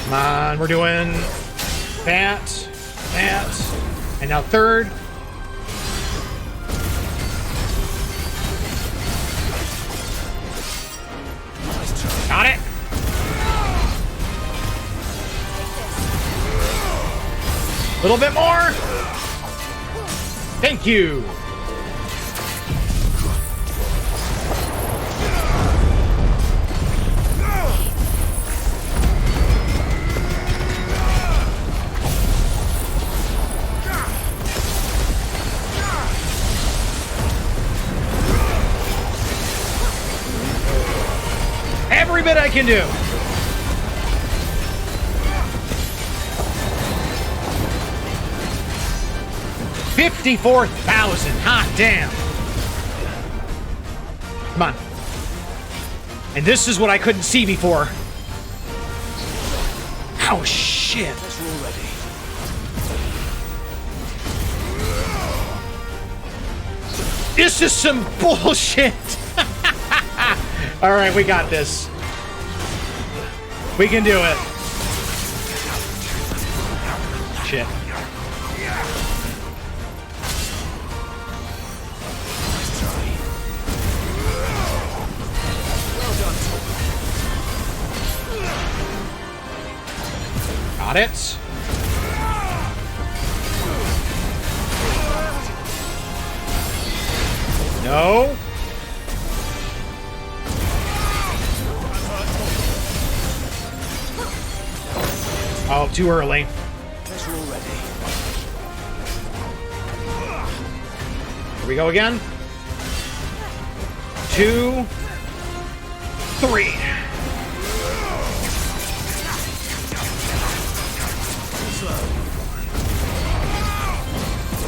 Come on, we're doing that, and now third. Got it. A little bit more. Thank you. Every bit I can do. $54,000. Hot damn. Come on. And this is what I couldn't see before. Oh shit. This is some bullshit. All right, we got this. We can do it. Shit. Got it. No. Oh, too early. Here we go again. 2, 3.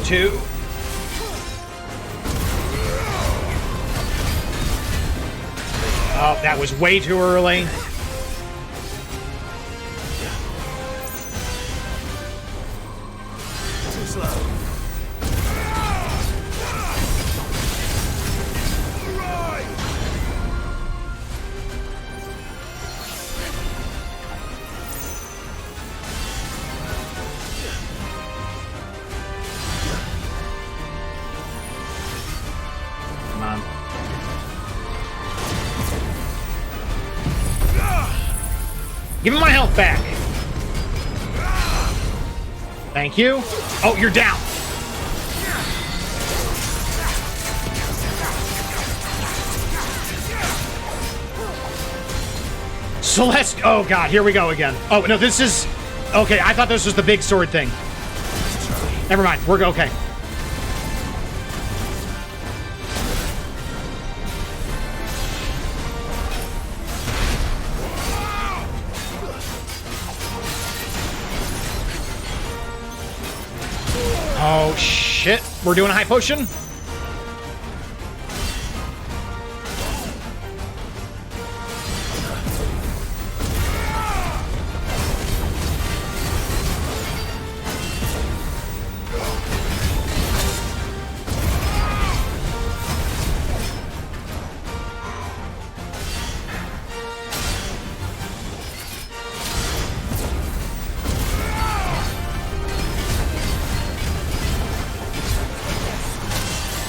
Two. Oh, that was way too early. Too slow. Come on. Give me my health back. Thank you. Oh, you're down. Celeste. Oh, God. Here we go again. Oh, no, this is... Okay, I thought this was the big sword thing. Never mind. We're okay. Oh, shit. We're doing a high potion?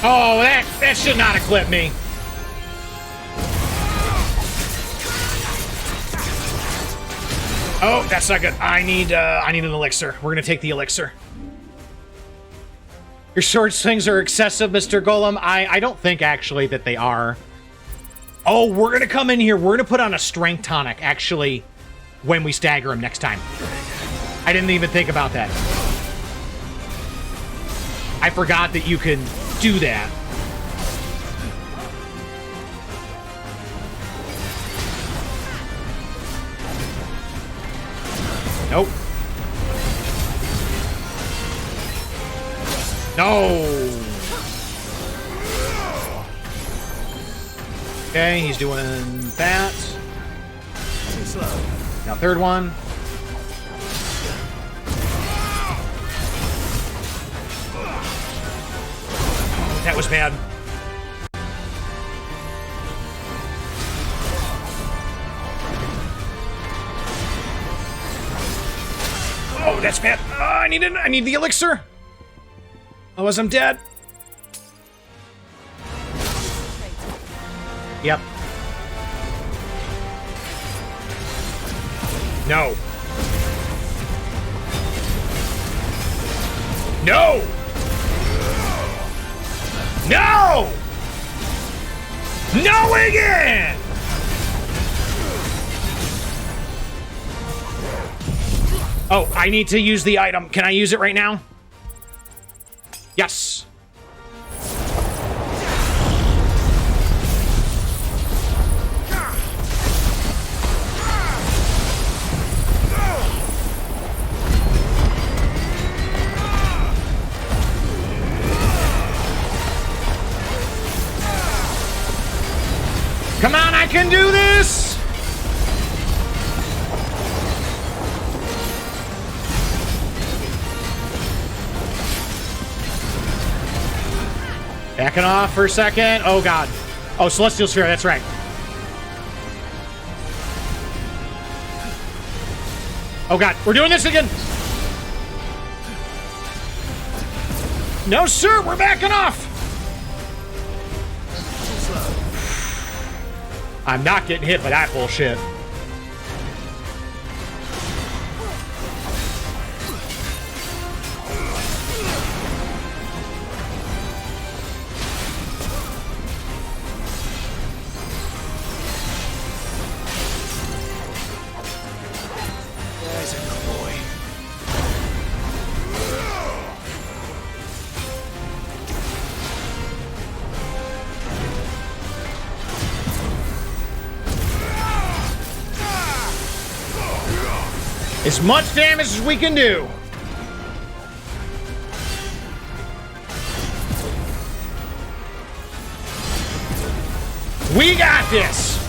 Oh, that should not have clipped me. Oh, that's not good. I need an elixir. We're gonna take the elixir. Your sword swings are excessive, Mr. Golem. I don't think actually that they are. Oh, we're gonna come in here. We're gonna put on a strength tonic actually when we stagger him next time. I didn't even think about that. I forgot that you can do that. Nope. No. Okay, he's doing that. Too slow. Now third one. That was bad. Oh, that's bad. I need the elixir. Otherwise, I'm dead. Yep. No. No! No! No again! Oh, I need to use the item. Can I use it right now? Yes. Come on, I can do this! Backing off for a second. Oh, God. Oh, Celestial Sphere, that's right. Oh, God, we're doing this again! No, sir, we're backing off! I'm not getting hit by that bullshit. There's a good boy. As much damage as we can do. We got this.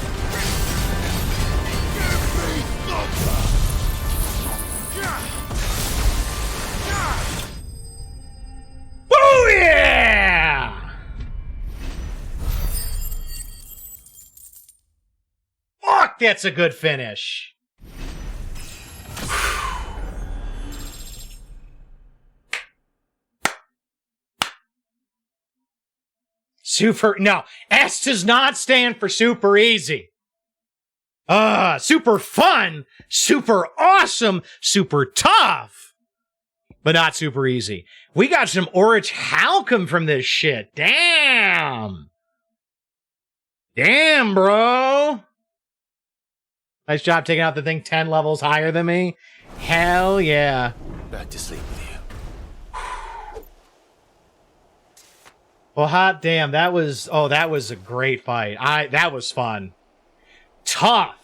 Oh yeah! Fuck, that's a good finish. Super, no, S does not stand for super easy. Super fun, super awesome, super tough, but not super easy. We got some Orich Halcom from this shit. Damn. Damn, bro. Nice job taking out the thing 10 levels higher than me. Hell yeah. Back to sleep with you. Well, hot damn, that was a great fight. That was fun. Tough.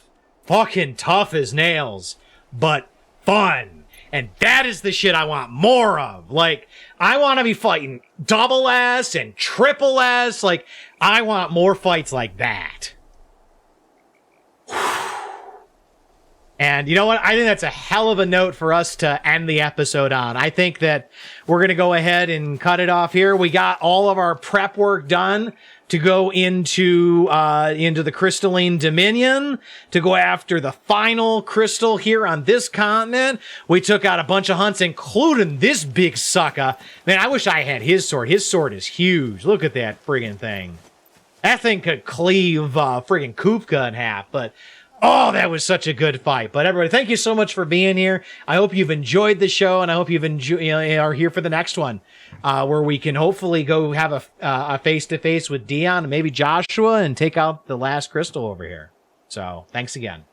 Fucking tough as nails, but fun. And that is the shit I want more of. Like, I want to be fighting double S and triple S. Like, I want more fights like that. And you know what? I think that's a hell of a note for us to end the episode on. I think that we're going to go ahead and cut it off here. We got all of our prep work done to go into the Crystalline Dominion, to go after the final crystal here on this continent. We took out a bunch of hunts, including this big sucker. Man, I wish I had his sword. His sword is huge. Look at that friggin' thing. That thing could cleave friggin' Kupka in half, but... oh, that was such a good fight. But everybody, thank you so much for being here. I hope you've enjoyed the show, and I hope are here for the next one, where we can hopefully go have a face-to-face with Dion and maybe Joshua and take out the last crystal over here. So, thanks again.